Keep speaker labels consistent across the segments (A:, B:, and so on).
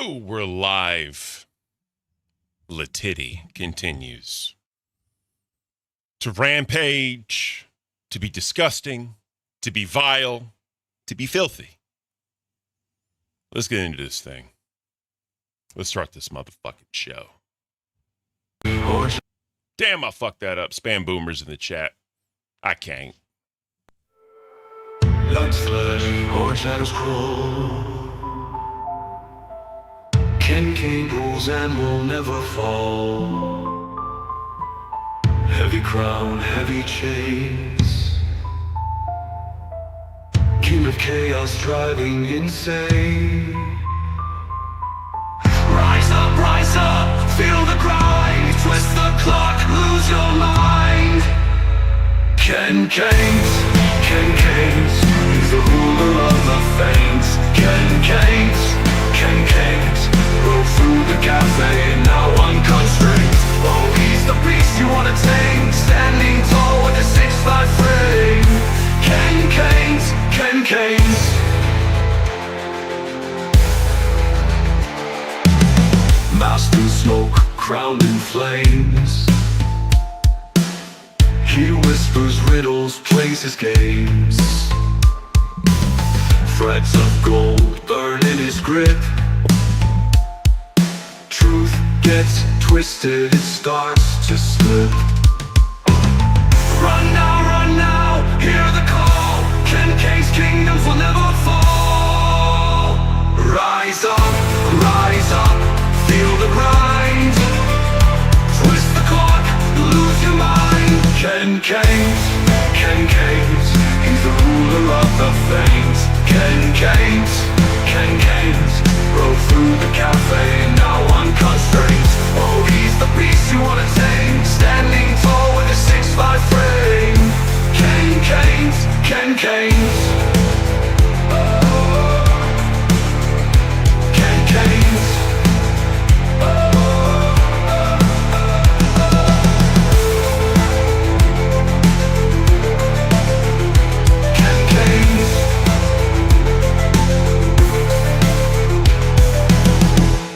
A: Oh, we're live. LeTiddy continues to rampage, to be disgusting, to be vile, to be filthy. Let's get into this thing. Let's start this motherfucking show. Damn, I fucked that up. Spam boomers in the chat. I can't.
B: Light flash, or shadows crawl. Caint rules and will never fall. Heavy crown, heavy chains. King of chaos driving insane. Rise up, feel the grind. Twist the clock, lose your mind. Caint, he's the ruler of the faints. Caint, roll through the cafe, now unconstrained. Oh, he's the beast you wanna tame, standing tall with a 6'5" frame. Caint. Masked in smoke, crowned in flames. He whispers riddles, plays his games. Threads of gold burn in his grip. Truth gets twisted, it starts to slip. Run now, hear the call. Caint's kingdoms will never fall. Rise up, feel the grind. Twist the clock, lose your mind. Caint, he's the ruler of the faints. Caint, roll through the cafe, now unconstrained. Oh, he's the beast you wanna tame, standing tall with a 6'5" frame. Caint.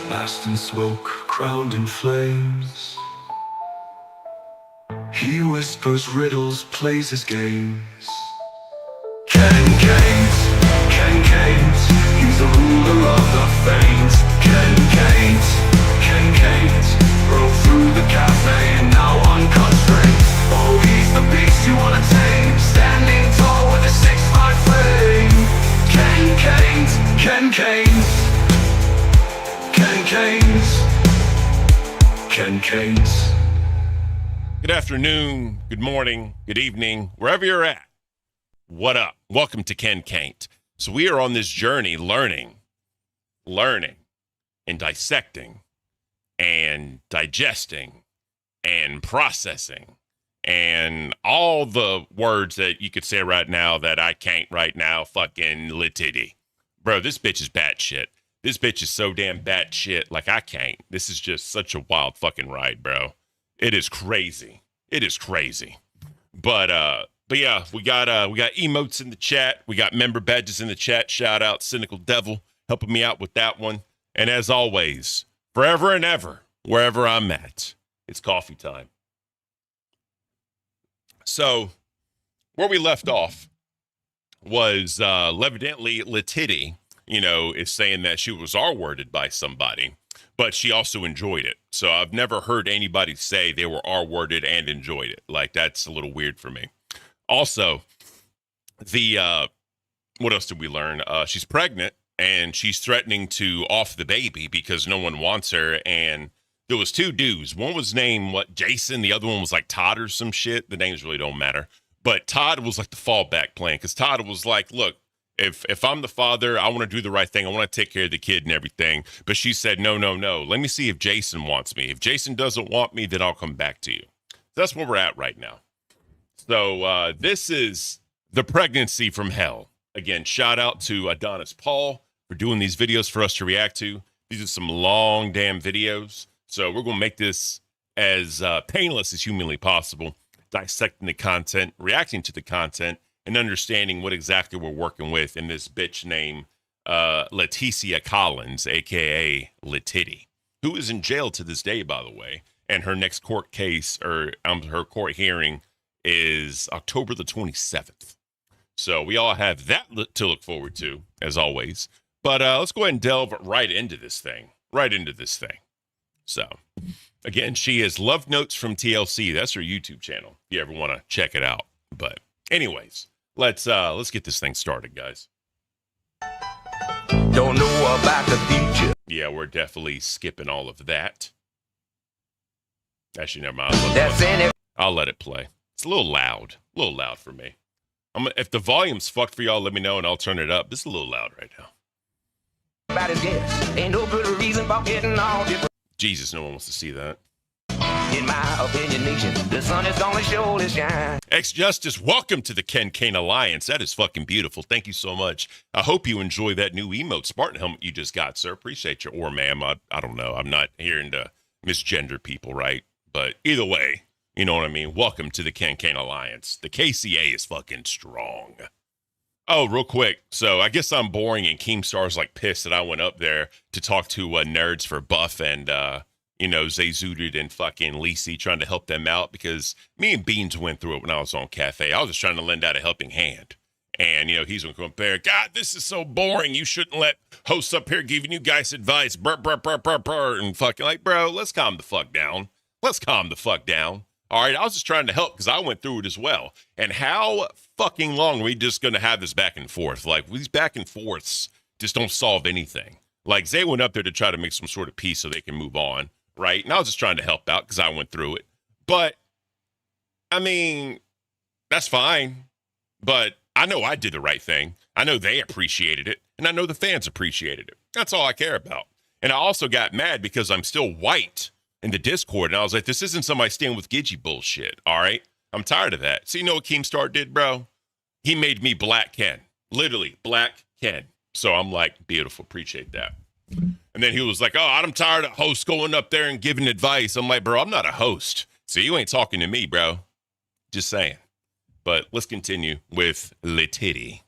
B: Masked in smoke, crowned in flames. He whispers riddles, plays his games. Caint, he's the ruler of the faints. Caint, roll through the cafe, now unconstrained. Oh, he's the beast you wanna tame, standing tall with a 6'5" frame. Caint.
A: Good afternoon, good morning, good evening, wherever you're at. What up? Welcome to Caint. So we are on this journey learning, and dissecting, and digesting, and processing, and all the words that you could say right now that I can't right now, fucking LeTiddy. Bro, this bitch is batshit. This bitch is so damn batshit, like I can't. This is just such a wild fucking ride, bro. It is crazy. But yeah, we got emotes in the chat. We got member badges in the chat. Shout out Cynical Devil helping me out with that one. And as always, forever and ever, wherever I'm at, it's coffee time. So where we left off was evidently LeTiddy, is saying that she was R-worded by somebody, but she also enjoyed it. So I've never heard anybody say they were R-worded and enjoyed it. Like, that's a little weird for me. Also, what else did we learn? She's pregnant and she's threatening to off the baby because no one wants her. And there was two dudes. One was named Jason. The other one was like Todd or some shit. The names really don't matter. But Todd was like the fallback plan because Todd was like, look, if I'm the father, I want to do the right thing. I want to take care of the kid and everything. But she said, no. Let me see if Jason wants me. If Jason doesn't want me, then I'll come back to you. So that's where we're at right now. So this is the pregnancy from hell. Again, shout out to Adonis Paul for doing these videos for us to react to. These are some long damn videos. So we're going to make this as painless as humanly possible, dissecting the content, reacting to the content, and understanding what exactly we're working with in this bitch named Leticia Collins, aka LeTiddy, who is in jail to this day, by the way. And her next court case, or her court hearing, is October the 27th. So we all have that to look forward to, as always. But let's go ahead and delve right into this thing. So, again, she is Love Notes from TLC. That's her YouTube channel, if you ever want to check it out. But anyways, let's get this thing started, guys.
B: Don't know about the future.
A: Yeah, we're definitely skipping all of that. Actually, never mind. I'll let it play. It's a little loud for me. If the volume's fucked for y'all, let me know and I'll turn it up. This is a little loud right now.
B: Ain't no good reason for getting all different.
A: Jesus, no one wants to see that.
B: In my opinion, nation, the sun is gonna surely shine.
A: Ex-Justice, welcome to the Caint Alliance. That is fucking beautiful. Thank you so much. I hope you enjoy that new emote Spartan helmet you just got, sir. Appreciate you. Or ma'am, I don't know. I'm not hearing to misgender people, right? But either way, you know what I mean? Welcome to the Caint Alliance. The KCA is fucking strong. Oh, real quick. So I guess I'm boring and Keemstar's like pissed that I went up there to talk to nerds for Buff and, Zay Zooted and fucking Lisi trying to help them out because me and Beans went through it when I was on Cafe. I was just trying to lend out a helping hand. And, he's going to compare, God, this is so boring. You shouldn't let hosts up here giving you guys advice. Burr, burr, burr, burr, burr. And fucking like, bro, let's calm the fuck down. All right, I was just trying to help because I went through it as well. And how fucking long are we just going to have this back and forth? Like, these back and forths just don't solve anything. Like, Zay went up there to try to make some sort of peace so they can move on, right? And I was just trying to help out because I went through it. But, I mean, that's fine. But I know I did the right thing. I know they appreciated it. And I know the fans appreciated it. That's all I care about. And I also got mad because I'm still white in the Discord, and I was like, this isn't somebody staying with Gidgy bullshit, all right? I'm tired of that. So you know what Keemstar did, bro? He made me Black Ken. Literally, Black Ken. So I'm like, beautiful, appreciate that. And then he was like, oh, I'm tired of hosts going up there and giving advice. I'm like, bro, I'm not a host. So you ain't talking to me, bro. Just saying. But let's continue with LeTiddy.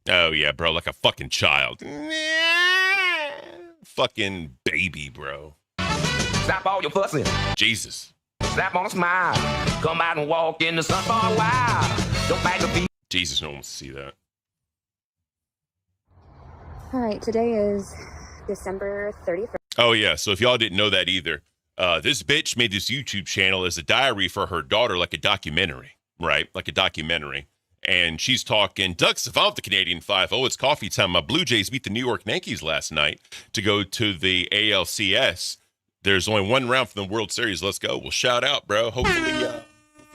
A: Oh, yeah, bro, like a fucking child. Fucking baby, bro.
B: Stop all your fussing.
A: Jesus.
B: Slap on a smile. Come out and walk in the sun for a while. Don't bag the feet.
A: Jesus, no one wants to see that.
C: All right, today is December 31st.
A: Oh, yeah, so if y'all didn't know that either, this bitch made this YouTube channel as a diary for her daughter, like a documentary, right? Like a documentary. And she's talking, Ducks evolved the Canadian 5-0. It's coffee time. My Blue Jays beat the New York Yankees last night to go to the ALCS. There's only one round from the World Series. Let's go. Well, shout out, bro. Hopefully it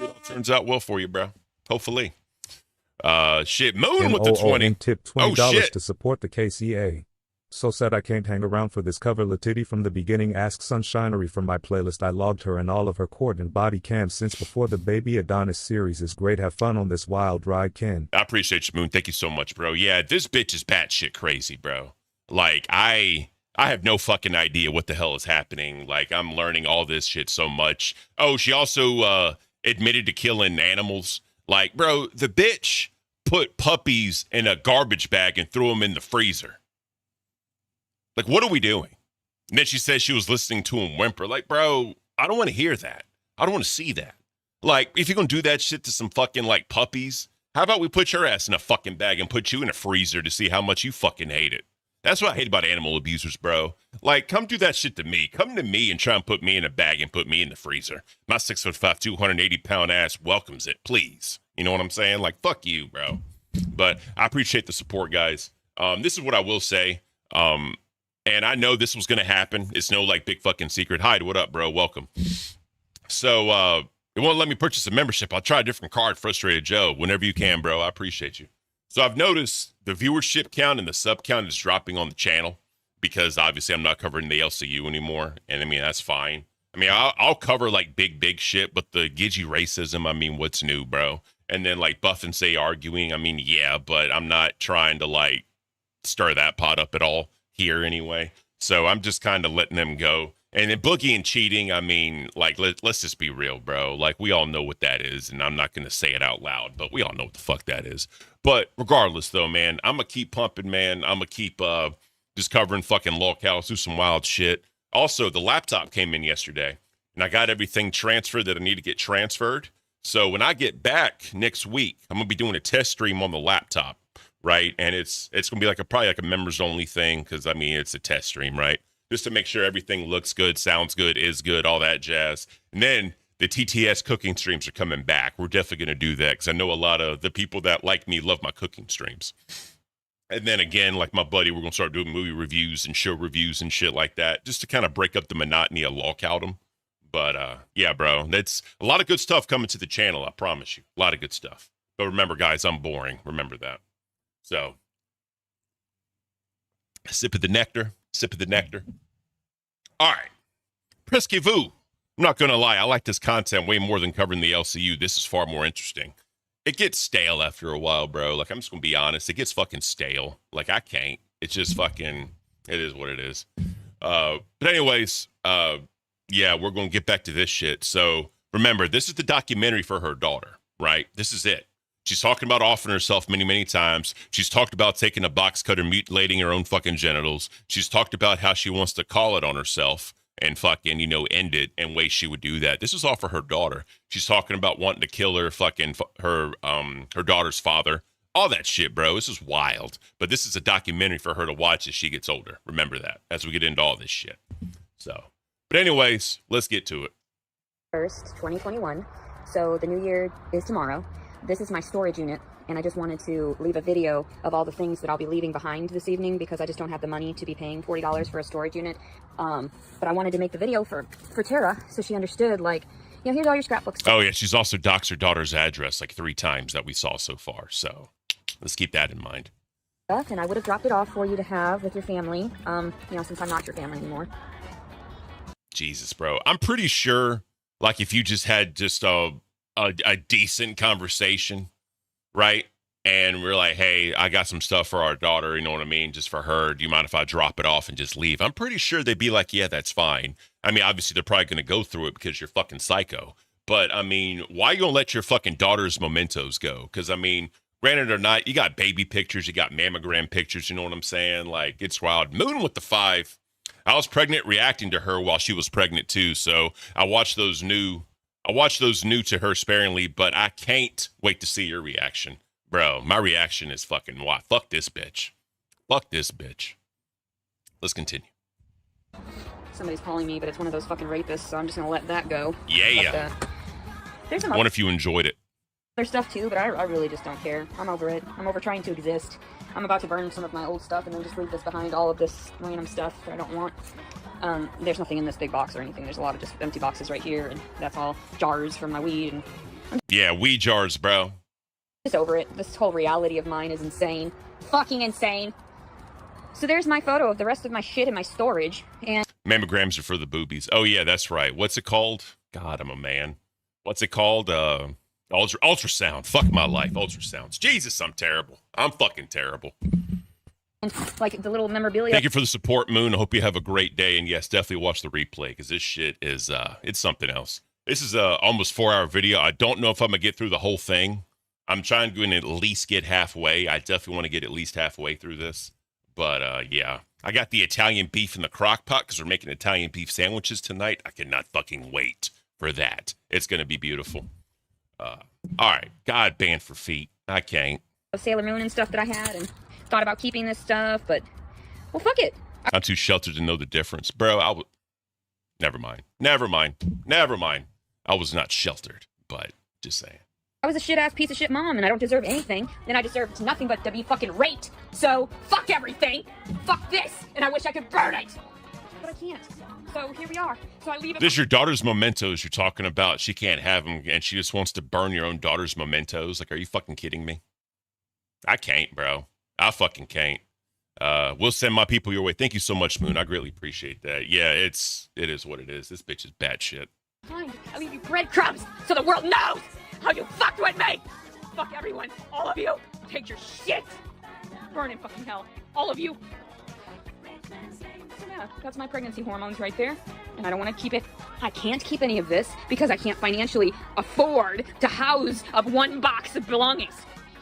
A: all turns out well for you, bro. Hopefully. Shit, Moon with the 20.
D: Tip $20 to support the KCA. So sad I can't hang around for this cover. LeTiddy from the beginning asked Sunshinery from my playlist. I logged her and all of her court and body cams since before the Baby Adonis series is great. Have fun on this wild ride, Ken.
A: I appreciate you, Moon. Thank you so much, bro. Yeah, this bitch is batshit crazy, bro. Like, I have no fucking idea what the hell is happening. Like, I'm learning all this shit so much. Oh, she also admitted to killing animals. Like, bro, the bitch put puppies in a garbage bag and threw them in the freezer. Like, what are we doing? And then she says she was listening to him whimper. Like, bro, I don't want to hear that. I don't want to see that. Like, if you're going to do that shit to some fucking, like, puppies, how about we put your ass in a fucking bag and put you in a freezer to see how much you fucking hate it? That's what I hate about animal abusers, bro. Like, come do that shit to me. Come to me and try and put me in a bag and put me in the freezer. My 6'5", 280-pound ass welcomes it, please. You know what I'm saying? Like, fuck you, bro. But I appreciate the support, guys. This is what I will say. And I know this was going to happen. It's no, like, big fucking secret. Hi, what up, bro? Welcome. So, it won't let me purchase a membership. I'll try a different card, Frustrated Joe. Whenever you can, bro. I appreciate you. So I've noticed the viewership count and the sub count is dropping on the channel because obviously I'm not covering the LCU anymore. And I mean, that's fine. I mean, I'll cover like big shit, but the Gidgy racism, I mean, what's new, bro? And then like Buff and Say arguing, I mean, yeah, but I'm not trying to like stir that pot up at all here anyway. So I'm just kind of letting them go. And then boogie and cheating, I mean, like, let's just be real, bro. Like, we all know what that is, and I'm not going to say it out loud, but we all know what the fuck that is. But regardless, though, man, I'm going to keep pumping, man. I'm going to keep just covering fucking lolcows, do some wild shit. Also, the laptop came in yesterday, and I got everything transferred that I need to get transferred. So when I get back next week, I'm going to be doing a test stream on the laptop, right? And it's going to be like probably like a members-only thing because, I mean, it's a test stream, right? Just to make sure everything looks good, sounds good, is good, all that jazz. And then the TTS cooking streams are coming back. We're definitely going to do that because I know a lot of the people that like me love my cooking streams. And then again, like my buddy, we're going to start doing movie reviews and show reviews and shit like that just to kind of break up the monotony of lolcowdom. But yeah, bro, that's a lot of good stuff coming to the channel, I promise you. A lot of good stuff. But remember, guys, I'm boring. Remember that. So, sip of the nectar. Sip of the nectar. All right. Presque-vous. I'm not going to lie. I like this content way more than covering the LCU. This is far more interesting. It gets stale after a while, bro. Like, I'm just going to be honest. It gets fucking stale. Like, I can't. It's just fucking, it is what it is. But anyways, yeah, we're going to get back to this shit. So remember, this is the documentary for her daughter, right? This is it. She's talking about offing herself many, many times. She's talked about taking a box cutter, mutilating her own fucking genitals. She's talked about how she wants to call it on herself and fucking, you know, end it in ways she would do that. This is all for her daughter. She's talking about wanting to kill her fucking, her daughter's father. All that shit, bro. This is wild. But this is a documentary for her to watch as she gets older. Remember that as we get into all this shit. So, but anyways, let's get to it.
C: 1st, 2021. So the new year is tomorrow. This is my storage unit, and I just wanted to leave a video of all the things that I'll be leaving behind this evening because I just don't have the money to be paying $40 for a storage unit. But I wanted to make the video for Tara so she understood, like, you know, here's all your scrapbooks.
A: Oh, yeah, she's also doxed her daughter's address like 3 times that we saw so far. So let's keep that in mind.
C: And I would have dropped it off for you to have with your family, you know, since I'm not your family anymore.
A: Jesus, bro. I'm pretty sure, like, if you just had just a decent conversation, right? And we're like, hey, I got some stuff for our daughter, you know what I mean? Just for her. Do you mind if I drop it off and just leave? I'm pretty sure they'd be like, yeah, that's fine. I mean, obviously, they're probably going to go through it because you're fucking psycho. But, I mean, why are you going to let your fucking daughter's mementos go? Because, I mean, granted or not, you got baby pictures, you got mammogram pictures, you know what I'm saying? Like, it's wild. Moon with the 5. I was pregnant reacting to her while she was pregnant, too. So I watched those new to her sparingly, but I can't wait to see your reaction. Bro, my reaction is fucking, why? Fuck this bitch. Fuck this bitch. Let's continue.
C: Somebody's calling me, but it's one of those fucking rapists, so I'm just going to let that go.
A: Yeah.
C: But, there's some
A: I wonder if you enjoyed it.
C: other stuff too, but I really just don't care. I'm over it. I'm over trying to exist. I'm about to burn some of my old stuff and then just leave this behind, all of this random stuff that I don't want. There's nothing in this big box or anything. There's a lot of just empty boxes right here, and that's all jars from my weed. And
A: Yeah, weed jars, bro.
C: just over it. This whole reality of mine is insane. Fucking insane. So there's my photo of the rest of my shit in my storage, and
A: Mammograms are for the boobies. Oh, yeah, that's right. What's it called? God, I'm a man. What's it called? Ultrasound. Fuck my life. Ultrasounds. Jesus, I'm terrible. I'm fucking terrible.
C: like the little memorabilia.
A: Thank you for the support, Moon. I hope you have a great day. And yes, definitely watch the replay because this shit is, it's something else. This is a almost 4-hour video. I don't know if I'm going to get through the whole thing. I'm trying to at least get halfway. I definitely want to get at least halfway through this. But, yeah. I got the Italian beef in the crock pot because we're making Italian beef sandwiches tonight. I cannot fucking wait for that. It's going to be beautiful. All right. God, banned for feet. I can't.
C: Sailor Moon and stuff that I had, and thought about keeping this stuff, but, well, fuck it.
A: I'm too sheltered to know the difference. Bro, never mind. I was not sheltered, but just saying.
C: I was a shit-ass piece of shit mom, and I don't deserve anything. Then I deserve nothing but to be fucking raped. So, fuck everything. Fuck this. And I wish I could burn it. But I can't. So, here we are. So I leave it.
A: This is your daughter's mementos you're talking about. She can't have them, and she just wants to burn your own daughter's mementos. Like, are you fucking kidding me? I can't, bro. I fucking can't. We'll send my people your way. Thank you so much, Moon. I greatly appreciate that. Yeah, it is what it is. This bitch is bad shit.
C: Fine. I'll leave you breadcrumbs so the world knows how you fucked with me. Fuck everyone. All of you. Take your shit. Burn in fucking hell. All of you. So yeah, that's my pregnancy hormones right there. And I don't want to keep it. I can't keep any of this because I can't financially afford to house up one box of belongings.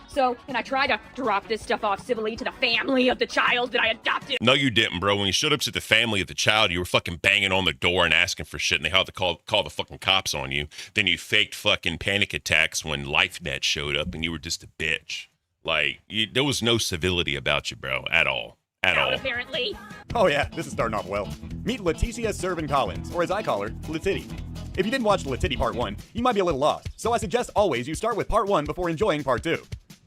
C: So, and I try to drop this stuff off civilly to the family of the child that I adopted.
A: No, you didn't, bro. When you showed up to the family of the child, you were fucking banging on the door and asking for shit, and they had to call the fucking cops on you. Then you faked fucking panic attacks when LifeNet showed up, and you were just a bitch. Like, there was no civility about you, bro, at all. At all.
C: Apparently.
E: Oh yeah, this is starting off well. Meet Leticia Servin Collins, or as I call her, LeTiddy. If you didn't watch LeTiddy Part 1, you might be a little lost, so I suggest always you start with Part 1 before enjoying Part 2.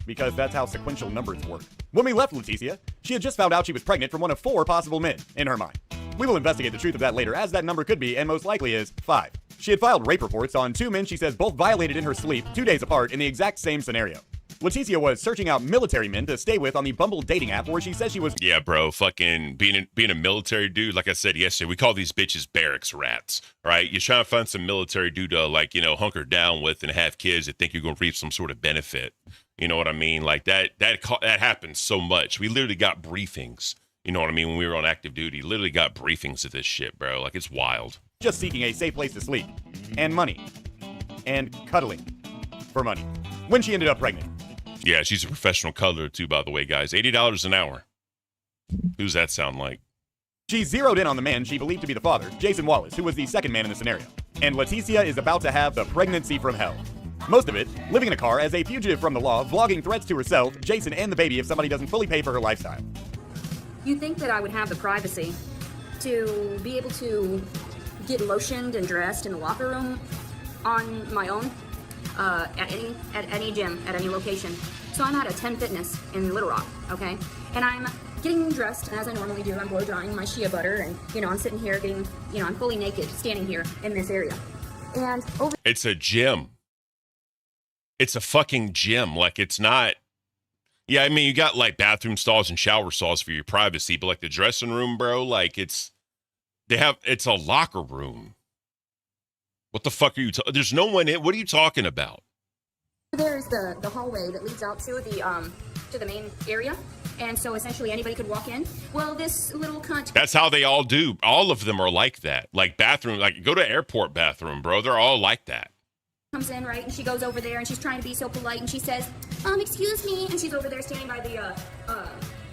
E: Because that's how sequential numbers work. When we left Leticia, she had just found out she was pregnant from one of 4 possible men, in her mind. We will investigate the truth of that later, as that number could be, and most likely is, 5. She had filed rape reports on 2 men she says both violated in her sleep 2 days apart in the exact same scenario. Leticia was searching out military men to stay with on the Bumble dating app where she says she was—
A: Yeah, bro, fucking being a military dude, like I said yesterday, we call these bitches barracks rats, right? You're trying to find some military dude to, like, you know, hunker down with and have kids that think you're going to reap some sort of benefit. You know what I mean? Like, that happens so much. We literally got briefings, you know what I mean, when we were on active duty. Literally got briefings of this shit, bro. Like, it's wild.
E: just seeking a safe place to sleep, and money, and cuddling for money, when she ended up pregnant.
A: Yeah, she's a professional cuddler too, by the way, guys. $80 an hour. Who's that sound like?
E: She zeroed in on the man she believed to be the father, Jason Wallace, who was the second man in the scenario. And Leticia is about to have the pregnancy from hell. Most of it, living in a car as a fugitive from the law, vlogging threats to herself, Jason, and the baby if somebody doesn't fully pay for her lifestyle.
C: You think that I would have the privacy to be able to get lotioned and dressed in the locker room on my own at any gym, at any location. So I'm at a 10 Fitness in Little Rock, okay? And I'm getting dressed as I normally do. I'm blow drying my shea butter, and I'm sitting here getting, I'm fully naked, standing here in this area. And over—
A: It's a gym. It's a fucking gym. Like, it's not. Yeah, I mean, you got like bathroom stalls and shower stalls for your privacy, but like the dressing room, bro, like it's a locker room. What the fuck are you there's no one in. What are you talking about?
C: There's the hallway that leads out to the main area. And so essentially anybody could walk in. Well, this little cunt—
A: That's how they all do. All of them are like that. Like bathroom, like go to airport bathroom, bro. They're all like that.
C: Comes in, right, and she goes over there and she's trying to be so polite and she says, excuse me, and she's over there standing by the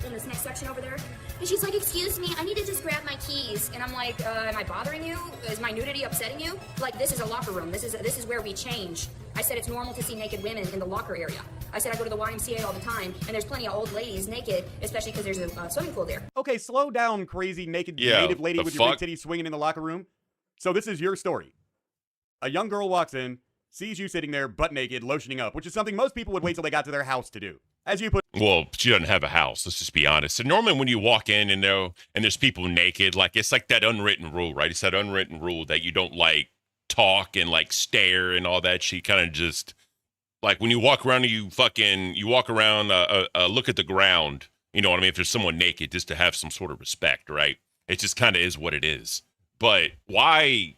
C: in this next section over there, and she's like, excuse me, I need to just grab my keys. And I'm like, am I bothering you? Is my nudity upsetting you? Like, this is a locker room. This is where we change. I said it's normal to see naked women in the locker area. I said I go to the YMCA all the time, and there's plenty of old ladies naked, especially because there's a swimming pool there.
E: Okay, slow down, crazy naked native lady with your big titties swinging in the locker room. So this is your story. A young girl walks in, sees you sitting there butt naked, lotioning up, which is something most people would wait till they got to their house to do. As you put—
A: Well, she doesn't have a house. Let's just be honest. And normally when you walk in and there's people naked, like it's like that unwritten rule, right? It's that unwritten rule that you don't like talk and like stare and all that shit. Kind of just like when you walk around and you walk around, look at the ground. You know what I mean? If there's someone naked, just to have some sort of respect, right? It just kind of is what it is. But why?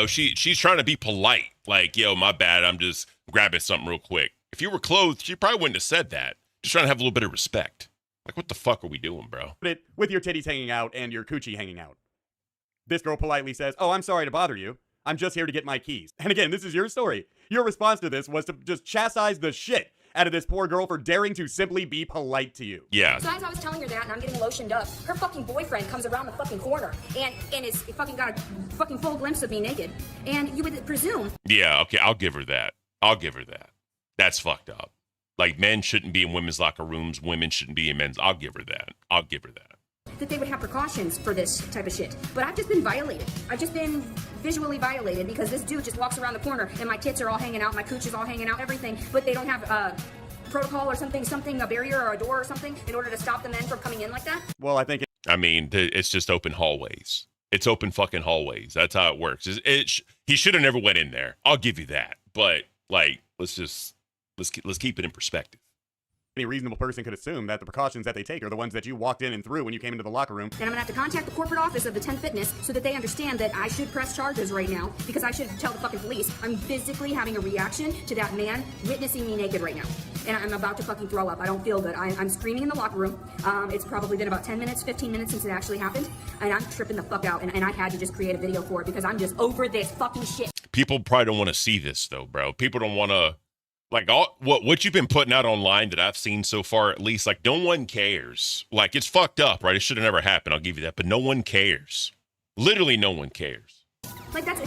A: She's trying to be polite. Like, yo, my bad. I'm just grabbing something real quick. If you were clothed, she probably wouldn't have said that. Just trying to have a little bit of respect. Like, what the fuck are we doing, bro?
E: It with your titties hanging out and your coochie hanging out. This girl politely says, "Oh, I'm sorry to bother you. I'm just here to get my keys." And again, this is your story. Your response to this was to just chastise the shit out of this poor girl for daring to simply be polite to you.
A: Yeah.
C: So as I was telling her that, and I'm getting lotioned up, her fucking boyfriend comes around the fucking corner and is fucking got a fucking full glimpse of me naked. And you would presume—
A: Yeah, okay, I'll give her that. That's fucked up. Like, men shouldn't be in women's locker rooms. Women shouldn't be in men's. I'll give her that.
C: that they would have precautions for this type of shit. But I've just been violated. I've just been visually violated because this dude just walks around the corner and my tits are all hanging out, my cooch is all hanging out, everything. But they don't have protocol or something, a barrier or a door or something in order to stop the men from coming in like that.
E: Well, I think
A: it's just open hallways. It's open fucking hallways. That's how it works. He should have never went in there. I'll give you that. But like, let's keep it in perspective.
E: Any reasonable person could assume that the precautions that they take are the ones that you walked in and threw when you came into the locker room.
C: And I'm gonna have to contact the corporate office of the 10 Fitness so that they understand that I should press charges right now because I should tell the fucking police. I'm physically having a reaction to that man witnessing me naked right now. And I'm about to fucking throw up. I don't feel good. I'm screaming in the locker room. It's probably been about 10 minutes, 15 minutes since it actually happened. And I'm tripping the fuck out. And I had to just create a video for it because I'm just over this fucking shit.
A: People probably don't want to see this though, bro. People don't want to, like, all what you've been putting out online that I've seen so far, at least, like, no one cares. Like, it's fucked up, right? It should have never happened. I'll give you that. But no one cares. Literally no one cares.
C: Like, that's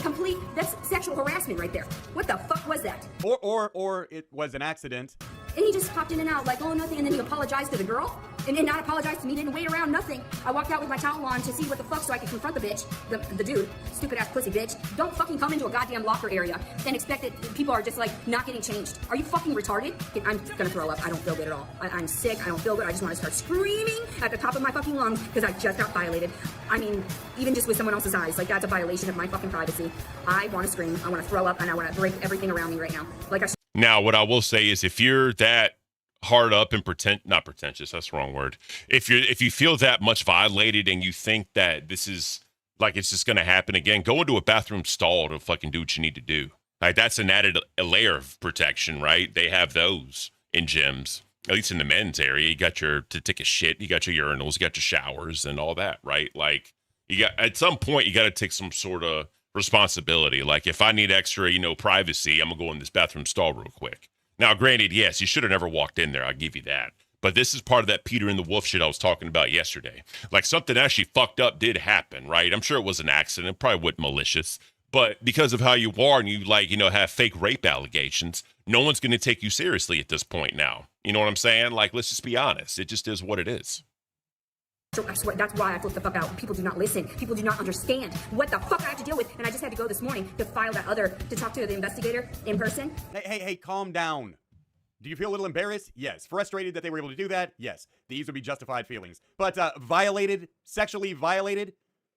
C: sexual harassment right there. What the fuck was that?
E: Or it was an accident.
C: And he just popped in and out like, oh, nothing, and then he apologized to the girl, and then not apologized to me, didn't wait around, nothing. I walked out with my towel on to see what the fuck so I could confront the bitch, the dude, stupid ass pussy bitch. Don't fucking come into a goddamn locker area and expect that people are just like not getting changed. Are you fucking retarded? I'm gonna throw up. I don't feel good at all. I'm sick. I don't feel good. I just want to start screaming at the top of my fucking lungs because I just got violated. I mean, even just with someone else's eyes, like that's a violation of my fucking privacy. I want to scream. I want to throw up, and I want to break everything around me right now. Like I.
A: Now, what I will say is if you're that hard up and not pretentious, that's the wrong word. If you feel that much violated and you think that this is like it's just going to happen again, go into a bathroom stall to fucking do what you need to do. Like that's an added layer of protection, right? They have those in gyms, at least in the men's area. You got to take a shit, you got your urinals, you got your showers and all that, right? Like you got at some point you got to take some sort of responsibility. Like if I need extra, privacy, I'm gonna go in this bathroom stall real quick. Now, granted, yes, you should have never walked in there. I'll give you that. But this is part of that Peter and the Wolf shit I was talking about yesterday. Like something actually fucked up did happen, right? I'm sure it was an accident, probably wasn't malicious. But because of how you are and you have fake rape allegations, no one's going to take you seriously at this point now. You know what I'm saying? Like, let's just be honest. It just is what it is.
C: I swear, that's why I flipped the fuck out. People do not listen. People do not understand what the fuck I have to deal with. And I just had to go this morning to to talk to the investigator in person.
E: Hey, calm down. Do you feel a little embarrassed? Yes. Frustrated that they were able to do that? Yes. These would be justified feelings. But sexually violated,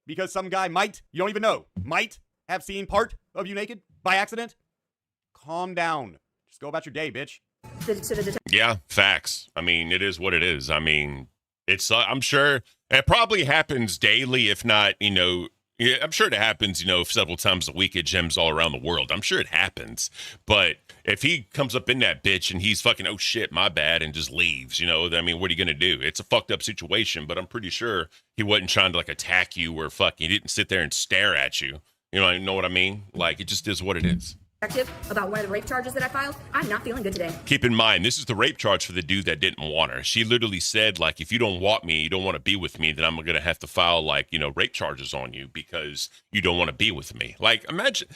E: because some guy you don't even know, might have seen part of you naked by accident? Calm down. Just go about your day, bitch.
A: Yeah, facts. I mean, it is what it is. I mean, I'm sure it probably happens daily, if not, I'm sure it happens, several times a week at gyms all around the world. I'm sure it happens. But if he comes up in that bitch and he's fucking, oh shit, my bad, and just leaves, I mean, what are you going to do? It's a fucked up situation, but I'm pretty sure he wasn't trying to like attack you or he didn't sit there and stare at you. You know what I mean? Like, it just is what it is.
C: About one of the rape charges that I filed, I'm not feeling good today.
A: Keep in mind, this is the rape charge for the dude that didn't want her. She literally said, like, if you don't want me, you don't want to be with me, then I'm going to have to file, like, rape charges on you because you don't want to be with me. Like, imagine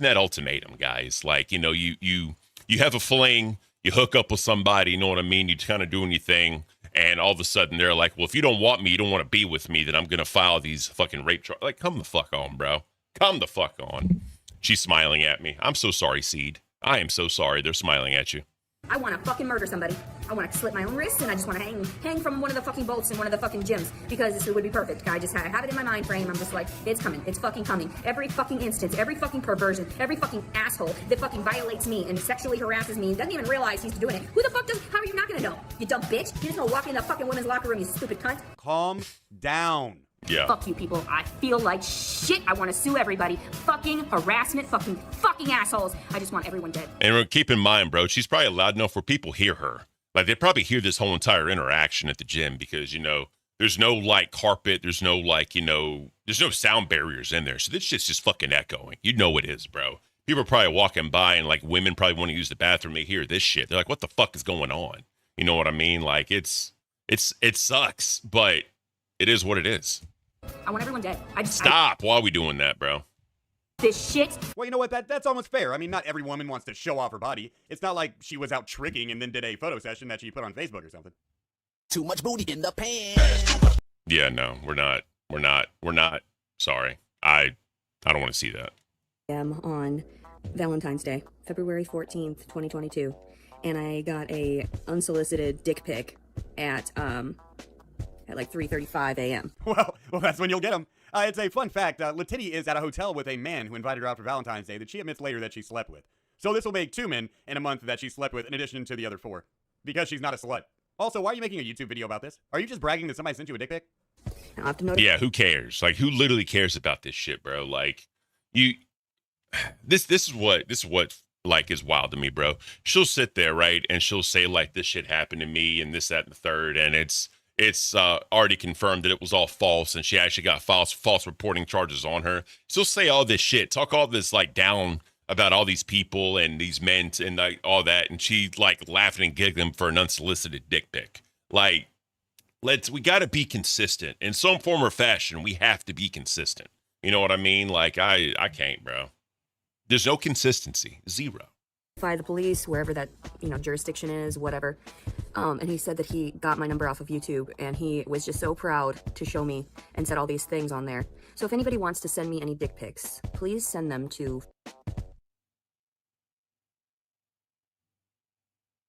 A: that ultimatum, guys. Like, you have a fling, you hook up with somebody, you know what I mean? You kind of doing your thing, and all of a sudden they're like, well, if you don't want me, you don't want to be with me, then I'm going to file these fucking rape charges. Like, come the fuck on, bro. Come the fuck on. She's smiling at me. I'm so sorry, Seed. I am so sorry. They're smiling at you.
C: I want to fucking murder somebody. I want to slit my own wrists, and I just want to hang from one of the fucking bolts in one of the fucking gyms because it would be perfect. I just have it in my mind frame. I'm just like, it's coming. It's fucking coming. Every fucking instance, every fucking perversion, every fucking asshole that fucking violates me and sexually harasses me and doesn't even realize he's doing it. Who the fuck how are you not gonna know? You dumb bitch. You just gonna walk in the fucking women's locker room, you stupid cunt.
E: Calm down.
A: Yeah.
C: Fuck you people. I feel like shit. I want to sue everybody. Fucking harassment. Fucking assholes. I just want everyone dead.
A: And keep in mind, bro, she's probably loud enough where people hear her. Like, they probably hear this whole entire interaction at the gym because, there's no, like, carpet. There's no, like, there's no sound barriers in there. So this shit's just fucking echoing. You know it is, bro. People are probably walking by and, like, women probably want to use the bathroom. They hear this shit. They're like, what the fuck is going on? You know what I mean? Like, it sucks, but it is what it is.
C: I want everyone dead.
A: Stop. Why are we doing that, bro?
C: This shit.
E: Well, you know what? That's almost fair. I mean, not every woman wants to show off her body. It's not like she was out tricking and then did a photo session that she put on Facebook or something.
F: Too much booty in the pants.
A: Yeah, no, we're not. Sorry. I don't want to see that.
C: On Valentine's Day, February 14th, 2022. And I got a unsolicited dick pic at like 3:35 a.m.
E: Well, that's when you'll get them. It's a fun fact. LeTiddy is at a hotel with a man who invited her out for Valentine's Day that she admits later that she slept with. So this will make 2 men in a month that she slept with in addition to the other 4. Because she's not a slut. Also, why are you making a YouTube video about this? Are you just bragging that somebody sent you a dick pic?
C: I'll have to notify.
A: Yeah, who cares? Like, who literally cares about this shit, bro? Like, this is what like is wild to me, bro. She'll sit there, right, and she'll say like, this shit happened to me and this, that, and the third, and it's already confirmed that it was all false, and she actually got false reporting charges on her. She'll say all this shit, talk all this like down about all these people and these men and like all that, and she like laughing and giggling for an unsolicited dick pic. Like, we got to be consistent in some form or fashion. We have to be consistent. You know what I mean? Like, I can't, bro. There's no consistency. Zero.
C: The police, wherever that, jurisdiction is, whatever. And he said that he got my number off of YouTube, and he was just so proud to show me and said all these things on there. So if anybody wants to send me any dick pics, please send them to...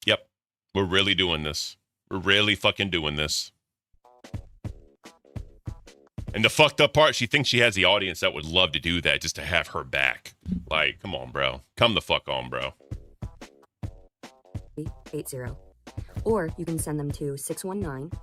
A: Yep. We're really doing this. We're really fucking doing this. And the fucked up part, she thinks she has the audience that would love to do that just to have her back. Like, come on, bro. Come the fuck on, bro.
C: 80. Or you can send them to 619.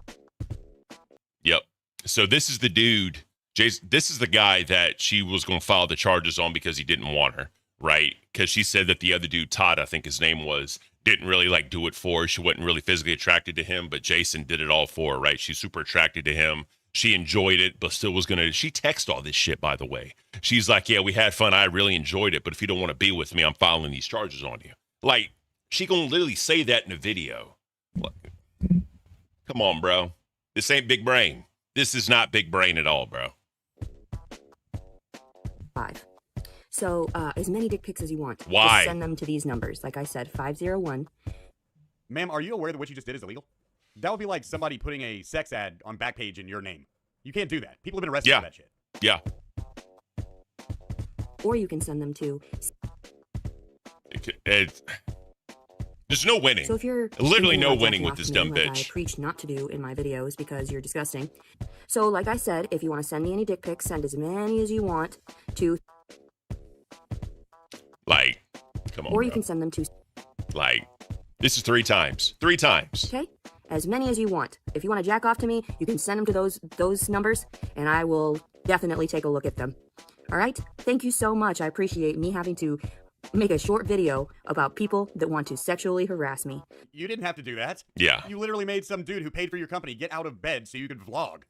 A: Yep. So this is the dude. This is the guy that she was going to file the charges on because he didn't want her, right? Because she said that the other dude, Todd, I think his name was, didn't really like do it for her. She wasn't really physically attracted to him, but Jason did it all for her, right? She's super attracted to him. She enjoyed it, but still was going to... She texted all this shit, by the way. She's like, yeah, we had fun. I really enjoyed it, but if you don't want to be with me, I'm filing these charges on you. Like, she going to literally say that in a video. Like, come on, bro. This ain't big brain. This is not big brain at all, bro.
C: 5. So, as many dick pics as you want.
A: Why?
C: Just send them to these numbers. Like I said, 501.
E: Ma'am, are you aware that what you just did is illegal? That would be like somebody putting a sex ad on Backpage in your name. You can't do that. People have been arrested for that shit.
A: Yeah.
C: Or you can send them to...
A: There's no winning.
C: So if you're...
A: Literally no
C: like
A: winning with this dumb
C: like
A: bitch.
C: I preach not to do in my videos because you're disgusting. So like I said, if you want to send me any dick pics, send as many as you want to...
A: Like, come on,
C: Or you
A: bro.
C: can send them to...
A: Like, this is 3 times. 3 times.
C: Okay? As many as you want. If you want to jack off to me, you can send them to those numbers, and I will definitely take a look at them. All right? Thank you so much. I appreciate me having to make a short video about people that want to sexually harass me.
E: You didn't have to do that.
A: Yeah.
E: You literally made some dude who paid for your company get out of bed so you could vlog.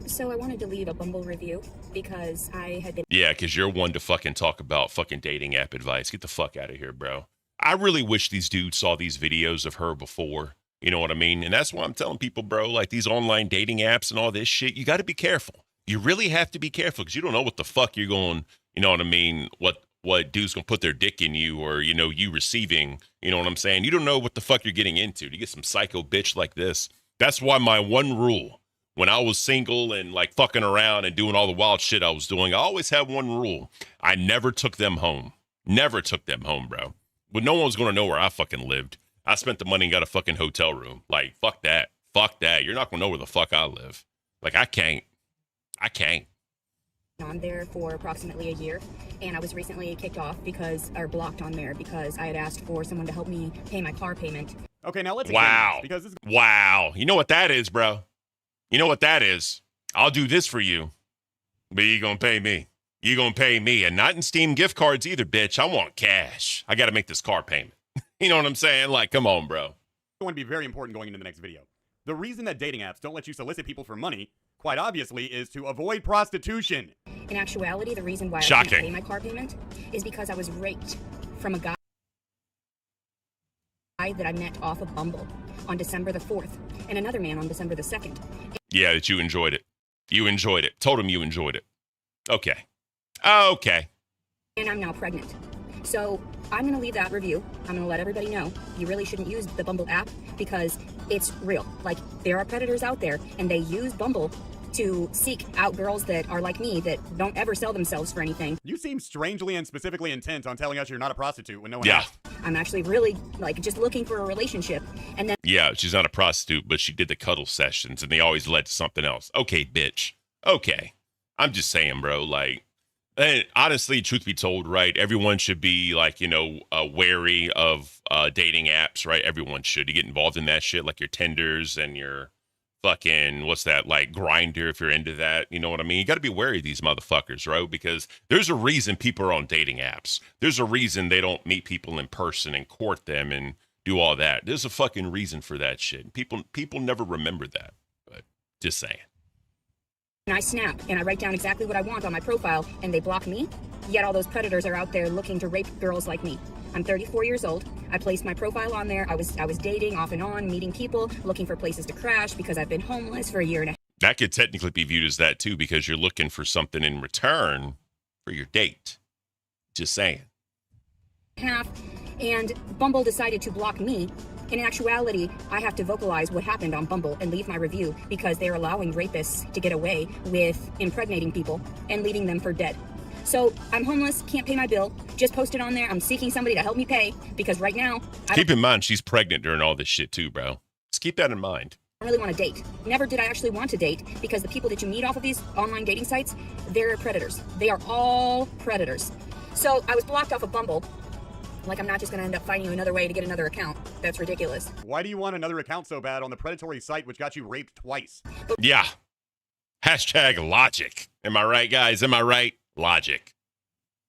C: So I wanted to leave a Bumble review because I had been...
A: Yeah, because you're one to fucking talk about fucking dating app advice. Get the fuck out of here, bro. I really wish these dudes saw these videos of her before. You know what I mean? And that's why I'm telling people, bro, like these online dating apps and all this shit, you got to be careful. You really have to be careful because you don't know what the fuck you're going, you know what I mean? What dude's going to put their dick in you or, you receiving, you know what I'm saying? You don't know what the fuck you're getting into to get some psycho bitch like this. That's why my one rule when I was single and like fucking around and doing all the wild shit I was doing, I always had one rule. I never took them home. Never took them home, bro. But no one was going to know where I fucking lived. I spent the money and got a fucking hotel room. Like, fuck that. Fuck that. You're not going to know where the fuck I live. Like, I can't.
C: on there for approximately a year, and I was recently kicked off blocked on there because I had asked for someone to help me pay my car payment.
E: Okay, now let's...
A: Wow.
E: Because this...
A: Wow. You know what that is, bro? You know what that is? I'll do this for you, but you going to pay me. You going to pay me, and not in Steam gift cards either, bitch. I want cash. I got to make this car payment. You know what I'm saying? Like, come on, bro.
E: going to be very important going into the next video. The reason that dating apps don't let you solicit people for money, quite obviously, is to avoid prostitution.
C: In actuality, the reason why I
A: Shocking.
C: couldn't pay my car payment is because I was raped from a guy that I met off of Bumble on December the 4th and another man on December the 2nd.
A: Yeah, that you enjoyed it. You enjoyed it. Told him you enjoyed it. Okay. Okay.
C: And I'm now pregnant. So I'm going to leave that review. I'm going to let everybody know you really shouldn't use the Bumble app because it's real. Like, there are predators out there, and they use Bumble to seek out girls that are like me that don't ever sell themselves for anything.
E: You seem strangely and specifically intent on telling us you're not a prostitute when no one
A: Yeah.
E: asked.
C: I'm actually really, just looking for a relationship. And then
A: Yeah, she's not a prostitute, but she did the cuddle sessions, and they always led to something else. Okay, bitch. Okay. I'm just saying, bro, like, And honestly, truth be told, right, everyone should be like, wary of dating apps, right? Everyone should. You get involved in that shit, like your Tinders and your fucking, what's that, like Grinder, if you're into that. You know what I mean? You got to be wary of these motherfuckers, right? Because there's a reason people are on dating apps. There's a reason they don't meet people in person and court them and do all that. There's a fucking reason for that shit. People never remember that, but just saying.
C: And I snap and I write down exactly what I want on my profile and they block me, yet all those predators are out there looking to rape girls like me. I'm 34 years old. I placed my profile on there. I was dating off and on, meeting people, looking for places to crash because I've been homeless for a year and a half.
A: That could technically be viewed as that too, because you're looking for something in return for your date. Just saying.
C: And Bumble decided to block me. In actuality, I have to vocalize what happened on Bumble and leave my review because they're allowing rapists to get away with impregnating people and leaving them for dead. So I'm homeless, can't pay my bill, just posted on there. I'm seeking somebody to help me pay because right now...
A: Keep in mind, she's pregnant during all this shit too, bro. Just keep that in mind.
C: I really want to date. Never did I actually want to date because the people that you meet off of these online dating sites, they're predators. They are all predators. So I was blocked off of Bumble. Like, I'm not just going to end up finding you another way to get another account. That's ridiculous.
E: Why do you want another account so bad on the predatory site which got you raped twice?
A: Yeah. Hashtag logic. Am I right, guys? Am I right? Logic.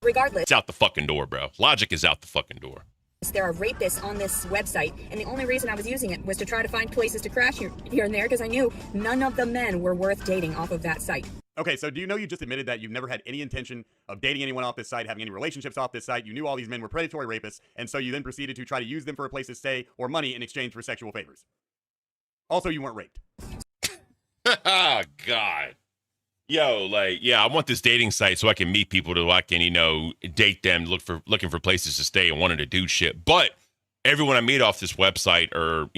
C: Regardless.
A: It's out the fucking door, bro. Logic is out the fucking door.
C: There are rapists on this website, and the only reason I was using it was to try to find places to crash here and there because I knew none of the men were worth dating off of that site.
E: Okay, so do you know you just admitted that you've never had any intention of dating anyone off this site, having any relationships off this site? You knew all these men were predatory rapists, and so you then proceeded to try to use them for a place to stay or money in exchange for sexual favors. Also, you weren't raped.
A: Oh, God. Yo, like, yeah, I want this dating site so I can meet people so I can, date them, looking for places to stay and wanting to do shit. But everyone I meet off this website are,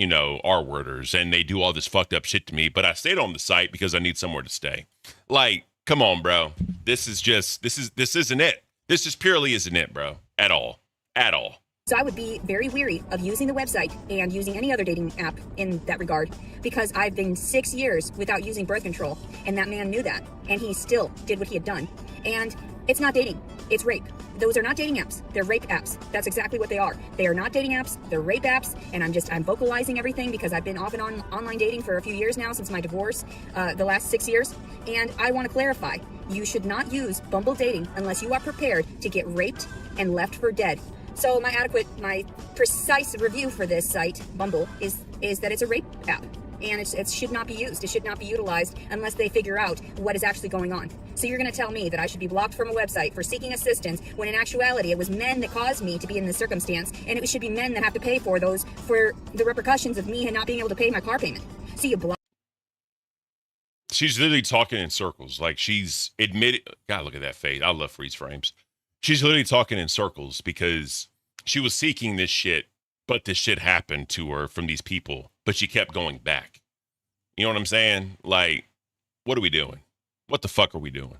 A: R-worders, and they do all this fucked up shit to me. But I stayed on the site because I need somewhere to stay. Like, come on, bro. This isn't it. This just purely isn't it, bro. At all. At all.
C: So I would be very weary of using the website and using any other dating app in that regard because I've been 6 years without using birth control, and that man knew that, and he still did what he had done. And it's not dating, it's rape. Those are not dating apps, they're rape apps. That's exactly what they are. They are not dating apps, they're rape apps, and I'm vocalizing everything because I've been off and on online dating for a few years now since my divorce, the last 6 years, and I want to clarify, you should not use Bumble dating unless you are prepared to get raped and left for dead. So my precise review for this site, Bumble, is that it's a rape app. And it should not be used. It should not be utilized unless they figure out what is actually going on. So you're going to tell me that I should be blocked from a website for seeking assistance when in actuality it was men that caused me to be in this circumstance, and it should be men that have to pay for the repercussions of me not being able to pay my car payment. So you block.
A: She's literally talking in circles. Like, she's admitted. God, look at that face. I love freeze frames. She's literally talking in circles because she was seeking this shit, but this shit happened to her from these people, but she kept going back. You know what I'm saying? Like, what are we doing? What the fuck are we doing?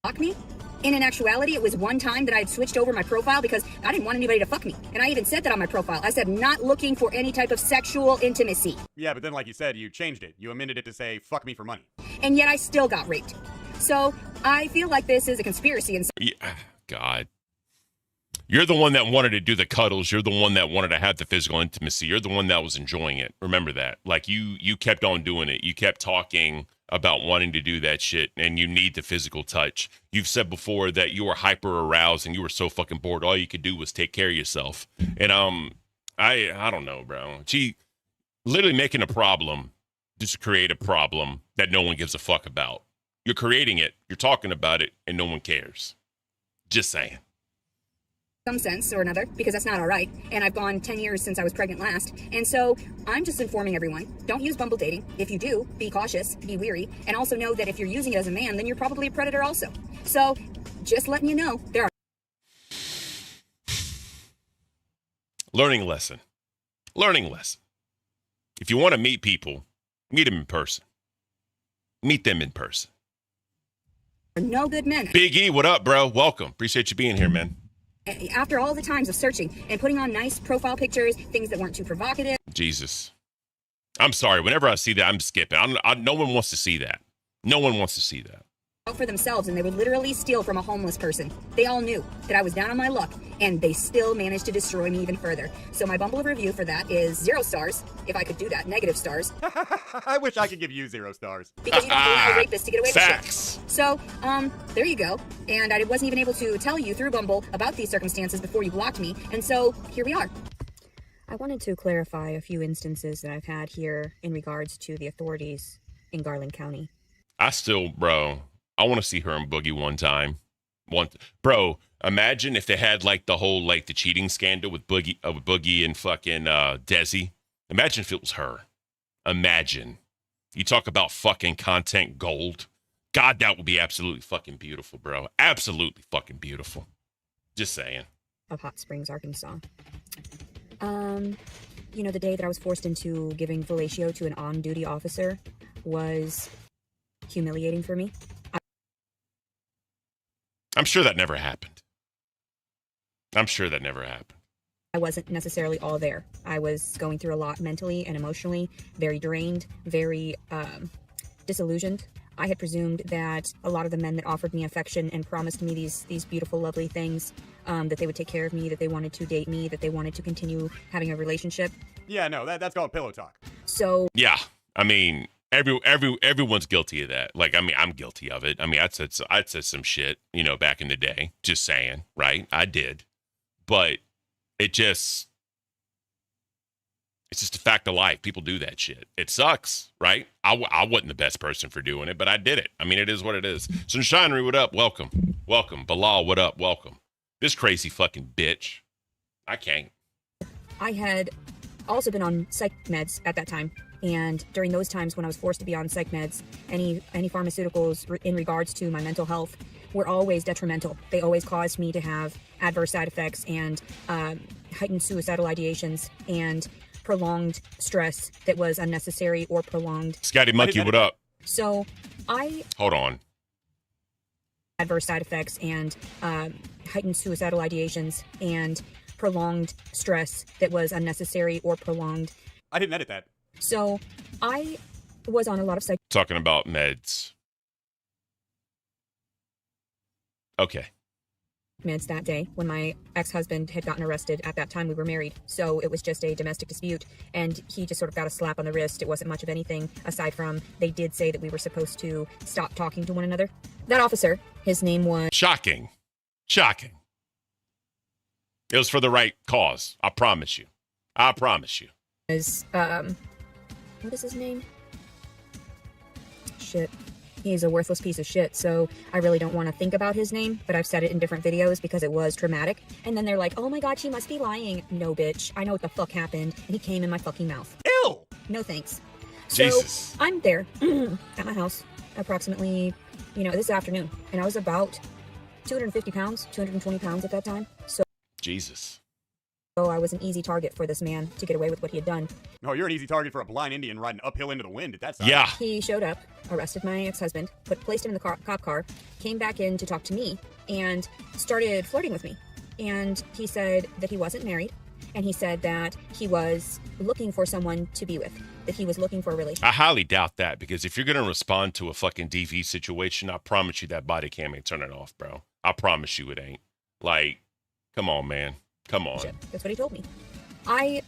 C: Block me? And in actuality, it was one time that I had switched over my profile because I didn't want anybody to fuck me. And I even said that on my profile. I said, not looking for any type of sexual intimacy.
E: Yeah, but then like you said, you changed it. You amended it to say, fuck me for money.
C: And yet I still got raped. So I feel like this is a conspiracy. And
A: Yeah, God. You're the one that wanted to do the cuddles. You're the one that wanted to have the physical intimacy. You're the one that was enjoying it. Remember that. Like, you kept on doing it. You kept talking about wanting to do that shit, and you need the physical touch. You've said before that you were hyper aroused and you were so fucking bored. All you could do was take care of yourself. And I don't know, bro. She literally making a problem just to create a problem that no one gives a fuck about. You're creating it. You're talking about it, and no one cares. Just saying.
C: some sense or another, because that's not all right. And I've gone 10 years since I was pregnant last. And so I'm just informing everyone, don't use Bumble dating. If you do, be cautious, be weary, and also know that if you're using it as a man, then you're probably a predator also. So just letting you know, there are.
A: Learning lesson. Learning lesson. If you want to meet people, meet them in person. Meet them in person.
C: No good men.
A: Big E, what up, bro? Welcome. Appreciate you being here, man.
C: After all the times of searching and putting on nice profile pictures, things that weren't too provocative.
A: Jesus. I'm sorry. Whenever I see that, I'm skipping. No one wants to see that. No one wants to see that.
C: out for themselves, and they would literally steal from a homeless person. They all knew that I was down on my luck, and they still managed to destroy me even further. So my Bumble review for that is 0 stars, if I could do that, negative stars.
E: I wish I could give you 0 stars.
C: Because you don't allow rapists to get away with
A: Facts.
C: shit. So, there you go. And I wasn't even able to tell you through Bumble about these circumstances before you blocked me, and so here we are. I wanted to clarify a few instances that I've had here in regards to the authorities in Garland County.
A: Bro, I want to see her and Boogie one time. Bro, imagine if they had like the whole like the cheating scandal with Boogie and fucking Desi. Imagine if it was her. Imagine. You talk about fucking content gold. God, that would be absolutely fucking beautiful, bro. Absolutely fucking beautiful. Just saying.
C: Of Hot Springs, Arkansas. You know, the day that I was forced into giving fellatio to an on-duty officer was humiliating for me.
A: I'm sure that never happened. I
C: wasn't necessarily all there. I was going through a lot mentally and emotionally, very drained, very disillusioned. I had presumed that a lot of the men that offered me affection and promised me these beautiful, lovely things, that they would take care of me, that they wanted to date me, that they wanted to continue having a relationship.
E: Yeah, no, that's called pillow talk.
C: So
A: yeah, I mean, everyone's guilty of that. Like, I mean, I'm guilty of it. I mean, I'd said some shit, you know, back in the day. Just saying, right? I did, but it's just a fact of life. People do that shit. It sucks, right? I wasn't the best person for doing it, but I did it. I mean, it is what it is. Sunshinery, what up? Welcome. Bilal, what up? Welcome. This crazy fucking bitch. I can't.
C: I had also been on psych meds at that time. And during those times when I was forced to be on psych meds, any pharmaceuticals in regards to my mental health were always detrimental. They always caused me to have adverse side effects and heightened suicidal ideations and prolonged stress that was unnecessary or prolonged.
A: Scotty Monkey, what up?
C: So
A: hold on.
C: Adverse side effects and heightened suicidal ideations and prolonged stress that was unnecessary or prolonged.
E: I didn't edit that.
C: So I was on a lot of psych.
A: Talking about meds. Okay.
C: Meds that day when my ex-husband had gotten arrested. At that time we were married, so it was just a domestic dispute, and he just sort of got a slap on the wrist. It wasn't much of anything aside from they did say that we were supposed to stop talking to one another. That officer, his name was
A: Shocking. It was for the right cause. I promise you.
C: What is his name? Shit. He's a worthless piece of shit, so I really don't want to think about his name, but I've said it in different videos because it was traumatic. And then they're like, oh my god, she must be lying. No, bitch. I know what the fuck happened, and he came in my fucking mouth.
E: Ew!
C: No thanks.
A: Jesus.
C: So I'm there at my house approximately, this afternoon, and I was about 250 pounds, 220 pounds at that time. So
A: Jesus.
C: So I was an easy target for this man to get away with what he had done.
E: No, you're an easy target for a blind Indian riding uphill into the wind at that side.
A: Yeah.
C: He showed up, arrested my ex-husband, placed him in the cop car, came back in to talk to me, and started flirting with me. And he said that he wasn't married, and he said that he was looking for someone to be with, that he was looking for a relationship.
A: I highly doubt that, because if you're going to respond to a fucking DV situation, I promise you that body cam ain't turning off, bro. I promise you it ain't. Like, come on, man. Come on.
C: That's what he told me. I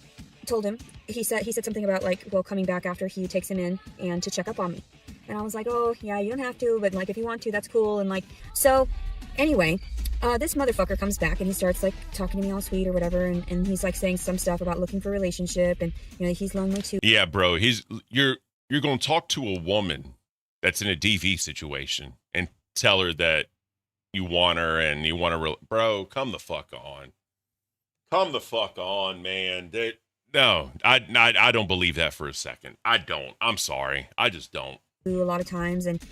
C: told him, he said something about coming back after he takes him in and to check up on me. And I was like, oh yeah, you don't have to, but if you want to, that's cool. And so anyway, this motherfucker comes back and he starts talking to me all sweet or whatever. And he's saying some stuff about looking for a relationship and he's lonely too.
A: Yeah, bro. You're going to talk to a woman that's in a DV situation and tell her that you want her and you want to, bro, come the fuck on. Come the fuck on, man. No, I don't believe that for a second. I don't. I'm sorry. I just don't.
C: A lot of times and,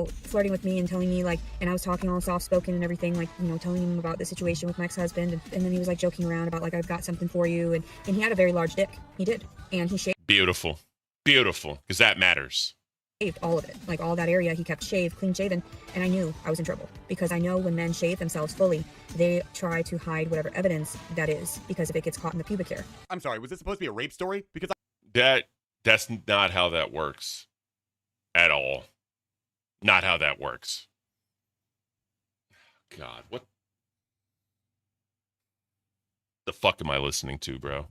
C: flirting with me and telling me and I was talking all soft-spoken and everything, telling him about the situation with my ex-husband. And then he was joking around about I've got something for you. And he had a very large dick. He did. And he shaved.
A: Beautiful. Because that matters.
C: All of it, all that area he kept shaved, clean shaven, and I knew I was in trouble because I know when men shave themselves fully, they try to hide whatever evidence that is because if it gets caught in the pubic hair.
E: I'm sorry, was this supposed to be a rape story? Because
A: that's not how that works at all. Not how that works. God, what the fuck am I listening to, bro?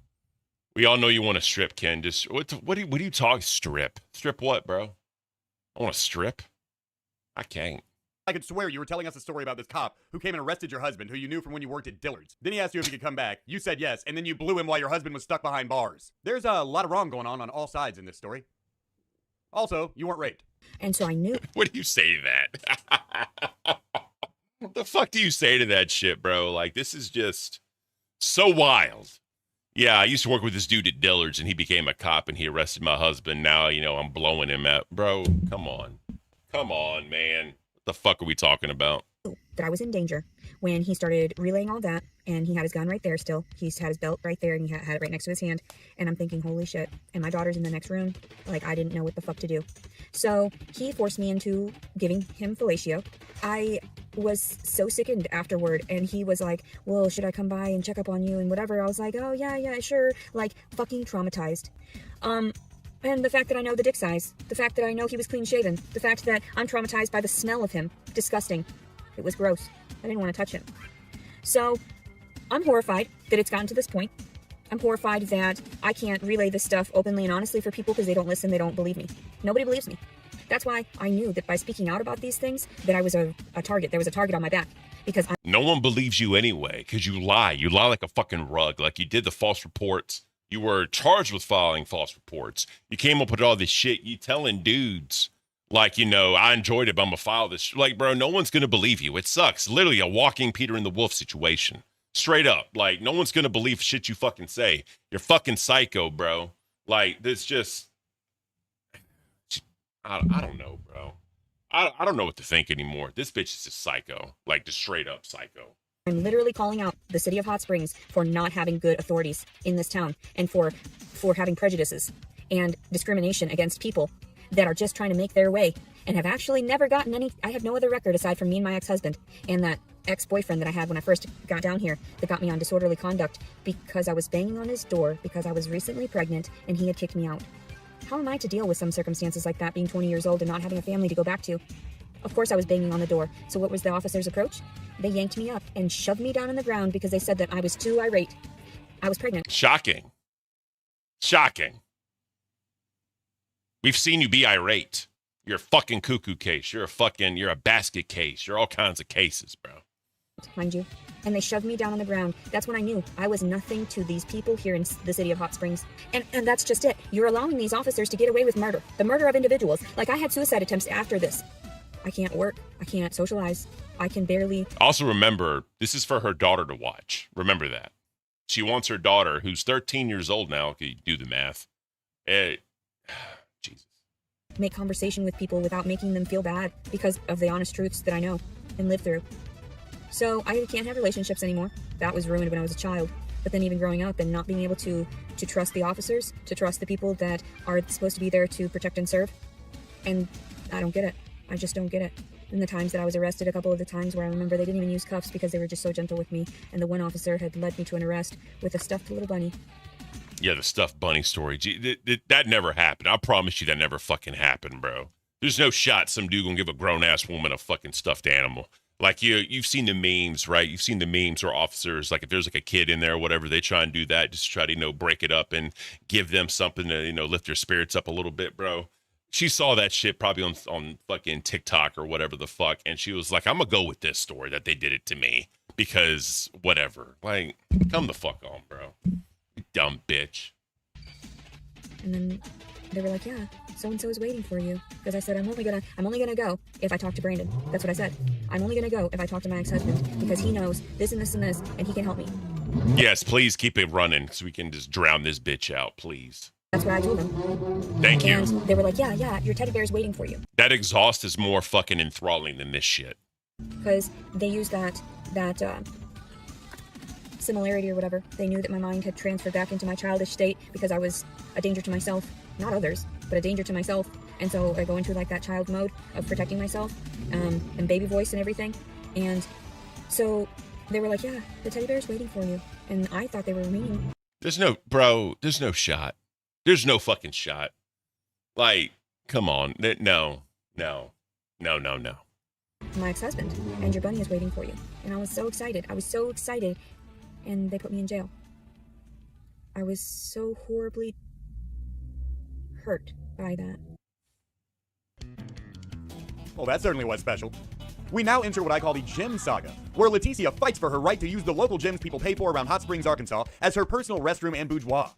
A: We all know you want to strip, Ken. Just what are you talking? Strip what, bro? I want to strip. I can't.
E: I could swear you were telling us a story about this cop who came and arrested your husband, who you knew from when you worked at Dillard's. Then he asked you if he could come back. You said yes, and then you blew him while your husband was stuck behind bars. There's a lot of wrong going on all sides in this story. Also, you weren't raped.
C: And so I knew.
A: What do you say to that? What the fuck do you say to that shit, bro? Like, this is just so wild. Yeah, I used to work with this dude at Dillard's, and he became a cop, and he arrested my husband. Now, I'm blowing him out. Bro, come on. Come on, man. What the fuck are we talking about?
C: That I was in danger when he started relaying all that, and he had his gun right there still. He's had his belt right there, and he had it right next to his hand. And I'm thinking, holy shit. And my daughter's in the next room. Like, I didn't know what the fuck to do. So he forced me into giving him fellatio. I was so sickened afterward, and he was like, well, should I come by and check up on you and whatever? I was like, oh, yeah, sure. Like, fucking traumatized. And the fact that I know the dick size, the fact that I know he was clean shaven, the fact that I'm traumatized by the smell of him. Disgusting. It was gross. I didn't want to touch him. So I'm horrified that it's gotten to this point. I'm horrified that I can't relay this stuff openly and honestly for people because they don't listen, they don't believe me. Nobody believes me. That's why I knew that by speaking out about these things, that I was a target. There was a target on my back. Because
A: no one believes you anyway, because you lie. You lie like a fucking rug. Like, you did the false reports. You were charged with filing false reports. You came up with all this shit. You telling dudes, like, I enjoyed it, but I'm going to file this. Like, bro, no one's going to believe you. It sucks. Literally a walking Peter and the Wolf situation. Straight up. Like, no one's going to believe shit you fucking say. You're fucking psycho, bro. Like, this just... I don't know, bro. I don't know what to think anymore. This bitch is just psycho. Like, just straight up psycho.
C: I'm literally calling out the city of Hot Springs for not having good authorities in this town and for having prejudices and discrimination against people that are just trying to make their way and have actually never gotten any. I have no other record aside from me and my ex-husband and that ex-boyfriend that I had when I first got down here that got me on disorderly conduct because I was banging on his door because I was recently pregnant and he had kicked me out. How am I to deal with some circumstances like that, being 20 years old and not having a family to go back to? Of course I was banging on the door. So what was the officer's approach? They yanked me up and shoved me down on the ground because they said that I was too irate. I was pregnant.
A: Shocking. Shocking. We've seen you be irate. You're a fucking cuckoo case. You're a basket case. You're all kinds of cases, bro.
C: Mind you. And they shoved me down on the ground. That's when I knew I was nothing to these people here in the city of Hot Springs. And that's just it. You're allowing these officers to get away with murder. The murder of individuals. Like, I had suicide attempts after this. I can't work. I can't socialize. I can barely...
A: Also remember, this is for her daughter to watch. Remember that. She wants her daughter, who's 13 years old now, if you do the math. Jesus.
C: Make conversation with people without making them feel bad because of the honest truths that I know and live through. So I can't have relationships anymore. That was ruined when I was a child. But then even growing up and not being able to trust the officers, to trust the people that are supposed to be there to protect and serve. And I don't get it. I just don't get it. In the times that I was arrested, a couple of the times where I remember they didn't even use cuffs because they were just so gentle with me. And the one officer had led me to an arrest with a stuffed little bunny.
A: Yeah, the stuffed bunny story. That never happened. I promise you that never fucking happened, bro. There's no shot some dude gonna give a grown-ass woman a fucking stuffed animal. Like, you've seen the memes, right? You've seen the memes where officers, like, if there's like a kid in there or whatever, they try and do that just to try to, break it up and give them something to, lift their spirits up a little bit, bro. She saw that shit probably on fucking TikTok or whatever the fuck, and she was like, I'm gonna go with this story that they did it to me because whatever. Like, come the fuck on, bro. You dumb bitch.
C: And then they were like, yeah, so-and-so is waiting for you. Because I said, I'm only gonna go if I talk to Brandon. That's what I said. I'm only gonna go if I talk to my ex-husband because he knows this and this and this, and he can help me.
A: Yes, please keep it running so we can just drown this bitch out, please.
C: That's what I told them.
A: Thank you.
C: And they were like, yeah, your teddy bear's waiting for you.
A: That exhaust is more fucking enthralling than this shit.
C: Because they used that similarity or whatever. They knew that my mind had transferred back into my childish state because I was a danger to myself, not others, but a danger to myself. And so I go into like that child mode of protecting myself, and baby voice and everything. And so they were like, yeah, the teddy bear's waiting for you. And I thought they were meaning.
A: There's no shot. There's no fucking shot. Like, come on. No.
C: My ex-husband, and your bunny is waiting for you. And I was so excited. And they put me in jail. I was so horribly hurt by that.
E: Well, that certainly was special. We now enter what I call the gym saga, where Leticia fights for her right to use the local gyms people pay for around Hot Springs, Arkansas, as her personal restroom and boudoir.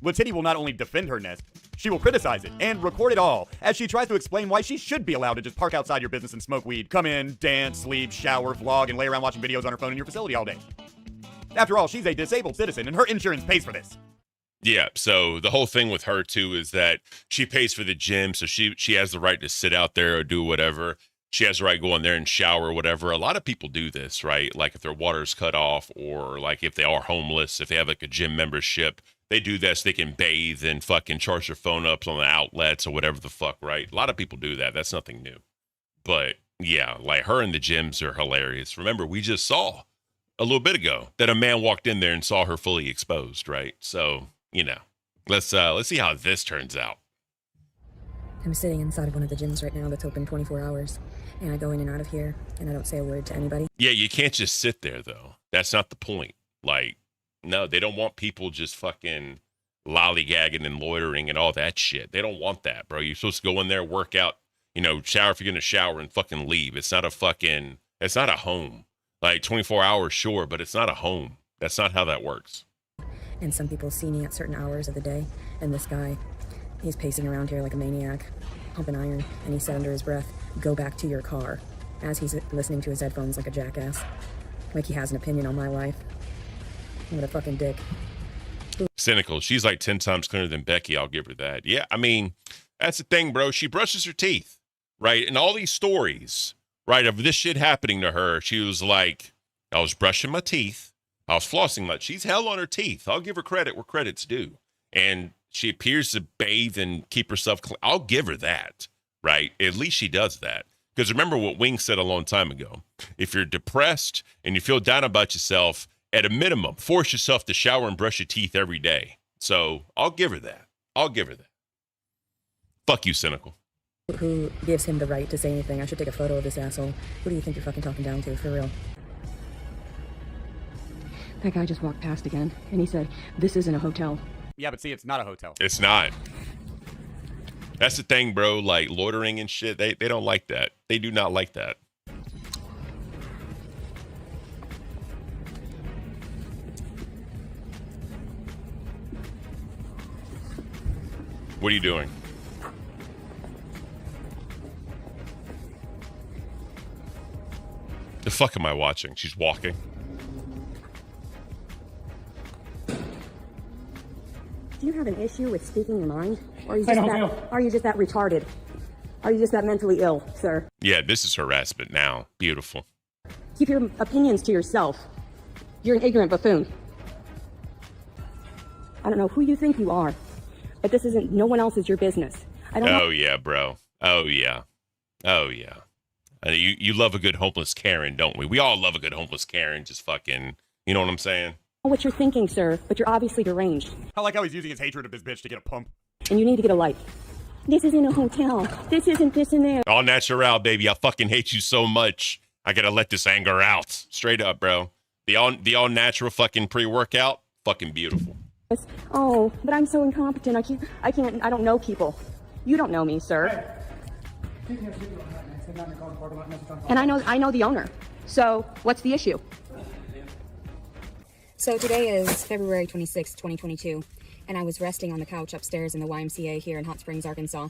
E: LeTiddy will not only defend her nest, she will criticize it and record it all as she tries to explain why she should be allowed to just park outside your business and smoke weed, come in, dance, sleep, shower, vlog, and lay around watching videos on her phone in your facility all day. After all, she's a disabled citizen and her insurance pays for this.
A: Yeah, so the whole thing with her too is that she pays for the gym, so she has the right to sit out there or do whatever. She has the right to go in there and shower or whatever. A lot of people do this, right? Like if their water's cut off, or like if they are homeless, if they have like a gym membership, they do this. They can bathe and fucking charge their phone up on the outlets or whatever the fuck, right? A lot of people do that. That's nothing new. But yeah, like her in the gyms are hilarious. Remember, we just saw a little bit ago that a man walked in there and saw her fully exposed, right? So, you know, let's see how this turns out.
C: I'm sitting inside of one of the gyms right now that's open 24 hours. And I go in and out of here, and I don't say a word to anybody.
A: Yeah, you can't just sit there, though. That's not the point. Like, no, they don't want people just fucking lollygagging and loitering and all that shit. They don't want that, bro. You're supposed to go in there, work out, you know, shower if you're going to shower, and fucking leave. It's not a home. Like, 24 hours, sure, but it's not a home. That's not how that works.
C: And some people see me at certain hours of the day, and this guy, he's pacing around here like a maniac, pumping iron, and he said under his breath, "Go back to your car," as he's listening to his headphones like a jackass. Like he has an opinion on my life. What a fucking dick.
A: Cynical. She's like 10 times cleaner than Becky. I'll give her that. Yeah, I mean, that's the thing, bro. She brushes her teeth, right? And all these stories, right, of this shit happening to her, she was like, I was brushing my teeth. I was flossing my... She's hell on her teeth. I'll give her credit where credit's due. And she appears to bathe and keep herself clean. I'll give her that. Right? At least she does that. Because remember what Wing said a long time ago. If you're depressed and you feel down about yourself, at a minimum, force yourself to shower and brush your teeth every day. So I'll give her that. Fuck you, cynical.
C: Who gives him the right to say anything? I should take a photo of this asshole. Who do you think you're fucking talking down to, for real? That guy just walked past again, and he said, "This isn't a hotel."
E: Yeah, but see, it's not a hotel.
A: It's not. That's the thing, bro. Like loitering and shit, they don't like that. They do not like that. What are you doing? The fuck am I watching? She's walking.
C: Do you have an issue with speaking your mind? Or are you just that retarded? Are you just that mentally ill, sir?
A: Yeah, this is harassment now. Beautiful.
C: Keep your opinions to yourself. You're an ignorant buffoon. I don't know who you think you are, but this isn't, no one else is your business.
A: Oh, yeah, bro. Oh, yeah. You love a good homeless Karen, don't we? We all love a good homeless Karen. Just fucking, you know what I'm saying?
C: I know what you're thinking, sir, but you're obviously deranged.
E: I like how he's using his hatred of this bitch to get a pump.
C: And you need to get a life. This isn't a hotel. This isn't this and that.
A: All natural, baby. I fucking hate you so much. I gotta let this anger out. Straight up, bro. The all natural fucking pre-workout, fucking beautiful.
C: Oh, but I'm so incompetent. I don't know people. You don't know me, sir. And I know the owner. So what's the issue? So today is February 26, 2022, and I was resting on the couch upstairs in the YMCA here in Hot Springs, Arkansas.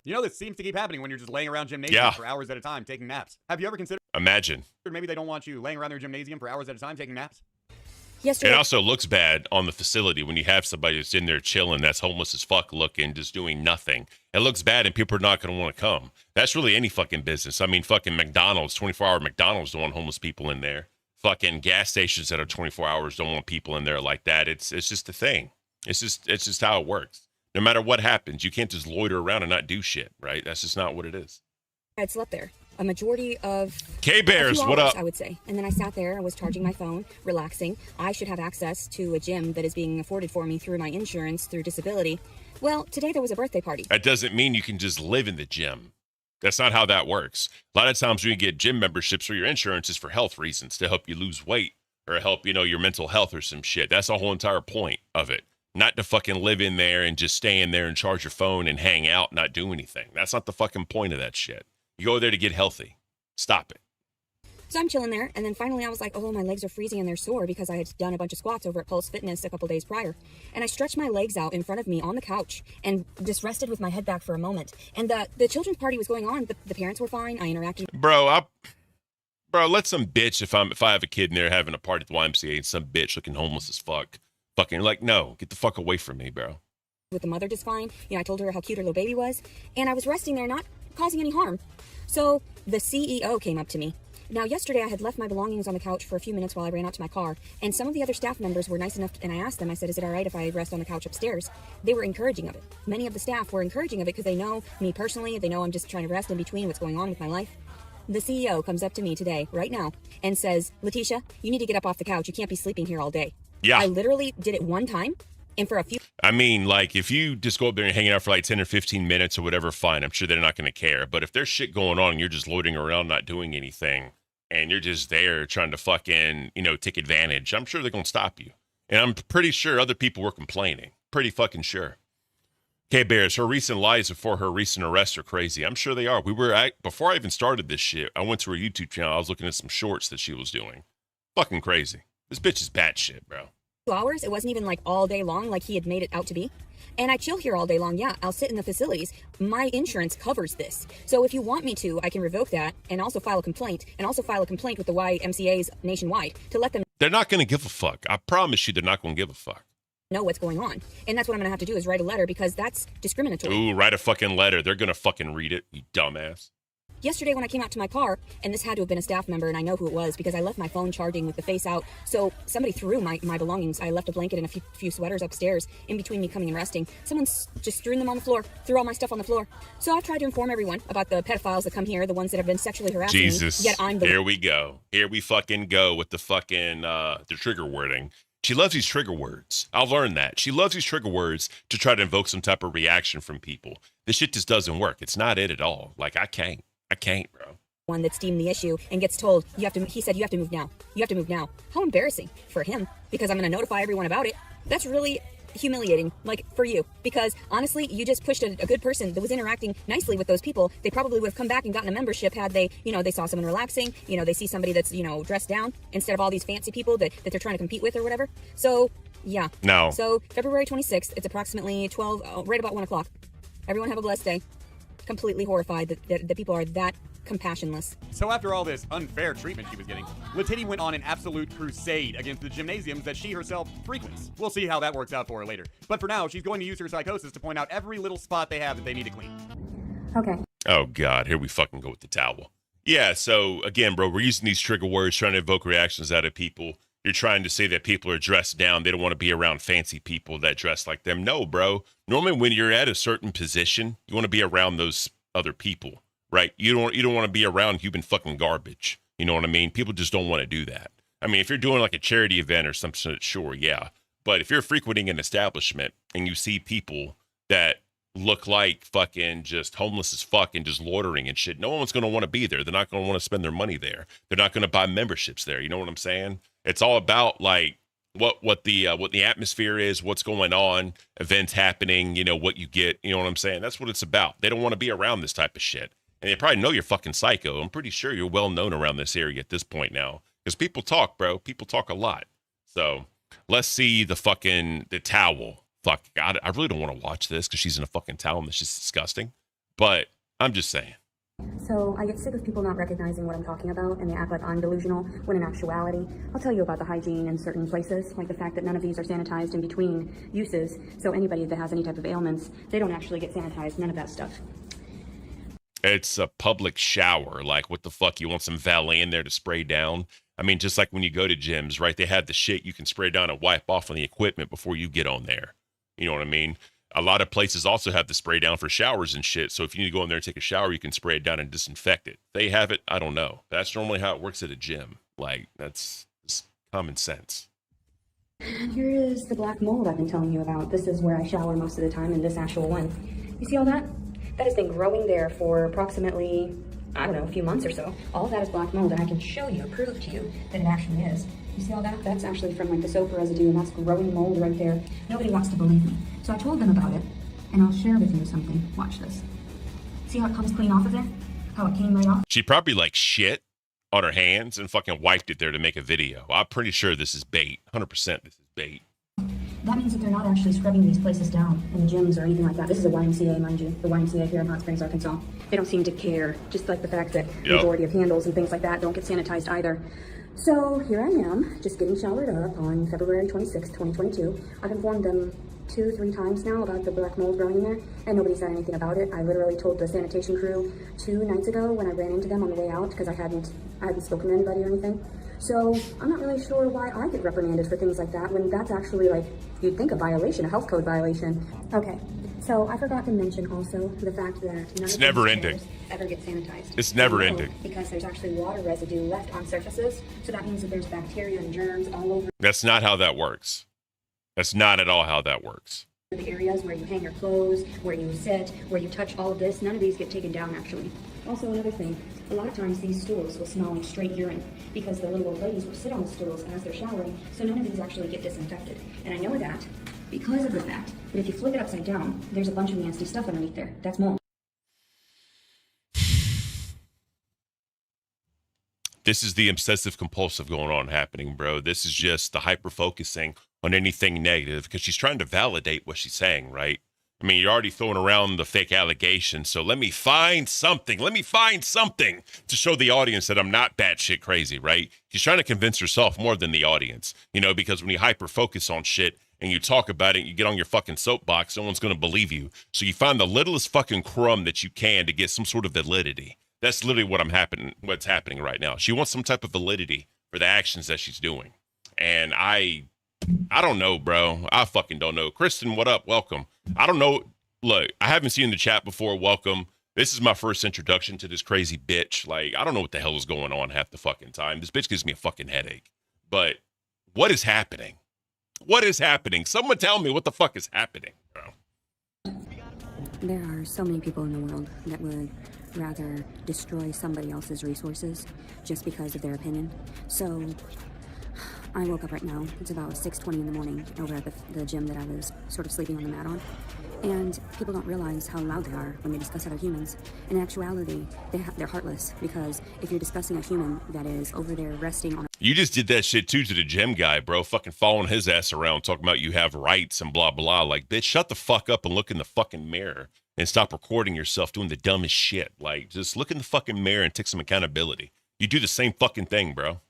E: You know, this seems to keep happening when you're just laying around gymnasiums for hours at a time taking naps. Have you ever considered...
A: Imagine.
E: Maybe they don't want you laying around their gymnasium for hours at a time taking naps?
C: Yesterday...
A: It also looks bad on the facility when you have somebody that's in there chilling, that's homeless as fuck looking, just doing nothing. It looks bad and people are not going to want to come. That's really any fucking business. I mean, fucking McDonald's, 24-hour McDonald's don't want homeless people in there. Fucking gas stations that are 24 hours don't want people in there like that. It's just a thing. It's just how it works. No matter what happens, you can't just loiter around and not do shit, right? That's just not what it is.
C: I had slept there a majority of
A: K-Bears, what up?
C: I would say. And then I sat there, I was charging my phone, relaxing. I should have access to a gym that is being afforded for me through my insurance, through disability. Well, today there was a birthday party.
A: That doesn't mean you can just live in the gym. That's not how that works. A lot of times when you get gym memberships or your insurance is for health reasons, to help you lose weight or help, your mental health or some shit. That's the whole entire point of it. Not to fucking live in there and just stay in there and charge your phone and hang out, not do anything. That's not the fucking point of that shit. You go there to get healthy. Stop it.
C: So I'm chilling there, and then finally I was like, oh, my legs are freezing and they're sore because I had done a bunch of squats over at Pulse Fitness a couple days prior. And I stretched my legs out in front of me on the couch and just rested with my head back for a moment. And the children's party was going on. The parents were fine. I interacted.
A: Bro, let some bitch, if I have a kid in there having a party at the YMCA and some bitch looking homeless as fuck, fucking like, no, get the fuck away from me, bro.
C: With the mother just fine. I told her how cute her little baby was. And I was resting there, not causing any harm. So the CEO came up to me. Now, yesterday I had left my belongings on the couch for a few minutes while I ran out to my car, and some of the other staff members were nice enough, and I asked them, I said, is it all right if I rest on the couch upstairs? They were encouraging of it. Many of the staff were encouraging of it because they know me personally. They know I'm just trying to rest in between what's going on with my life. The CEO comes up to me today, right now, and says, Letitia, you need to get up off the couch. You can't be sleeping here all day.
A: Yeah.
C: I literally did it one time, and for a few...
A: I mean, like, if you just go up there and hang out for like 10 or 15 minutes or whatever, fine. I'm sure they're not going to care. But if there's shit going on and you're just loitering around not doing anything, and you're just there trying to fucking, take advantage, I'm sure they're going to stop you. And I'm pretty sure other people were complaining. Pretty fucking sure. K-Bears, her recent lies before her recent arrest are crazy. I'm sure they are. Before I even started this shit, I went to her YouTube channel. I was looking at some shorts that she was doing. Fucking crazy. This bitch is batshit, bro.
C: 2 hours. It wasn't even like all day long like he had made it out to be. And I chill here all day long. Yeah, I'll sit in the facilities. My insurance covers this. So if you want me to, I can revoke that and also file a complaint with the YMCA's nationwide to let them...
A: They're not going to give a fuck. I promise you they're not going to give a fuck.
C: ...know what's going on. And that's what I'm going to have to do is write a letter because that's discriminatory.
A: Ooh, write a fucking letter. They're going to fucking read it, you dumbass.
C: Yesterday when I came out to my car, and this had to have been a staff member, and I know who it was because I left my phone charging with the face out. So somebody threw my belongings. I left a blanket and a few sweaters upstairs in between me coming and resting. Someone's just strewn them on the floor, threw all my stuff on the floor. So I've tried to inform everyone about the pedophiles that come here, the ones that have been sexually harassing
A: Jesus.
C: me. Yet I'm the...
A: Here we go. Here we fucking go with the fucking, the trigger wording. She loves these trigger words. I'll learn that. She loves these trigger words to try to invoke some type of reaction from people. This shit just doesn't work. It's not it at all. Like, I can't, bro.
C: One that's deemed the issue and gets told, he said, you have to move now. You have to move now. How embarrassing for him, because I'm going to notify everyone about it. That's really humiliating, like, for you, because honestly, you just pushed a good person that was interacting nicely with those people. They probably would have come back and gotten a membership had they, they saw someone relaxing, they see somebody that's, dressed down instead of all these fancy people that they're trying to compete with or whatever. So, yeah.
A: No.
C: So, February 26th, it's approximately right about 1 o'clock. Everyone have a blessed day. Completely horrified that people are that compassionless.
E: So after all this unfair treatment she was getting, LeTiddy went on an absolute crusade against the gymnasiums that she herself frequents. We'll see how that works out for her later. But for now, she's going to use her psychosis to point out every little spot they have that they need to clean.
C: Okay.
A: Oh, God. Here we fucking go with the towel. Yeah, so, again, bro, we're using these trigger words, trying to evoke reactions out of people. You're trying to say that people are dressed down. They don't want to be around fancy people that dress like them. No, bro. Normally, when you're at a certain position, you want to be around those other people. Right? You don't want to be around human fucking garbage. You know what I mean? People just don't want to do that. I mean, if you're doing like a charity event or something, sure, yeah. But if you're frequenting an establishment and you see people that look like fucking just homeless as fuck and just loitering and shit, no one's going to want to be there. They're not going to want to spend their money there. They're not going to buy memberships there. You know what I'm saying? It's all about like what the atmosphere is, what's going on, events happening, what you get. You know what I'm saying? That's what it's about. They don't want to be around this type of shit. And they probably know you're fucking psycho. I'm pretty sure you're well known around this area at this point now. Because people talk, bro. People talk a lot. So let's see the towel. Fuck, God, I really don't want to watch this because she's in a fucking towel and it's just disgusting. But I'm just saying.
C: So I get sick of people not recognizing what I'm talking about, and they act like I'm delusional, when in actuality, I'll tell you about the hygiene in certain places, like the fact that none of these are sanitized in between uses. So anybody that has any type of ailments, they don't actually get sanitized, none of that stuff.
A: It's a public shower. Like, what the fuck? You want some valet in there to spray down? I mean, just like when you go to gyms, right? They have the shit you can spray down and wipe off on the equipment before you get on there. You know what I mean? A lot of places also have the spray down for showers and shit. So if you need to go in there and take a shower, you can spray it down and disinfect it. They have it. I don't know. That's normally how it works at a gym. Like, that's common sense.
C: Here is the black mold I've been telling you about. This is where I shower most of the time in this actual one. You see all that? that has been growing there for approximately, I don't know, a few months or so. All of that is black mold, and I can show you, prove to you that it actually is. You see all that? That's actually from like the soap residue, and that's growing mold right there. Nobody wants to believe me. So I told them about it, and I'll share with you something. Watch this. See how it comes clean off of there? How it came right off?
A: She probably like shit on her hands and fucking wiped it there to make a video. I'm pretty sure this is bait. 100% this is bait.
C: That means that they're not actually scrubbing these places down in the gyms or anything like that. This is a YMCA, mind you. The YMCA here in Hot Springs, Arkansas. They don't seem to care, just like the fact that the majority of handles and things like that don't get sanitized either. So here I am, just getting showered up on February 26, 2022. I've informed them 2-3 times now about the black mold growing in there, and nobody said anything about it. I literally told the sanitation crew 2 nights ago when I ran into them on the way out, because I hadn't spoken to anybody or anything. So I'm not really sure why I get reprimanded for things like that when that's actually, like, you'd think a violation, a health code violation. Okay, so I forgot to mention also the fact that none
A: It's
C: of
A: never
C: these
A: ending.
C: chairs ever get sanitized.
A: It's never
C: No,
A: ending.
C: Because there's actually water residue left on surfaces, so that means that there's bacteria and germs all over
A: That's not how that works. That's not at all how that works.
C: the areas where you hang your clothes, where you sit, where you touch all of this. None of these get taken down, actually. Also, another thing, a lot of times these stools will smell like straight urine because the little old ladies will sit on the stools as they're showering, so none of these actually get disinfected. And I know that because of the fact that if you flip it upside down, there's a bunch of nasty stuff underneath there. That's mold.
A: This is the obsessive compulsive going on happening, bro. This is just the hyper focusing on anything negative because she's trying to validate what she's saying, right? I mean, you're already throwing around the fake allegations, so let me find something. Let me find something to show the audience that I'm not batshit crazy, right? She's trying to convince herself more than the audience, you know, because when you hyper focus on shit and you talk about it, and you get on your fucking soapbox, no one's going to believe you. So you find the littlest fucking crumb that you can to get some sort of validity. That's literally what's happening right now. She wants some type of validity for the actions that she's doing. And I don't know, bro. I fucking don't know. Kristen, what up? Welcome. I don't know. Look, I haven't seen the chat before. Welcome. This is my first introduction to this crazy bitch. Like, I don't know what the hell is going on half the fucking time. This bitch gives me a fucking headache. But what is happening? What is happening? Someone tell me what the fuck is happening, bro.
C: There are so many people in the world that would rather destroy somebody else's resources just because of their opinion. So I woke up right now. It's about 6:20 in the morning over at the gym that I was sort of sleeping on the mat on. And people don't realize how loud they are when they discuss other humans. In actuality, they're heartless, because if you're discussing a human that is over there resting on
A: You just did that shit too to the gym guy, bro. Fucking following his ass around, talking about you have rights and blah, blah. Like, bitch, shut the fuck up and look in the fucking mirror and stop recording yourself doing the dumbest shit. Like, just look in the fucking mirror and take some accountability. You do the same fucking thing, bro.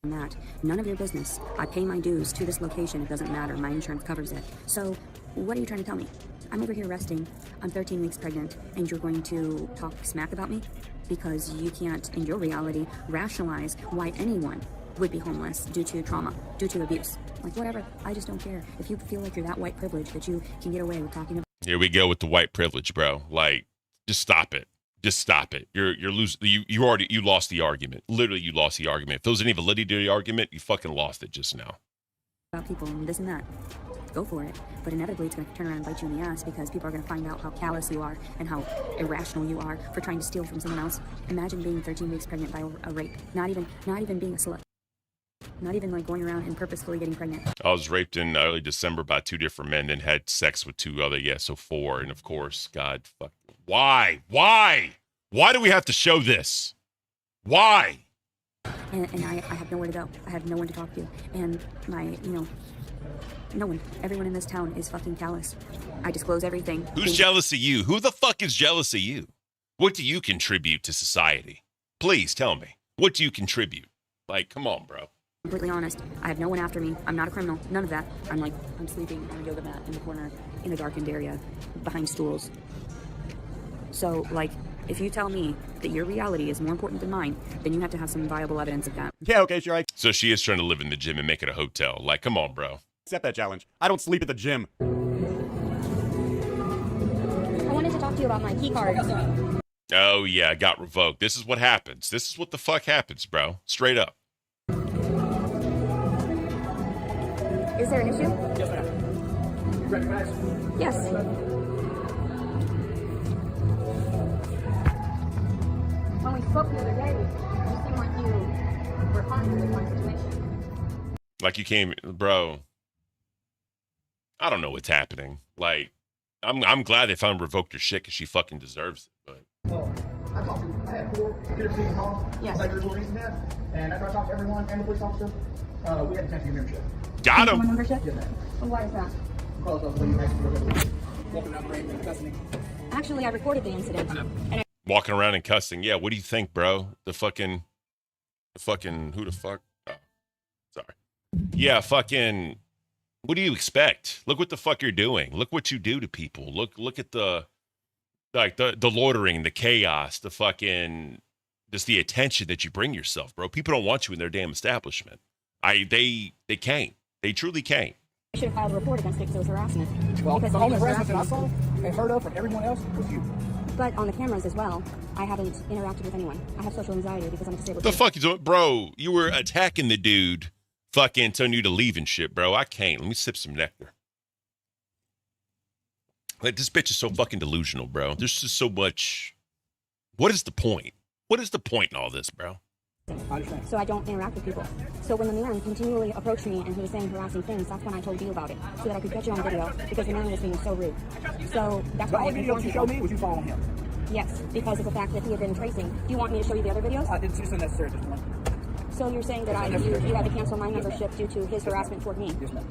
C: that. None of your business. I pay my dues to this location. It doesn't matter. My insurance covers it. So what are you trying to tell me? I'm over here resting. I'm 13 weeks pregnant, and you're going to talk smack about me? Because you can't, in your reality, rationalize why anyone would be homeless due to trauma, due to abuse. Like, whatever. I just don't care. If you feel like you're that white privilege that you can get away with talking about.
A: Here we go with the white privilege, bro. Like, just stop it. Just stop it. You're losing. You lost the argument. Literally, you lost the argument. If there was any validity to the argument, you fucking lost it just now.
C: About people and this and that. Go for it. But inevitably, it's going to turn around and bite you in the ass, because people are going to find out how callous you are and how irrational you are for trying to steal from someone else. Imagine being 13 weeks pregnant by a rape. Not even being a slut. Not even like going around and purposefully getting pregnant.
A: I was raped in early December by 2 different men and had sex with 2 other. Yeah, so 4. And of course, God, fuck. Why? Why do we have to show this? Why?
C: And I have nowhere to go. I have no one to talk to. And no one. Everyone in this town is fucking callous. I disclose everything.
A: Who's jealous of you? Who the fuck is jealous of you? What do you contribute to society? Please tell me. What do you contribute? Like, come on, bro.
C: Completely honest. I have no one after me. I'm not a criminal. None of that. I'm sleeping on a yoga mat in the corner in a darkened area behind stools. So, like, if you tell me that your reality is more important than mine, then you have to have some viable evidence of that.
E: Yeah, okay, sure, I
A: So she is trying to live in the gym and make it a hotel. Like, come on, bro.
E: accept that challenge. I don't sleep at the gym.
C: I wanted to talk to you about my key card.
A: Oh, yeah, got revoked. This is what happens. This is what the fuck happens, bro. Straight up.
C: Is there an issue? Yes, ma'am. Yes. spoke the other day. You seemed like you were fine with my situation.
A: Like you came, bro. I don't know what's happening. Like, I'm glad they finally revoked her shit because she fucking deserves it. But
G: Well, I talked to, I had 4 peer-to-peer calls.
C: Yes.
G: Like there's a reason that. And after I talked to everyone and the police officer, we had to cancel your membership.
A: got
C: My
A: him.
C: membership?
G: Yes, ma'am.
C: Well, why is that?
G: Because of when you actually walking down the road and cussing me.
C: Actually, I recorded the incident. And I
A: Walking around and cussing. Yeah, what do you think, bro? The fucking, who the fuck? Oh, sorry. Yeah, fucking, what do you expect? Look what the fuck you're doing. Look what you do to people. Look at the loitering, the chaos, the fucking, just the attention that you bring yourself, bro. People don't want you in their damn establishment. They can't. They truly can't.
C: should have filed a report against it because it was harassment.
G: Well,
C: Because
G: the
C: it
G: only
C: was
G: harassment that I
C: harassment.
G: saw and heard of from everyone else was you.
C: But on the cameras as well, I haven't interacted with anyone. I have social anxiety because I'm a disabled.
A: The
C: person.
A: fuck you doing, bro? You were attacking the dude, fucking telling you to leave and shit, bro. I can't. Let me sip some nectar. Like, this bitch is so fucking delusional, bro. There's just so much. What is the point? What is the point in all this, bro?
G: I understand.
C: So I don't interact with people. So when the man continually approached me and he was saying harassing things, that's when I told you about it, so that I could get you on video, because the man was being so rude. So that's
G: The
C: why I
G: only video
C: informed
G: you
C: you.
G: showed me was you following him.
C: Yes, because of the fact that he had been tracing. Do you want me to show you the other videos?
G: It's just unnecessary at this point.
C: So you're saying that you had to cancel my membership due to his harassment toward me?
G: Yes, ma'am.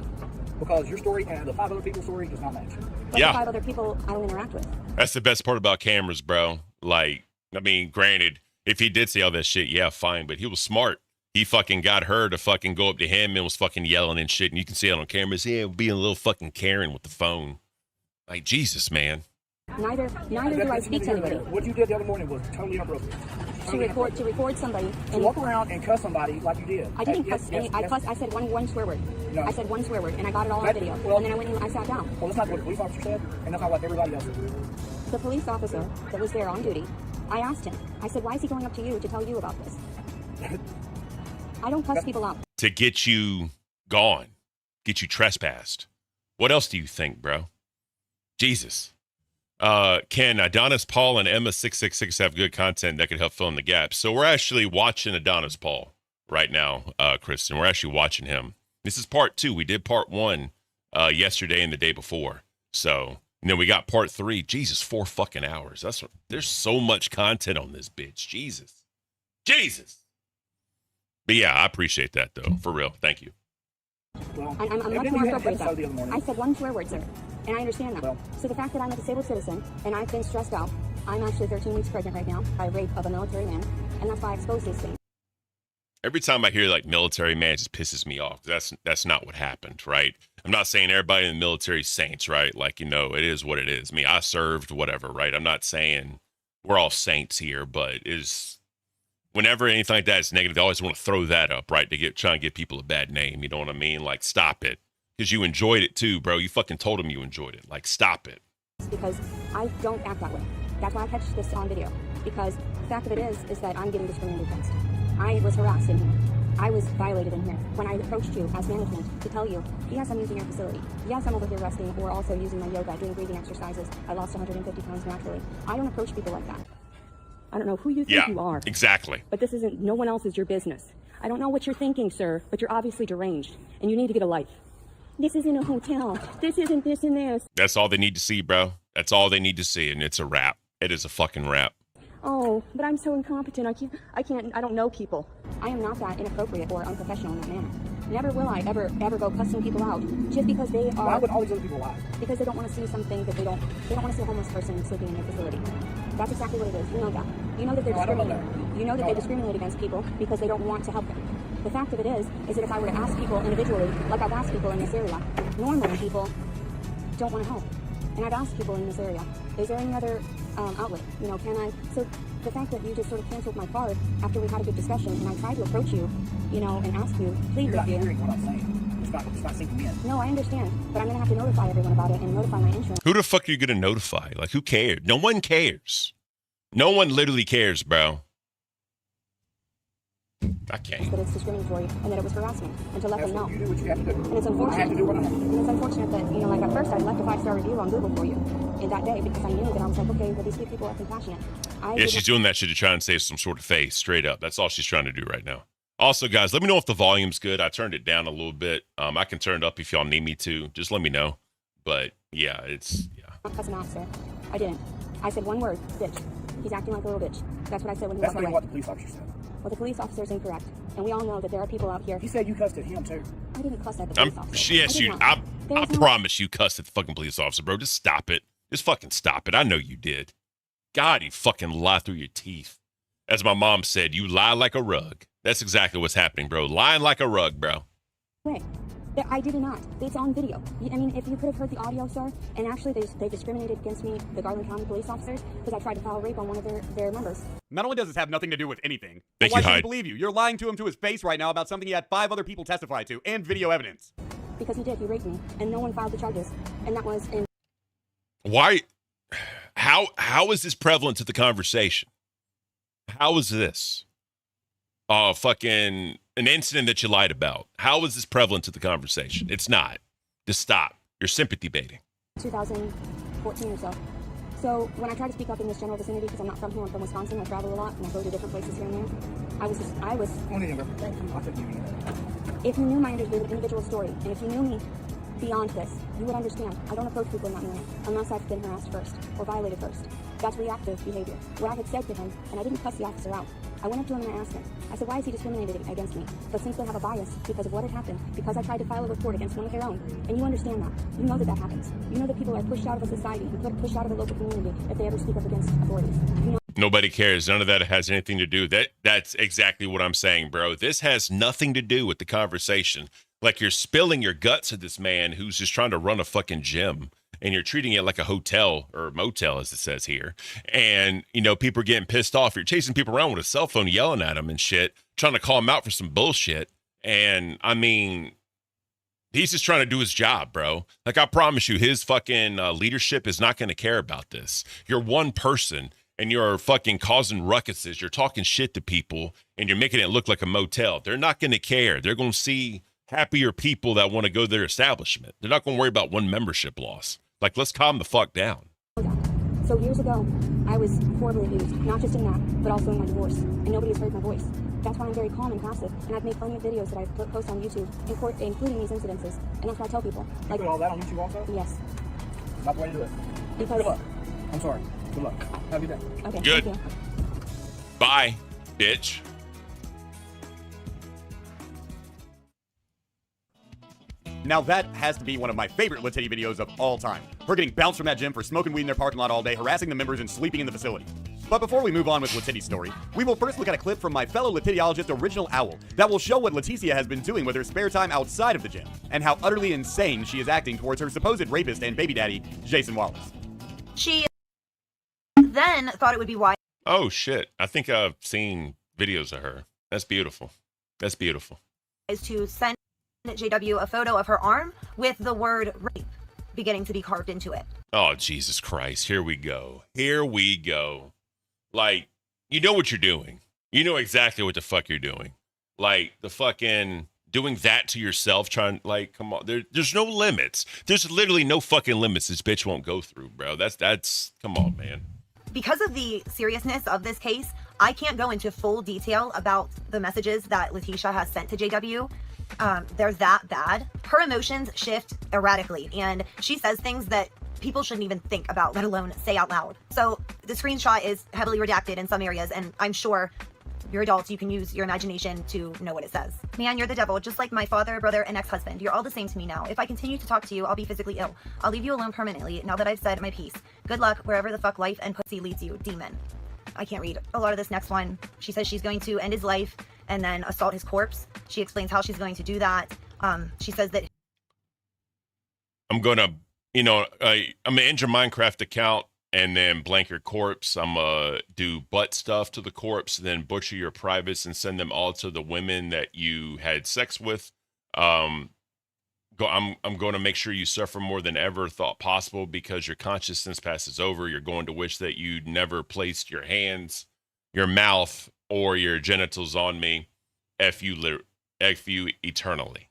G: Because your story and the 5 other people's story does not match.
C: But
A: Yeah.
C: the 5 other people I don't interact with.
A: That's the best part about cameras, bro. Like, I mean, granted, if he did say all that shit, yeah, fine. But he was smart. He fucking got her to fucking go up to him and was fucking yelling and shit. And you can see it on cameras. Yeah, being a little fucking Karen with the phone. Like, Jesus, man.
C: Neither do I speak to anybody.
G: What you did the other morning was totally inappropriate.
C: To record somebody
G: To
C: and
G: walk around and cuss somebody like you did.
C: I didn't
G: Yes,
C: cuss
G: yes,
C: any. I
G: yes.
C: cussed. I said one swear word.
G: No.
C: I said one swear word, and I got it all on
G: That-
C: video.
G: well-
C: and then I went and I sat down.
G: Well, that's not what the police officer said, and that's not what everybody else said.
C: The police officer that was there on duty, I asked him. I said, "Why is he going up to you to tell you about this?" I don't cuss people out.
A: To get you gone, get you trespassed. What else do you think, bro? Jesus. Can Adonis Paul and Emma666 have good content that could help fill in the gaps? So we're actually watching Adonis Paul right now, Kristen. We're actually watching him. This is part 2. We did part 1 yesterday and the day before. So, and then we got part 3. Jesus, 4 fucking hours. There's so much content on this bitch. Jesus. But yeah, I appreciate that though. For real. Thank you.
G: Well,
C: I'm much
G: evidently
C: more
G: you had an
C: appropriate
G: episode the other
C: though.
G: morning.
C: I said one swear word, sir, and I understand that.
G: Well-
C: So the fact that I'm a disabled citizen and I've been stressed out, I'm actually 13 weeks pregnant right now by rape of a military man, and that's why I expose these things.
A: Every time I hear like military man, it just pisses me off. That's not what happened, right? I'm not saying everybody in the military is saints, right? Like, you know, it is what it is. I mean, I served, whatever, right? I'm not saying we're all saints here, but whenever anything like that is negative, they always want to throw that up, right? Trying to give people a bad name. You know what I mean? Like, stop it. Because you enjoyed it too, bro. You fucking told them you enjoyed it. Like, stop it.
C: Because I don't act that way. That's why I catch this on video. Because the fact of it is that I'm getting discriminated against. I was harassed in here. I was violated in here. When I approached you as management to tell you, yes, I'm using your facility. Yes, I'm over here resting, or also using my yoga, doing breathing exercises. I lost 150 pounds naturally. I don't approach people like that. I don't know who you think
A: Yeah,
C: you are.
A: exactly.
C: But this isn't, no one else is your business. I don't know what you're thinking, sir, but you're obviously deranged, and you need to get a life. This isn't a hotel. This isn't this and this.
A: That's all they need to see, bro. That's all they need to see, and it's a wrap. It is a fucking wrap.
C: Oh, but I'm so incompetent. I don't know people. I am not that inappropriate or unprofessional in that manner. Never will I ever go cussing people out just because they are.
G: Why would all these other people lie?
C: Because they don't want to see something that they don't want to see a homeless person sleeping in their facility. That's exactly what it is. You know that. You know that they're
G: No, I don't know
C: discriminating.
G: that.
C: You know that
G: No.
C: they discriminate against people because they don't want to help them. The fact of it is that if I were to ask people individually, like I've asked people in this area, normally people don't want to help. And I've asked people in this area, is there any other outlet? You know, can I? So the fact that you just sort of canceled my card after we had a good discussion, and I tried to approach you, you know, and ask you, plead
G: You're
C: with
G: not
C: you.
G: hearing what I'm saying. It's not sinking in.
C: No, I understand, but I'm going to have to notify everyone about it and notify my insurance.
A: Who the fuck are you going to notify? Like, who cares? No one cares. No one literally cares, bro. I can't.
C: that it's discriminatory and that it was harassment, and to let them know.
G: You do what you have to do.
C: And it's
G: I
C: unfortunate.
G: have to do what I have to do.
C: And it's unfortunate that, like at first I left a 5-star review on Google for you in that day because I knew that I was like, okay, well, these people are compassionate.
A: Yeah, she's doing that shit to try and save some sort of face, straight up. That's all she's trying to do right now. Also, guys, let me know if the volume's good. I turned it down a little bit. I can turn it up if y'all need me to. Just let me know. But yeah,
C: Not cuss him out, sir. I didn't. I said one word, bitch. He's acting like a little bitch. That's what I said when he
G: That's
C: walked
G: not even
C: away.
G: what the police officer said.
C: Well, the police officer is incorrect, and we all know that there are people out here.
G: He said you cussed at him too.
C: I didn't cuss at the police officer.
A: yes,
C: I did
A: you.
C: not.
A: I
C: There was no-
A: promise you cussed at the fucking police officer, bro. Just stop it. Just fucking stop it. I know you did. God, you fucking lie through your teeth. As my mom said, you lie like a rug. That's exactly what's happening, bro. Lying like a rug, bro.
C: Wait. I did not. It's on video. I mean, if you could have heard the audio, sir, and actually they discriminated against me, the Garland County police officers, because I tried to file rape on one of their members.
E: Not only does this have nothing to do with anything,
A: Thank
E: but why
A: you,
E: should he
A: Hyde.
E: believe you? You're lying to him to his face right now about something he had 5 other people testify to and video evidence.
C: Because he did. He raped me, and no one filed the charges. And that was in...
A: Why? How is this prevalent to the conversation? How is this? Fucking an incident that you lied about. How is this prevalent to the conversation? It's not. Just stop. You're sympathy baiting.
C: 2014 or so. So when I try to speak up in this general vicinity, because I'm not from here, I'm from Wisconsin, I travel a lot, and I go to different places here and there. I was,
G: Thank you. I'll take you.
C: if you knew my individual story, and if you knew me beyond this, you would understand. I don't approach people in that manner, unless I've been harassed first, or violated first. That's reactive behavior. What I had said to him, and I didn't cuss the officer out. I went up to him and I asked him. I said, why is he discriminating against me? But since they have a bias because of what had happened, because I tried to file a report against one of their own, and you understand that. You know that that happens. You know that people are pushed out of a society and pushed out of a local community if they ever speak up against authorities. You know.
A: Nobody cares. None of that has anything to do. That's exactly what I'm saying, bro. This has nothing to do with the conversation. Like you're spilling your guts at this man who's just trying to run a fucking gym. And you're treating it like a hotel or a motel, as it says here. And, people are getting pissed off. You're chasing people around with a cell phone, yelling at them and shit, trying to call them out for some bullshit. And, I mean, he's just trying to do his job, bro. Like, I promise you, his fucking leadership is not going to care about this. You're one person, and you're fucking causing ruckuses. You're talking shit to people, and you're making it look like a motel. They're not going to care. They're going to see happier people that want to go to their establishment. They're not going to worry about one membership loss. Like, let's calm the fuck down.
C: So years ago, I was horribly abused, not just in that, but also in my divorce, and nobody has heard my voice. That's why I'm very calm and passive, and I've made plenty of videos that I post on YouTube, including these incidences, and that's why I tell people.
G: You put all that on YouTube also?
C: Yes.
G: Not the way to do it.
C: Because...
G: Good luck. I'm sorry. Good luck. Have a good day.
C: Okay,
A: Good.
C: thank you.
A: Bye, bitch.
E: Now that has to be one of my favorite LeTiddy videos of all time. Her getting bounced from that gym for smoking weed in their parking lot all day, harassing the members, and sleeping in the facility. But before we move on with LeTiddy's story, we will first look at a clip from my fellow LeTiddyologist, Original Owl, that will show what Leticia has been doing with her spare time outside of the gym, and how utterly insane she is acting towards her supposed rapist and baby daddy, Jason Wallace.
H: She then thought it would be wise
A: Oh, shit. I think I've seen videos of her. That's beautiful. That's beautiful.
H: to send JW a photo of her arm with the word rape beginning to be carved into it.
A: Oh, Jesus Christ. Here we go. Here we go. Like, you know what you're doing. You know exactly what the fuck you're doing. Like, the fucking doing that to yourself, trying, like, come on. There's no limits. There's literally no fucking limits this bitch won't go through, bro. That's, come on, man.
H: Because of the seriousness of this case, I can't go into full detail about the messages that Letitia has sent to JW. They're that bad. Her emotions shift erratically, and she says things that people shouldn't even think about, let alone say out loud. So the screenshot is heavily redacted in some areas, and I'm sure you're adults, you can use your imagination to know what it says. Man, you're the devil, just like my father, brother, and ex-husband. You're all the same to me now. If I continue to talk to you, I'll be physically ill. I'll leave you alone permanently now that I've said my piece. Good luck wherever the fuck life and pussy leads you, demon. I can't read a lot of this next one. She says she's going to end his life and then assault his corpse. She explains how she's going to do that. She says that
A: I'm going to, I'm going to end your Minecraft account and then blank your corpse. I'm going to do butt stuff to the corpse, and then butcher your privates and send them all to the women that you had sex with. I'm going to make sure you suffer more than ever thought possible because your consciousness passes over. You're going to wish that you'd never placed your hands, your mouth, or your genitals on me. F you eternally.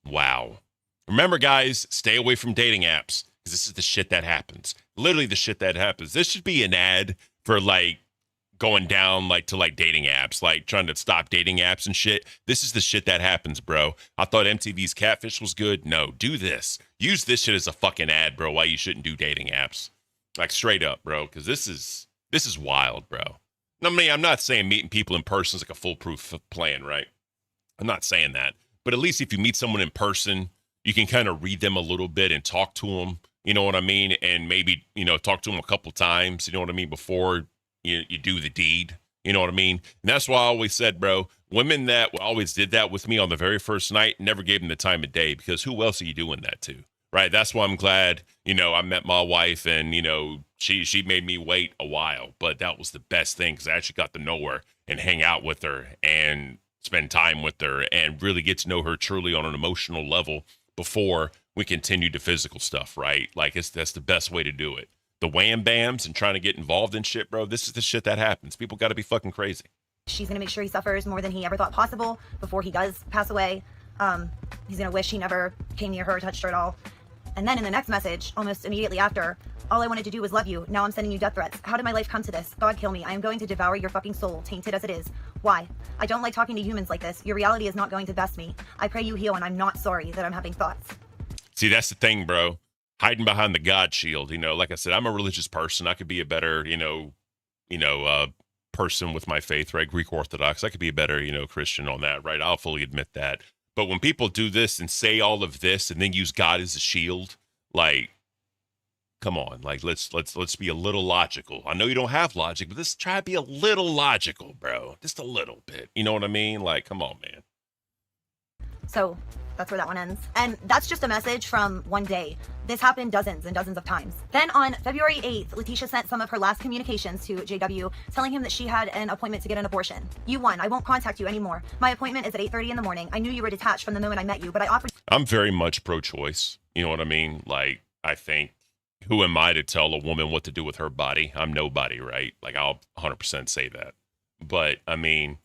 A: Wow. Remember, guys, stay away from dating apps because this is the shit that happens. Literally the shit that happens. This should be an ad for like going down like to like dating apps, like trying to stop dating apps and shit. This is the shit that happens, bro. I thought MTV's Catfish was good. No, do this. Use this shit as a fucking ad, bro. Why you shouldn't do dating apps. Like straight up, bro, because this is wild, bro. I mean, I'm not saying meeting people in person is like a foolproof plan, right? I'm not saying that. But at least if you meet someone in person, you can kind of read them a little bit and talk to them, you know what I mean? And maybe, talk to them a couple times, you know what I mean, before you do the deed, you know what I mean? And that's why I always said, bro, women that always did that with me on the very first night, never gave them the time of day because who else are you doing that to? Right. That's why I'm glad, I met my wife and, she made me wait a while, but that was the best thing because I actually got to know her and hang out with her and spend time with her and really get to know her truly on an emotional level before we continue to physical stuff. Right. Like that's the best way to do it. The wham bams and trying to get involved in shit, bro. This is the shit that happens. People got to be fucking crazy.
H: She's going to make sure he suffers more than he ever thought possible before he does pass away. He's going to wish he never came near her or touched her at all. And then in the next message, almost immediately after, all I wanted to do was love you. Now I'm sending you death threats. How did my life come to this? God, kill me. I am going to devour your fucking soul, tainted as it is. Why? I don't like talking to humans like this. Your reality is not going to best me. I pray you heal, and I'm not sorry that I'm having thoughts.
A: See, that's the thing, bro. Hiding behind the God shield. Like I said, I'm a religious person. I could be a better, person with my faith, right? Greek Orthodox. I could be a better, Christian on that, right? I'll fully admit that. But when people do this and say all of this and then use God as a shield, like, come on, like let's be a little logical. I know you don't have logic, but let's try to be a little logical, bro. Just a little bit. You know what I mean? Like, come on, man.
H: So that's where that one ends. And that's just a message from one day. This happened dozens and dozens of times. Then on February 8th, Letitia sent some of her last communications to JW, telling him that she had an appointment to get an abortion. You won. I won't contact you anymore. My appointment is at 8:30 in the morning. I knew you were detached from the moment I met you, but I offered.
A: I'm very much pro-choice. You know what I mean? Like, I think, who am I to tell a woman what to do with her body? I'm nobody, right? Like, I'll 100% say that. But, I mean,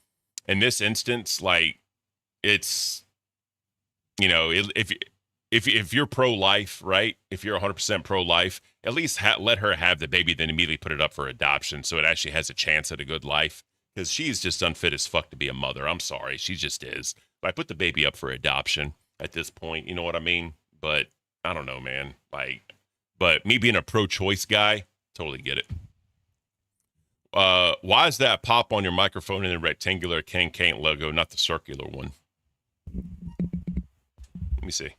A: in this instance, like, it's, if you're pro-life, right? If you're 100% pro-life, at least let her have the baby, then immediately put it up for adoption so it actually has a chance at a good life. Because she's just unfit as fuck to be a mother. I'm sorry. She just is. But I put the baby up for adoption at this point. You know what I mean? But I don't know, man. Like, but me being a pro-choice guy, totally get it. Why is that pop on your microphone in the rectangular Caint logo, not the circular one? Let me see.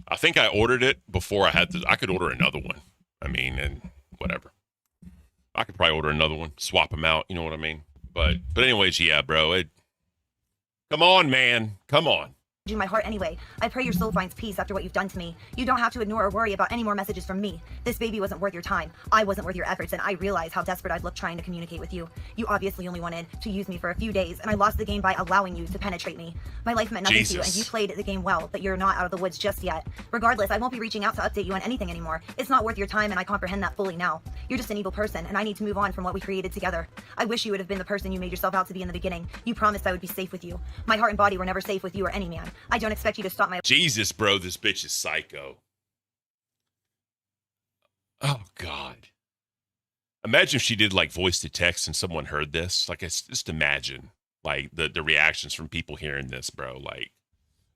A: I think I ordered it before I could order another one. I mean, and whatever. I could probably order another one, swap them out. You know what I mean? But anyways, yeah, bro. Come on, man. Come on.
H: In my heart anyway. I pray your soul finds peace after what you've done to me. You don't have to ignore or worry about any more messages from me. This baby wasn't worth your time. I wasn't worth your efforts, and I realize how desperate I'd look trying to communicate with you. You obviously only wanted to use me for a few days, and I lost the game by allowing you to penetrate me. My life meant nothing to you, and you played the game well, but you're not out of the woods just yet. Regardless, I won't be reaching out to update you on anything anymore. It's not worth your time, and I comprehend that fully now. You're just an evil person, and I need to move on from what we created together. I wish you would have been the person you made yourself out to be in the beginning. You promised I would be safe with you. My heart and body were never safe with you or any man. I don't expect you to stop my.
A: Jesus, bro, this bitch is psycho. Oh, God. Imagine if she did like voice to text and someone heard this. Like, just imagine like the reactions from people hearing this, bro. Like,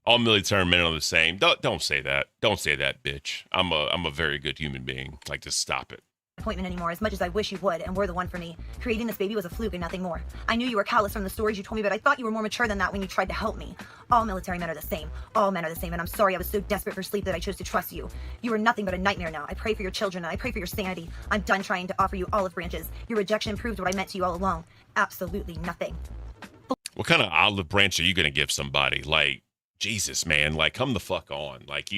A: all military men are the same. Don't say that. Don't say that, bitch. I'm a very good human being. Like, just stop it.
H: Appointment anymore as much as I wish you would, and were the one for me. Creating this baby was a fluke and nothing more. I knew you were callous from the stories you told me, but I thought you were more mature than that when you tried to help me. All military men are the same. All men are the same, and I'm sorry I was so desperate for sleep that I chose to trust you. You are nothing but a nightmare now. I pray for your children, and I pray for your sanity. I'm done trying to offer you olive branches. Your rejection proved what I meant to you all along. Absolutely nothing.
A: What kind of olive branch are you going to give somebody? Like, Jesus, man. Like, come the fuck on. Like,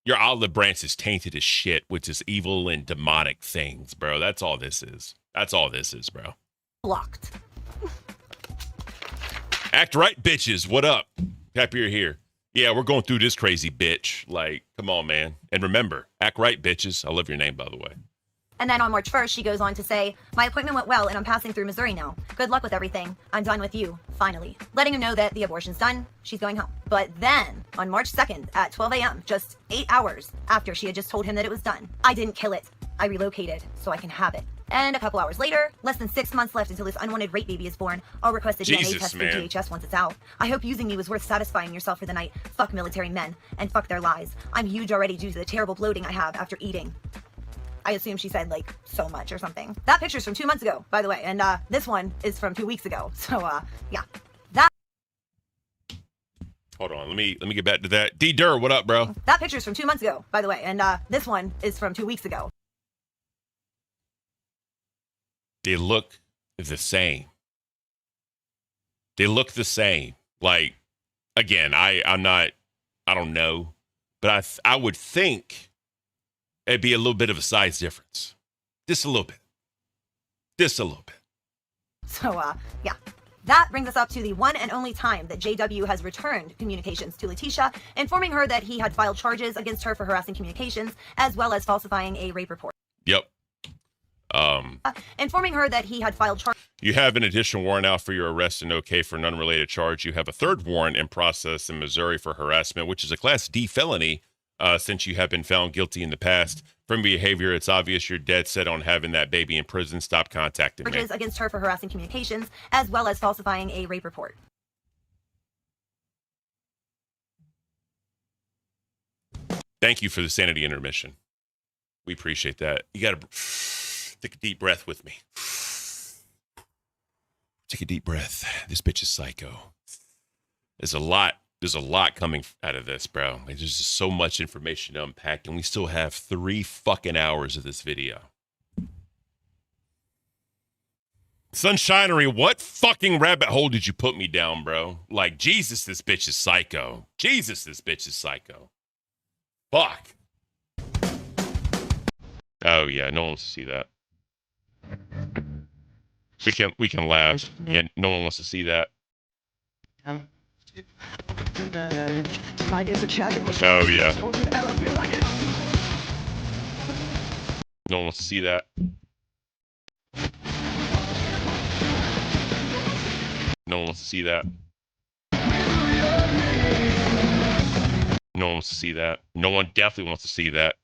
A: your olive branch is tainted as shit, which is evil and demonic things, bro. That's all this is. That's all this is, bro.
H: Blocked.
A: Act right, bitches. What up? Happy you're here. Yeah, we're going through this crazy bitch. Like, come on, man. And remember, act right, bitches. I love your name, by the way.
H: And then on March 1st, she goes on to say, my appointment went well and I'm passing through Missouri now. Good luck with everything. I'm done with you, finally. Letting him know that the abortion's done, she's going home. But then, on March 2nd at 12 a.m., just 8 hours after she had just told him that it was done, I didn't kill it. I relocated so I can have it. And a couple hours later, less than 6 months left until this unwanted rape baby is born, I'll request a DNA test for DHS once it's out. I hope using me was worth satisfying yourself for the night. Fuck military men, and fuck their lies. I'm huge already due to the terrible bloating I have after eating. I assume she said, like, so much or something. That picture's from 2 months ago, by the way, and this one is from 2 weeks ago. So, yeah. That...
A: Hold on, let me get back to that. D-Dur, what up, bro?
H: That picture's from 2 months ago, by the way, and this one is from 2 weeks ago.
A: They look the same. They look the same. Like, again, I don't know, but I would think it'd be a little bit of a size difference. Just a little bit. Just a little bit.
H: So, yeah. That brings us up to the one and only time that JW has returned communications to Letitia, informing her that he had filed charges against her for harassing communications, as well as falsifying a rape report.
A: Yep.
H: Informing her that he had filed charges.
A: You have an additional warrant out for your arrest and OK for an unrelated charge. You have a third warrant in process in Missouri for harassment, which is a Class D felony, since you have been found guilty in the past. From behavior, it's obvious you're dead set on having that baby in prison. Stop contacting me.
H: Charges against her for harassing communications, as well as falsifying a rape report.
A: Thank you for the sanity intermission. We appreciate that. You got to take a deep breath with me. Take a deep breath. This bitch is psycho. There's a lot coming out of this, bro. There's just so much information to unpack, and we still have 3 fucking hours of this video. Sunshinery, what fucking rabbit hole did you put me down, bro? Like, Jesus, this bitch is psycho. Jesus, this bitch is psycho. Fuck. Oh yeah, no one wants to see that. We can laugh. Yeah, no one wants to see that. Oh yeah. No one wants to see that. No one wants to see that. No one wants to see that. No one definitely wants to see that.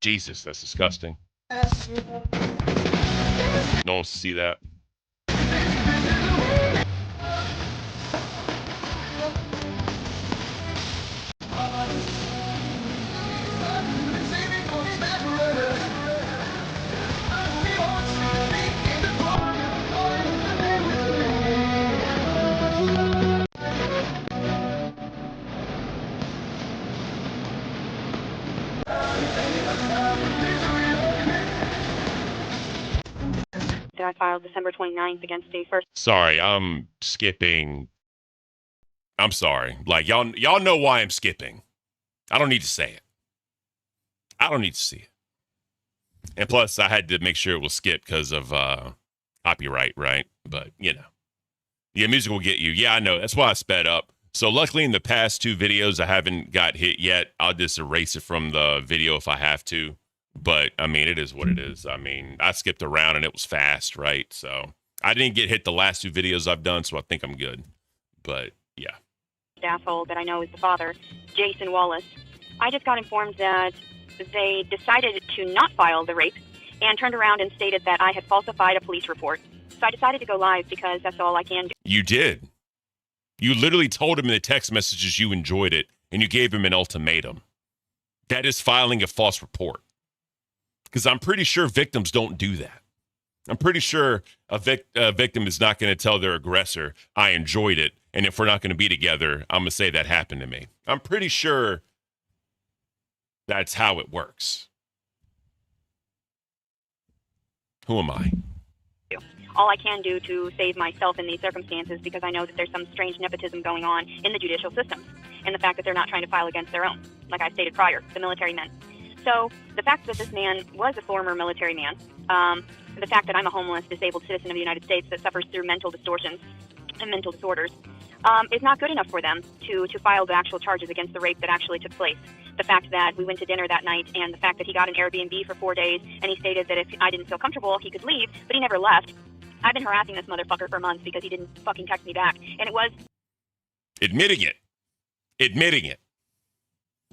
A: Jesus, that's disgusting. No one wants to see that.
C: That I filed December 29th against a first.
A: Sorry, I'm skipping. I'm sorry. Like, y'all know why I'm skipping. I don't need to say it. I don't need to see it. And plus, I had to make sure it was skipped because of copyright, right? But, you know. Yeah, music will get you. Yeah, I know. That's why I sped up. So luckily in the past 2 videos, I haven't got hit yet. I'll just erase it from the video if I have to. But, I mean, it is what it is. I mean, I skipped around and it was fast, right? So I didn't get hit the last 2 videos I've done, so I think I'm good. But, yeah.
C: Asshole that I know is the father, Jason Wallace. I just got informed that they decided to not file the rape and turned around and stated that I had falsified a police report. So I decided to go live because that's all I can do.
A: You did. You literally told him in the text messages you enjoyed it, and you gave him an ultimatum. That is filing a false report. Because I'm pretty sure victims don't do that. I'm pretty sure a victim is not going to tell their aggressor, I enjoyed it, and if we're not going to be together, I'm going to say that happened to me. I'm pretty sure that's how it works. Who am I?
C: All I can do to save myself in these circumstances, because I know that there's some strange nepotism going on in the judicial system, and the fact that they're not trying to file against their own, like I stated prior, the military men. So the fact that this man was a former military man, the fact that I'm a homeless, disabled citizen of the United States that suffers through mental distortions and mental disorders, is not good enough for them to file the actual charges against the rape that actually took place. The fact that we went to dinner that night and the fact that he got an Airbnb for 4 days and he stated that if I didn't feel comfortable, he could leave, but he never left. I've been harassing this motherfucker for months because he didn't fucking text me back. And it was...
A: Admitting it. Admitting it.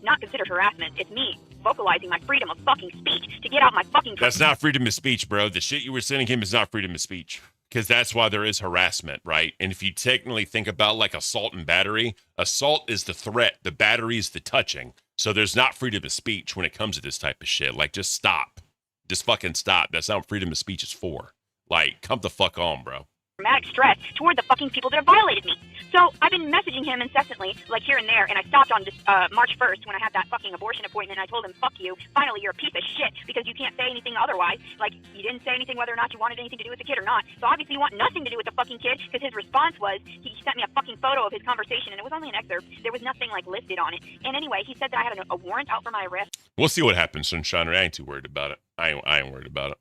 C: Not considered harassment. It's me vocalizing my freedom of fucking speech to get out my fucking...
A: That's not freedom of speech, bro. The shit you were sending him is not freedom of speech. Because that's why there is harassment, right? And if you technically think about like assault and battery, assault is the threat, the battery is the touching. So there's not freedom of speech when it comes to this type of shit. Like, just stop. Just fucking stop. That's not what freedom of speech is for. Like, come the fuck on, bro.
C: Dramatic stress toward the fucking people that have violated me. So I've been messaging him incessantly, like here and there, and I stopped on March 1st when I had that fucking abortion appointment, and I told him, fuck you, finally you're a piece of shit, because you can't say anything otherwise. Like, you didn't say anything whether or not you wanted anything to do with the kid or not. So obviously you want nothing to do with the fucking kid, because his response was, he sent me a fucking photo of his conversation, and it was only an excerpt. There was nothing, like, listed on it. And anyway, he said that I had a warrant out for my arrest.
A: We'll see what happens, Sunshiner. I ain't too worried about it. I ain't worried about it.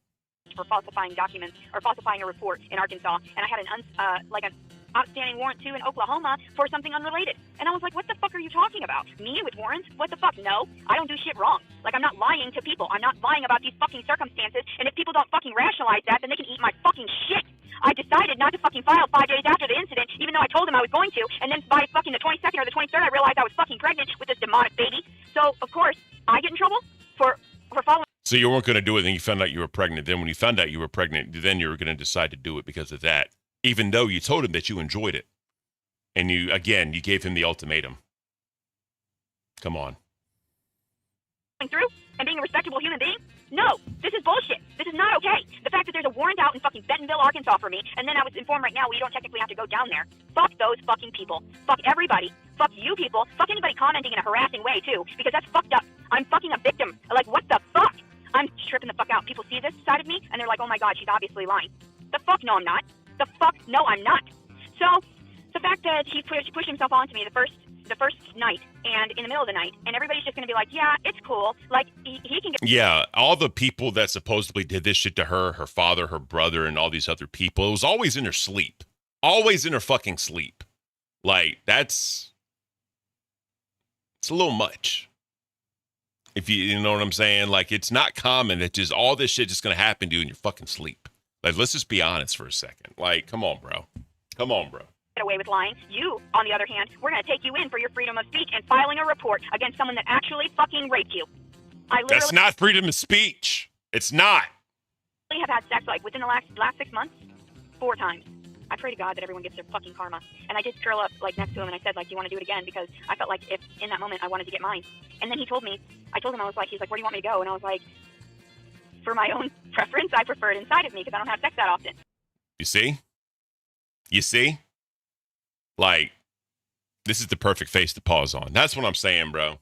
C: For falsifying documents or falsifying a report in Arkansas, and I had an outstanding warrant too in Oklahoma for something unrelated. And I was like, what the fuck are you talking about? Me with warrants? What the fuck? No, I don't do shit wrong. Like, I'm not lying to people. I'm not lying about these fucking circumstances. And if people don't fucking rationalize that, then they can eat my fucking shit. I decided not to fucking file 5 days after the incident, even though I told them I was going to. And then by fucking the 22nd or the 23rd, I realized I was fucking pregnant with this demonic baby. So of course I get in trouble for following.
A: So you weren't going to do it, then you found out you were pregnant. Then when you found out you were pregnant, then you were going to decide to do it because of that, even though you told him that you enjoyed it. And you gave him the ultimatum. Come on.
C: Through and being a respectable human being? No, this is bullshit. This is not okay. The fact that there's a warrant out in fucking Bentonville, Arkansas for me, and then I was informed right now we don't technically have to go down there. Fuck those fucking people. Fuck everybody. Fuck you people. Fuck anybody commenting in a harassing way too, because that's fucked up. I'm fucking a victim. Like, what the fuck? I'm tripping the fuck out. People see this side of me, and they're like, oh my god, she's obviously lying. The fuck? No, I'm not. The fuck? No, I'm not. So, the fact that he pushed himself onto me the first night and in the middle of the night, and everybody's just going to be like, yeah, it's cool. Like, he can get...
A: Yeah, all the people that supposedly did this shit to her, her father, her brother, and all these other people, it was always in her sleep. Always in her fucking sleep. Like, it's a little much. If you know what I'm saying? Like, it's not common that just all this shit just going to happen to you in your fucking sleep. Like, let's just be honest for a second. Like, come on, bro. Come on, bro.
C: Get away with lying. You, on the other hand, we're going to take you in for your freedom of speech and filing a report against someone that actually fucking raped you.
A: That's not freedom of speech. It's not.
C: I have had sex, like, within the last 6 months, 4 times. I pray to God that everyone gets their fucking karma. And I did curl up, like, next to him, and I said, like, do you want to do it again? Because I felt like if, in that moment, I wanted to get mine. And then he told me, I told him, I was like, he's like, where do you want me to go? And I was like, for my own preference, I prefer it inside of me because I don't have sex that often.
A: You see? You see? Like, this is the perfect face to pause on. That's what I'm saying, bro.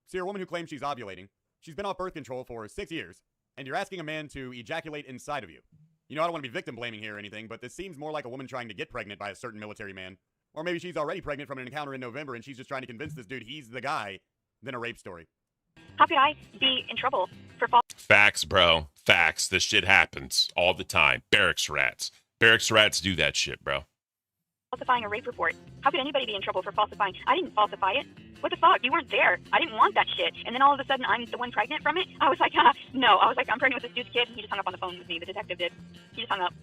E: So you're a woman who claims she's ovulating. She's been off birth control for 6 years, and you're asking a man to ejaculate inside of you. You know, I don't want to be victim blaming here or anything, but this seems more like a woman trying to get pregnant by a certain military man. Or maybe she's already pregnant from an encounter in November and she's just trying to convince this dude he's the guy, than a rape story.
C: How could I be in trouble for
A: Facts, bro. Facts. This shit happens all the time. Barracks rats. Barracks rats do that shit, bro.
C: falsifying a rape report? How could anybody be in trouble for falsifying? I didn't falsify it. What the fuck? You weren't there. I didn't want that shit. And then all of a sudden, I'm the one pregnant from it? I was like, no. I was like, I'm pregnant with this dude's kid. And he just hung up on the phone with me. The detective did. He just hung up.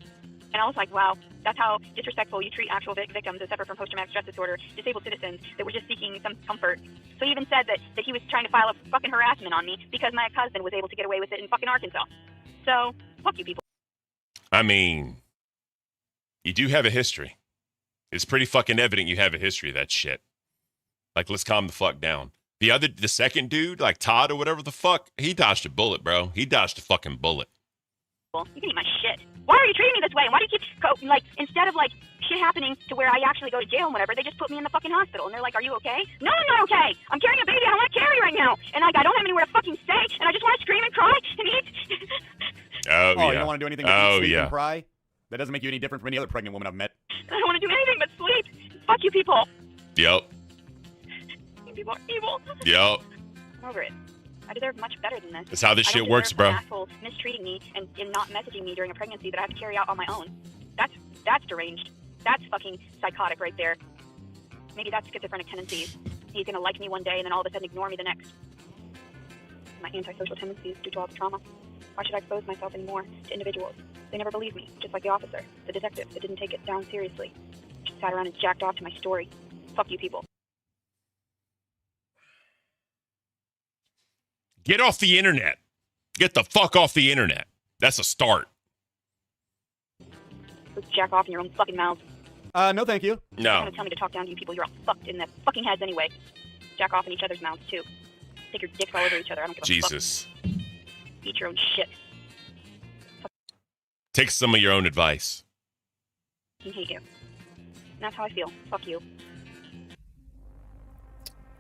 C: And I was like, wow, that's how disrespectful you treat actual victims as separate from post-traumatic stress disorder, disabled citizens that were just seeking some comfort. So he even said that he was trying to file a fucking harassment on me because my ex-husband was able to get away with it in fucking Arkansas. So, fuck you people.
A: I mean, you do have a history. It's pretty fucking evident you have a history of that shit. Like, let's calm the fuck down. The second dude, like Todd or whatever the fuck, he dodged a bullet, bro. He dodged a fucking bullet.
C: You can eat my shit. Why are you treating me this way? And why do you keep, instead of, shit happening to where I actually go to jail and whatever, they just put me in the fucking hospital. And they're like, are you okay? No, I'm not okay. I'm carrying a baby I don't want to carry right now. And, I don't have anywhere to fucking stay. And I just want to scream and cry and eat.
E: Oh, yeah. You don't want to do anything but sleep and cry? That doesn't make you any different from any other pregnant woman I've met.
C: I don't want to do anything but sleep. Fuck you people.
A: Yep.
C: You people are evil.
A: Yep.
C: I'm over it. I deserve much better than this.
A: That's how this shit works, bro.
C: Asshole mistreating me and not messaging me during a pregnancy that I have to carry out on my own. That's deranged. That's fucking psychotic right there. Maybe that's schizophrenic tendencies. He's gonna like me one day and then all of a sudden ignore me the next. My antisocial tendencies due to all the trauma. Why should I expose myself anymore to individuals? They never believed me, just like the officer, the detective that didn't take it down seriously. Just sat around and jacked off to my story. Fuck you people.
A: Get off the internet. Get the fuck off the internet. That's a start.
C: Let's jack off in your own fucking mouths.
E: No thank you.
C: You're
A: No.
C: gonna tell me to talk down to you people. You're all fucked in the fucking heads anyway. Jack off in each other's mouths too. Stick your dicks all over each other. I don't give a
A: Jesus.
C: fuck. Eat your own shit.
A: Take some of your own advice.
C: I hate you. And that's how I feel. Fuck you.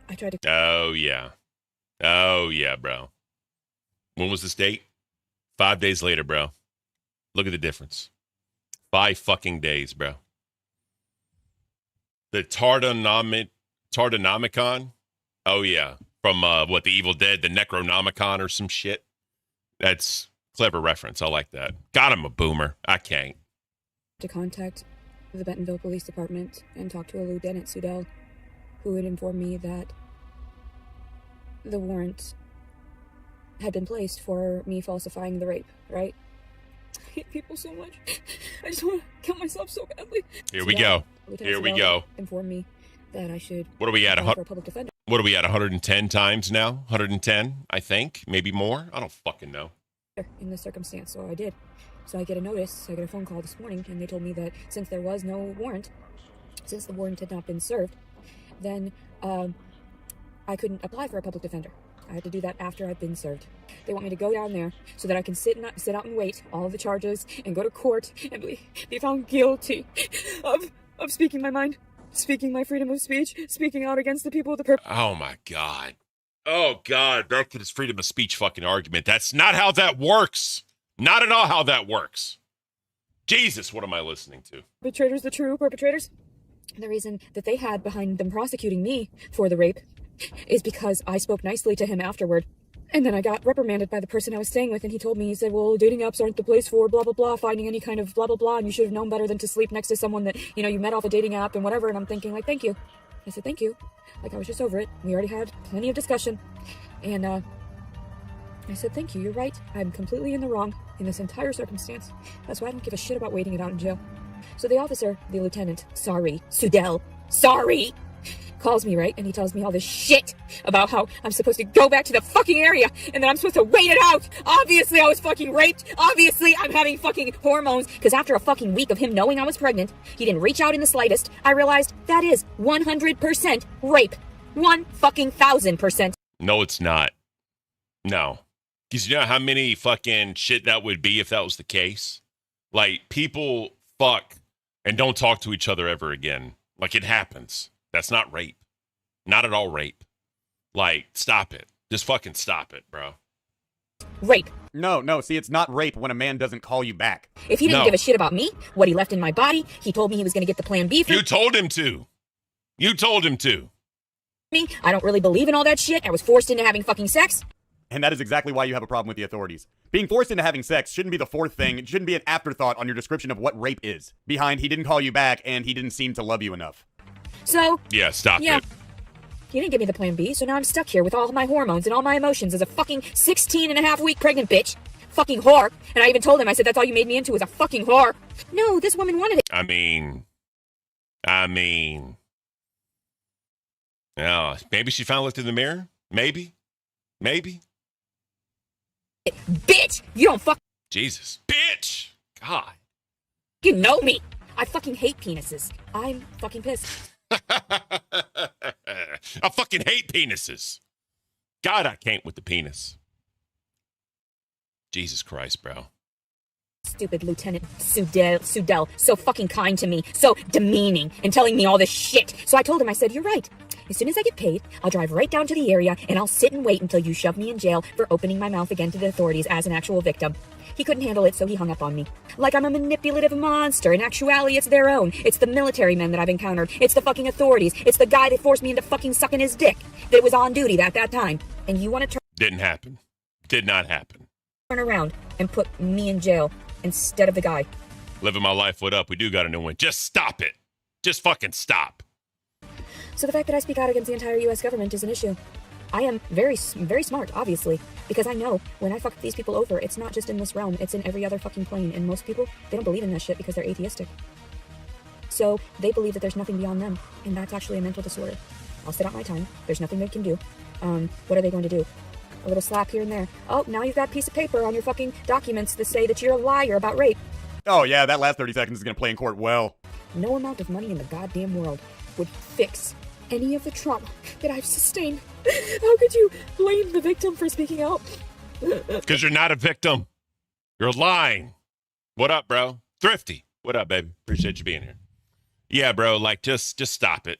I: I tried to.
A: Oh, yeah. Oh, yeah, bro. When was this date? 5 days later, bro. Look at the difference. 5 fucking days, bro. The Tardonomicon? Oh, yeah. From, the Evil Dead, the Necronomicon or some shit. That's clever reference. I like that. God, I'm a boomer. I can't.
I: To contact the Bentonville Police Department and talk to a Lieutenant Sudell, who had informed me that the warrant had been placed for me falsifying the rape, right? I hate people so much. I just want to kill myself so badly.
A: Here we go.
I: Lieutenant
A: Here we
I: Sudell
A: go.
I: informed me that I should
A: What are we at?
I: apply for a public defender.
A: What are we at? 110 times now? 110, I think. Maybe more. I don't fucking know.
I: In this circumstance, so I did. So I get a notice, I get a phone call this morning, and they told me that since there was no warrant, since the warrant had not been served, then I couldn't apply for a public defender. I had to do that after I'd been served. They want me to go down there so that I can sit out and wait all of the charges and go to court and be found guilty of speaking my mind, speaking my freedom of speech, speaking out against the people of the purpose.
A: Oh, my God. Oh, God. Back to this freedom of speech fucking argument. That's not how that works. Not at all how that works. Jesus, what am I listening to?
I: Perpetrators, the true perpetrators. The reason that they had behind them prosecuting me for the rape is because I spoke nicely to him afterward. And then I got reprimanded by the person I was staying with, and he told me, he said, well, dating apps aren't the place for blah, blah, blah, finding any kind of blah, blah, blah, and you should have known better than to sleep next to someone that, you met off a dating app and whatever. And I'm thinking, like, thank you. I said, thank you. Like, I was just over it. We already had plenty of discussion. And, I said, thank you. You're right. I'm completely in the wrong in this entire circumstance. That's why I don't give a shit about waiting it out in jail. So the officer, the lieutenant, Sudell, calls me, right? And he tells me all this shit about how I'm supposed to go back to the fucking area and that I'm supposed to wait it out. Obviously, I was fucking raped. Obviously, I'm having fucking hormones. Because after a fucking week of him knowing I was pregnant, he didn't reach out in the slightest. I realized that is 100% rape. 1,000%.
A: No, it's not. No. Because you know how many fucking shit that would be if that was the case? Like, people fuck and don't talk to each other ever again. Like, it happens. That's not rape. Not at all rape. Like, stop it. Just fucking stop it, bro.
I: Rape.
E: No, see, it's not rape when a man doesn't call you back.
I: If he didn't
A: No.
I: give a shit about me, what he left in my body, he told me he was going to get the plan B for
A: You told him to. You told him to.
I: me. I don't really believe in all that shit. I was forced into having fucking sex.
E: And that is exactly why you have a problem with the authorities. Being forced into having sex shouldn't be the fourth thing. It shouldn't be an afterthought on your description of what rape is. Behind, he didn't call you back, and he didn't seem to love you enough.
I: So,
A: Yeah, stop
I: yeah.
A: it.
I: He didn't give me the plan B, so now I'm stuck here with all my hormones and all my emotions as a fucking 16-and-a-half-week pregnant bitch. Fucking whore. And I even told him, I said, that's all you made me into is a fucking whore. No, this woman wanted it.
A: I mean. Yeah, maybe she finally looked in the mirror. Maybe.
I: Bitch! You don't
A: Jesus. Bitch! God.
I: fucking know me. I fucking hate penises. I'm fucking pissed.
A: I fucking hate penises. God, I can't with the penis. Jesus Christ, bro.
I: Stupid Lieutenant Sudell, so fucking kind to me, so demeaning, and telling me all this shit. So I told him, I said, you're right. As soon as I get paid, I'll drive right down to the area, and I'll sit and wait until you shove me in jail for opening my mouth again to the authorities as an actual victim. He couldn't handle it, so he hung up on me. Like I'm a manipulative monster. In actuality, it's their own. It's the military men that I've encountered. It's the fucking authorities. It's the guy that forced me into fucking sucking his dick that was on duty at that time. And you want to
A: Didn't happen. Did not happen.
I: turn around and put me in jail instead of the guy.
A: Living my life, what up? We do got a new one. Just stop it. Just fucking stop.
I: So the fact that I speak out against the entire U.S. government is an issue. I am very, very smart, obviously, because I know when I fuck these people over, it's not just in this realm, it's in every other fucking plane. And most people, they don't believe in that shit because they're atheistic. So they believe that there's nothing beyond them, and that's actually a mental disorder. I'll sit out my time. There's nothing they can do. What are they going to do? A little slap here and there. Oh, now you've got a piece of paper on your fucking documents that say that you're a liar about rape.
E: Oh yeah, that last 30 seconds is gonna play in court well.
I: No amount of money in the goddamn world would fix any of the trauma that I've sustained. How could you blame the victim for speaking out?
A: Because you're not a victim. You're lying. What up, bro? Thrifty. What up, baby? Appreciate you being here. Yeah, bro, like, just stop it.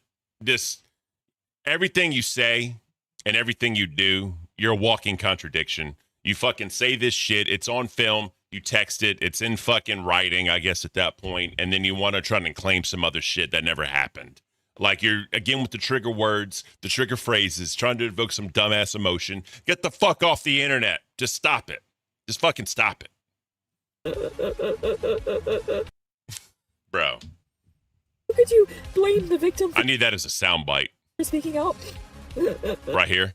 A: Everything you say and everything you do, you're a walking contradiction. You fucking say this shit. It's on film. You text it. It's in fucking writing, I guess, at that point. And then you want to try and claim some other shit that never happened. Like, you're, again, with the trigger words, the trigger phrases, trying to evoke some dumbass emotion. Get the fuck off the internet. Just stop it. Just fucking stop it. Bro.
I: How could you blame the victim
A: I need that as a soundbite.
I: for speaking out?
A: Right here.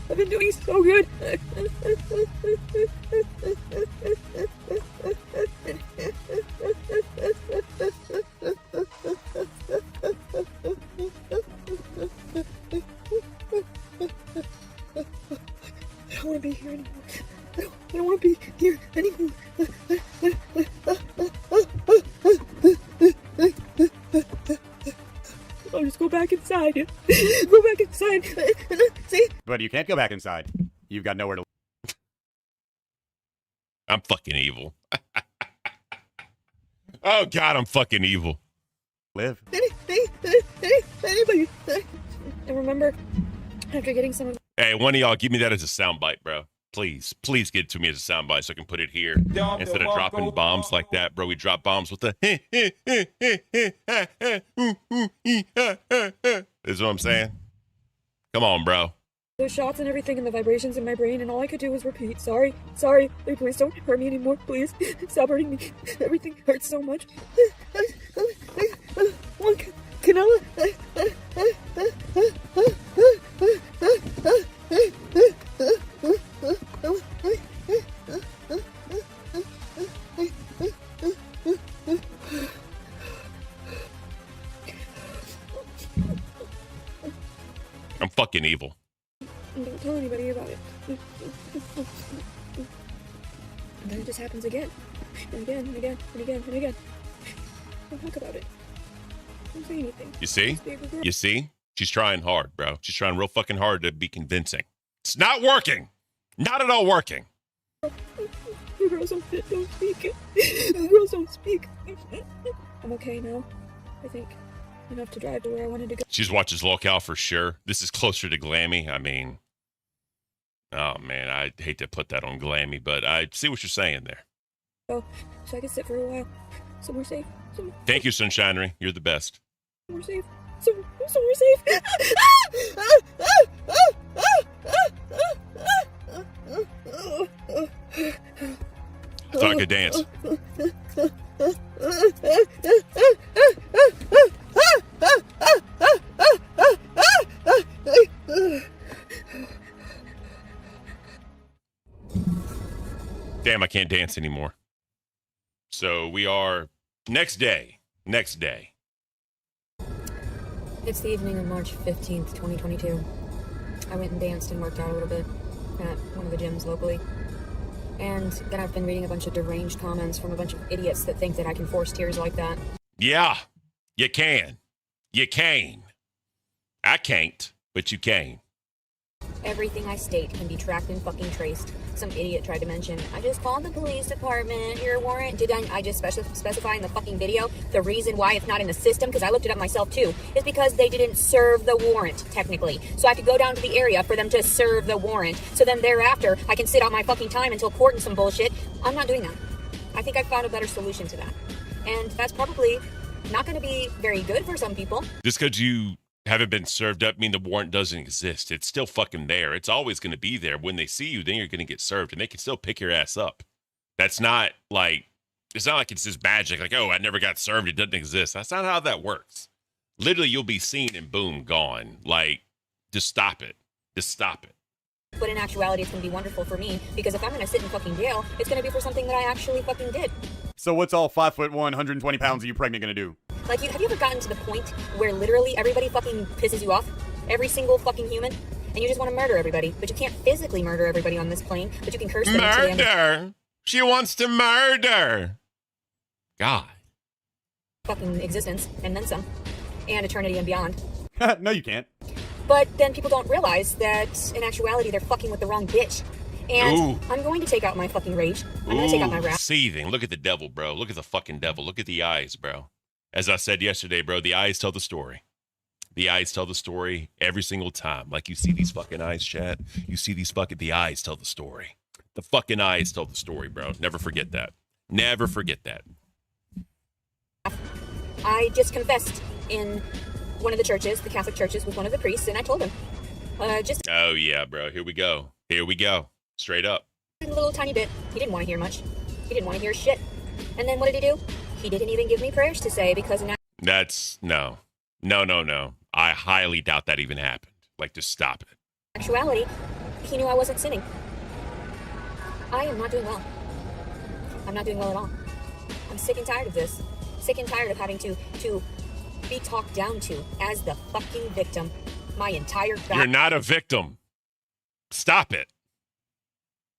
I: I've been doing so good. I don't want to be here anymore. I don't want to be here anymore. I'll just go back inside. Go back inside. See?
E: But you can't go back inside. You've got nowhere to
A: I'm fucking evil. Oh, God, I'm fucking evil.
E: live.
I: Anybody. And remember, after getting some of
A: Hey, one of y'all, give me that as a soundbite, bro. Please get it to me as a soundbite so I can put it here. Instead of dropping bombs like that, bro, we drop bombs with the is what I'm saying. Come on, bro.
I: those shots and everything and the vibrations in my brain, and all I could do was repeat, sorry, please don't hurt me anymore, please, stop hurting me, everything hurts so much. Canella.
A: I'm fucking evil.
I: Don't tell anybody about it. And then it just happens again. And again, and again, and again, and again. Don't talk about it. Don't say anything.
A: You see? You see? She's trying hard, bro. She's trying real fucking hard to be convincing. It's not working. Not at all working.
I: You girls don't speak. You girls don't speak. I'm okay now. I think. Enough to drive to where I wanted to go.
A: She's watches locale for sure. This is closer to Glammy. I mean, oh man, I hate to put that on Glammy, but I see what you're saying there.
I: Oh, so I can sit for a while. Somewhere safe.
A: Thank you, Sunshinery. You're the best.
I: Somewhere safe. Somewhere safe.
A: I thought I could dance. Damn, I can't dance anymore. So we are next day.
I: It's the evening of March 15th, 2022. I went and danced and worked out a little bit at one of the gyms locally. And then I've been reading a bunch of deranged comments from a bunch of idiots that think that I can force tears like that.
A: Yeah, you can. You can. I can't, but you can.
I: Everything I state can be tracked and fucking traced. Some idiot tried to mention, I just called the police department, your warrant. Did I just specify in the fucking video the reason why it's not in the system? Because I looked it up myself too. Is because they didn't serve the warrant, technically. So I have to go down to the area for them to serve the warrant. So then thereafter, I can sit on my fucking time until court and some bullshit. I'm not doing that. I think I found a better solution to that. And that's probably not going to be very good for some people.
A: Just because you haven't been served up mean the warrant doesn't exist. It's still fucking there. It's always going to be there. When they see you, then you're going to get served, and they can still pick your ass up. That's not like, it's not like it's just magic. Like, oh, I never got served. It doesn't exist. That's not how that works. Literally, you'll be seen and boom, gone. Like, just stop it. Just stop it.
I: But in actuality, it's going to be wonderful for me, because if I'm going to sit in fucking jail, it's going to be for something that I actually fucking did.
E: So what's all 5'1", 120 pounds of you pregnant gonna do?
I: Like, have you ever gotten to the point where literally everybody fucking pisses you off? Every single fucking human? And you just want to murder everybody, but you can't physically murder everybody on this plane, but you can curse them into the end.
A: Murder! She wants to murder! God.
I: Fucking existence, and then some. And eternity and beyond.
E: No, you can't.
I: But then people don't realize that in actuality they're fucking with the wrong bitch. And
A: Ooh.
I: I'm going to take out my fucking rage. I'm going to take out my wrath.
A: Seething. Look at the devil, bro. Look at the fucking devil. Look at the eyes, bro. As I said yesterday, bro, the eyes tell the story. The eyes tell the story every single time. Like, you see these fucking eyes, chat. You see these fucking, the eyes tell the story. The fucking eyes tell the story, bro. Never forget that. Never forget that.
I: I just confessed in one of the churches, the Catholic churches, with one of the priests, and I told him,
A: Oh, yeah, bro. Here we go. Here we go. Straight up.
I: a little tiny bit. He didn't want to hear much. He didn't want to hear shit. And then what did he do? He didn't even give me prayers to say, because now...
A: That's, no. No. I highly doubt that even happened. Like, just stop it.
I: In actuality, he knew I wasn't sinning. I am not doing well. I'm not doing well at all. I'm sick and tired of this. Sick and tired of having to be talked down to as the fucking victim my entire
A: You're not a victim. Stop it.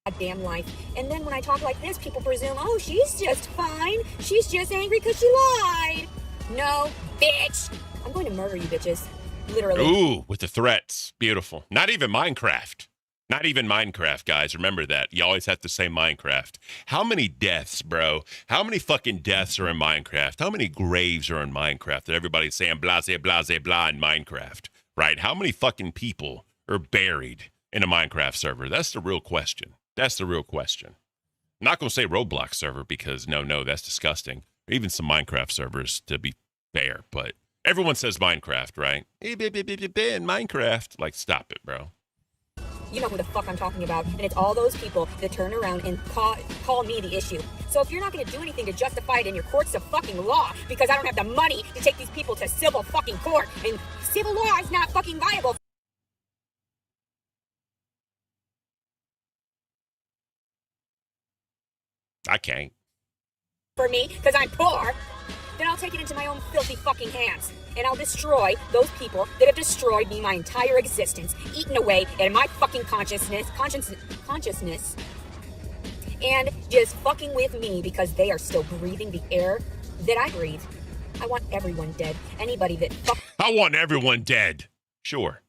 I: goddamn life. And then when I talk like this, people presume, oh, she's just fine. She's just angry because she lied. No, bitch. I'm going to murder you bitches. Literally.
A: Ooh, with the threats. Beautiful. Not even Minecraft. Not even Minecraft, guys. Remember that. You always have to say Minecraft. How many deaths, bro? How many fucking deaths are in Minecraft? How many graves are in Minecraft that everybody's saying blah, blah in Minecraft, right? How many fucking people are buried in a Minecraft server? That's the real question. That's the real question. I'm not going to say Roblox server because no, that's disgusting. Or even some Minecraft servers, to be fair. But everyone says Minecraft, right? Hey, in Minecraft. Like, stop it, bro.
I: You know who the fuck I'm talking about, and it's all those people that turn around and call me the issue. So if you're not going to do anything to justify it in your courts of fucking law, because I don't have the money to take these people to civil fucking court, and civil law is not fucking viable.
A: I can't.
I: For me, because I'm poor, then I'll take it into my own filthy fucking hands. And I'll destroy those people that have destroyed me my entire existence, eaten away at my fucking consciousness, and just fucking with me because they are still breathing the air that I breathe. I want everyone dead. Anybody that
A: I want everyone dead. Sure.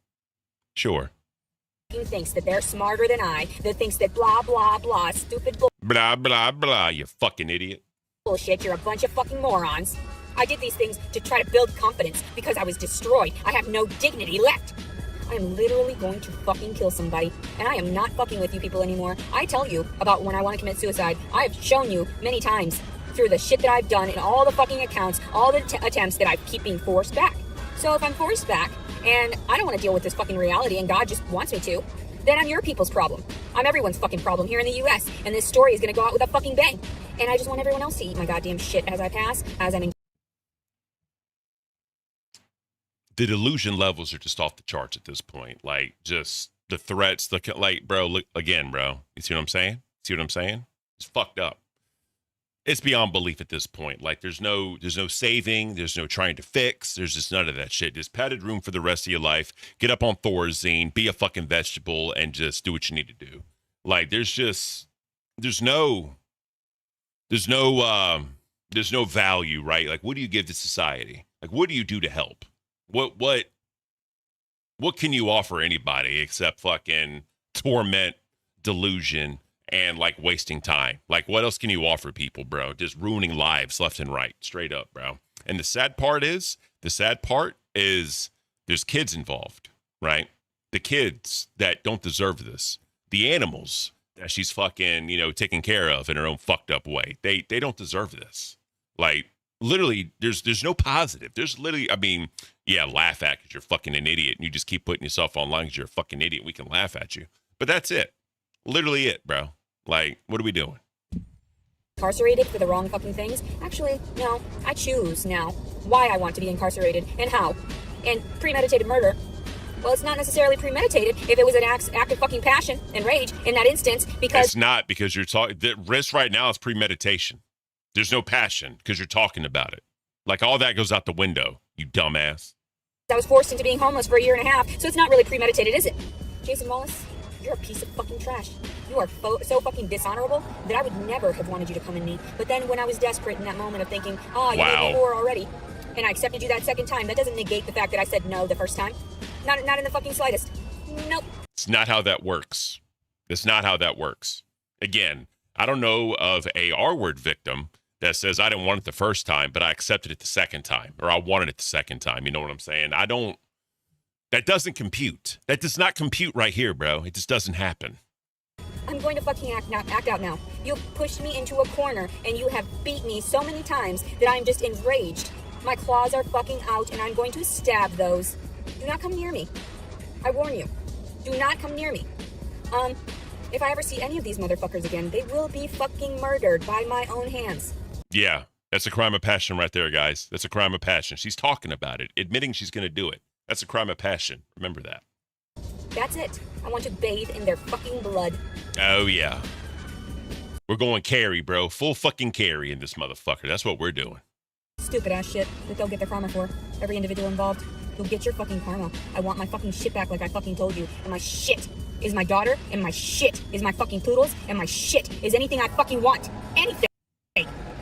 I: thinks that they're smarter than I, that thinks that blah, blah, blah, stupid
A: Blah, blah, blah, you fucking idiot.
I: bullshit, you're a bunch of fucking morons. I did these things to try to build confidence because I was destroyed. I have no dignity left. I am literally going to fucking kill somebody, and I am not fucking with you people anymore. I tell you about when I want to commit suicide. I have shown you many times through the shit that I've done in all the fucking accounts, all the attempts that I keep being forced back. So if I'm forced back, and I don't want to deal with this fucking reality, and God just wants me to, then I'm your people's problem. I'm everyone's fucking problem here in the US, and this story is gonna go out with a fucking bang. And I just want everyone else to eat my goddamn shit as I pass, as I'm in.
A: The delusion levels are just off the charts at this point. Like, just the threats, like, bro, look again, bro. You see what I'm saying? It's fucked up. It's beyond belief at this point. Like, there's no saving, there's no trying to fix, there's just none of that shit. Just padded room for the rest of your life. Get up on Thorazine, be a fucking vegetable, and just do what you need to do. Like, there's no value, right? Like, what do you give to society? Like, what do you do to help? What can you offer anybody except fucking torment, delusion, and like wasting time? Like, what else can you offer people, bro? Just ruining lives left and right, straight up, bro. And the sad part is there's kids involved, right? The kids that don't deserve this, the animals that she's fucking, taking care of in her own fucked up way. They don't deserve this. Like, literally, there's no positive. There's literally, I mean, yeah, laugh at because you're fucking an idiot and you just keep putting yourself online because you're a fucking idiot. We can laugh at you. But that's it. Literally it, bro. Like, what are we doing?
I: Incarcerated for the wrong fucking things? Actually, no. I choose now why I want to be incarcerated and how. And premeditated murder, well, it's not necessarily premeditated if it was an act of fucking passion and rage in that instance, because...
A: It's not, because you're talking... The risk right now is premeditation. There's no passion because you're talking about it. Like, all that goes out the window, you dumbass.
I: I was forced into being homeless for a year and a half, so it's not really premeditated, is it? Jason Wallace, you're a piece of fucking trash. You are so fucking dishonorable that I would never have wanted you to come in me. But then when I was desperate in that moment of thinking, oh, you made me more already, and I accepted you that second time, that doesn't negate the fact that I said no the first time. Not in the fucking slightest. Nope.
A: It's not how that works. That's not how that works. Again, I don't know of a R-word victim that says, I didn't want it the first time, but I accepted it the second time, or I wanted it the second time. You know what I'm saying? That doesn't compute. That does not compute right here, bro. It just doesn't happen.
I: I'm going to fucking act out now. You've pushed me into a corner, and you have beat me so many times that I'm just enraged. My claws are fucking out, and I'm going to stab those. Do not come near me. I warn you. Do not come near me. If I ever see any of these motherfuckers again, they will be fucking murdered by my own hands.
A: Yeah, that's a crime of passion right there, guys. That's a crime of passion. She's talking about it, admitting she's going to do it. That's a crime of passion. Remember that.
I: That's it. I want to bathe in their fucking blood.
A: Oh, yeah. We're going carry, bro. Full fucking carry in this motherfucker. That's what we're doing.
I: Stupid ass shit that they'll get their karma for. Every individual involved. You'll get your fucking karma. I want my fucking shit back like I fucking told you. And my shit is my daughter, and my shit is my fucking poodles, and my shit is anything I fucking want. Anything.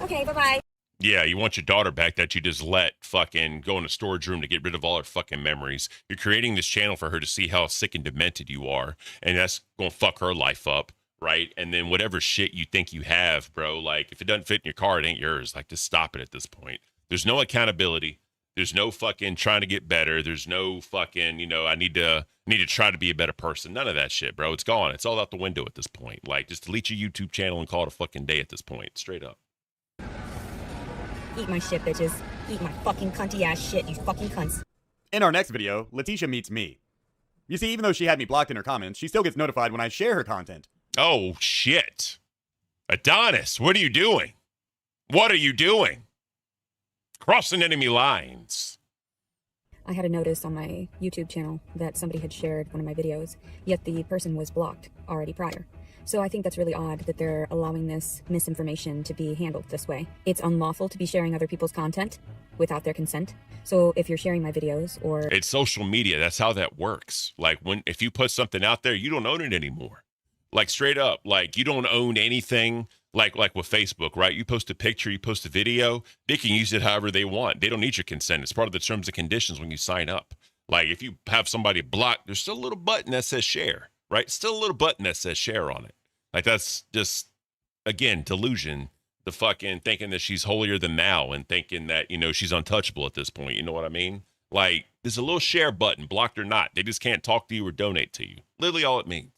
I: Okay, bye-bye.
A: Yeah, you want your daughter back that you just let fucking go in a storage room to get rid of all her fucking memories. You're creating this channel for her to see how sick and demented you are, and that's going to fuck her life up, right? And then whatever shit you think you have, bro, like, if it doesn't fit in your car, it ain't yours. Like, just stop it at this point. There's no accountability. There's no fucking trying to get better. There's no fucking, you know, I need to try to be a better person. None of that shit, bro. It's gone. It's all out the window at this point. Like, just delete your YouTube channel and call it a fucking day at this point. Straight up.
I: Eat my shit, bitches. Eat my fucking cunty ass shit, you fucking cunts.
E: In our next video, Letitia meets me. You see, even though she had me blocked in her comments, she still gets notified when I share her content.
A: Oh, shit. Adonis, what are you doing? What are you doing? Crossing enemy lines.
I: I had a notice on my YouTube channel that somebody had shared one of my videos, yet the person was blocked already prior. So I think that's really odd that they're allowing this misinformation to be handled this way. It's unlawful to be sharing other people's content without their consent. So if you're sharing my videos or...
A: It's social media. That's how that works. Like, if you put something out there, you don't own it anymore. Like, straight up. Like, you don't own anything. Like with Facebook, right? You post a picture, you post a video, they can use it however they want. They don't need your consent. It's part of the terms and conditions when you sign up. Like, if you have somebody blocked, there's still a little button that says share, right? Still a little button that says share on it. Like, that's just, again, delusion. The fucking thinking that she's holier than thou and thinking that, you know, she's untouchable at this point. You know what I mean? Like, there's a little share button, blocked or not. They just can't talk to you or donate to you. Literally all it means.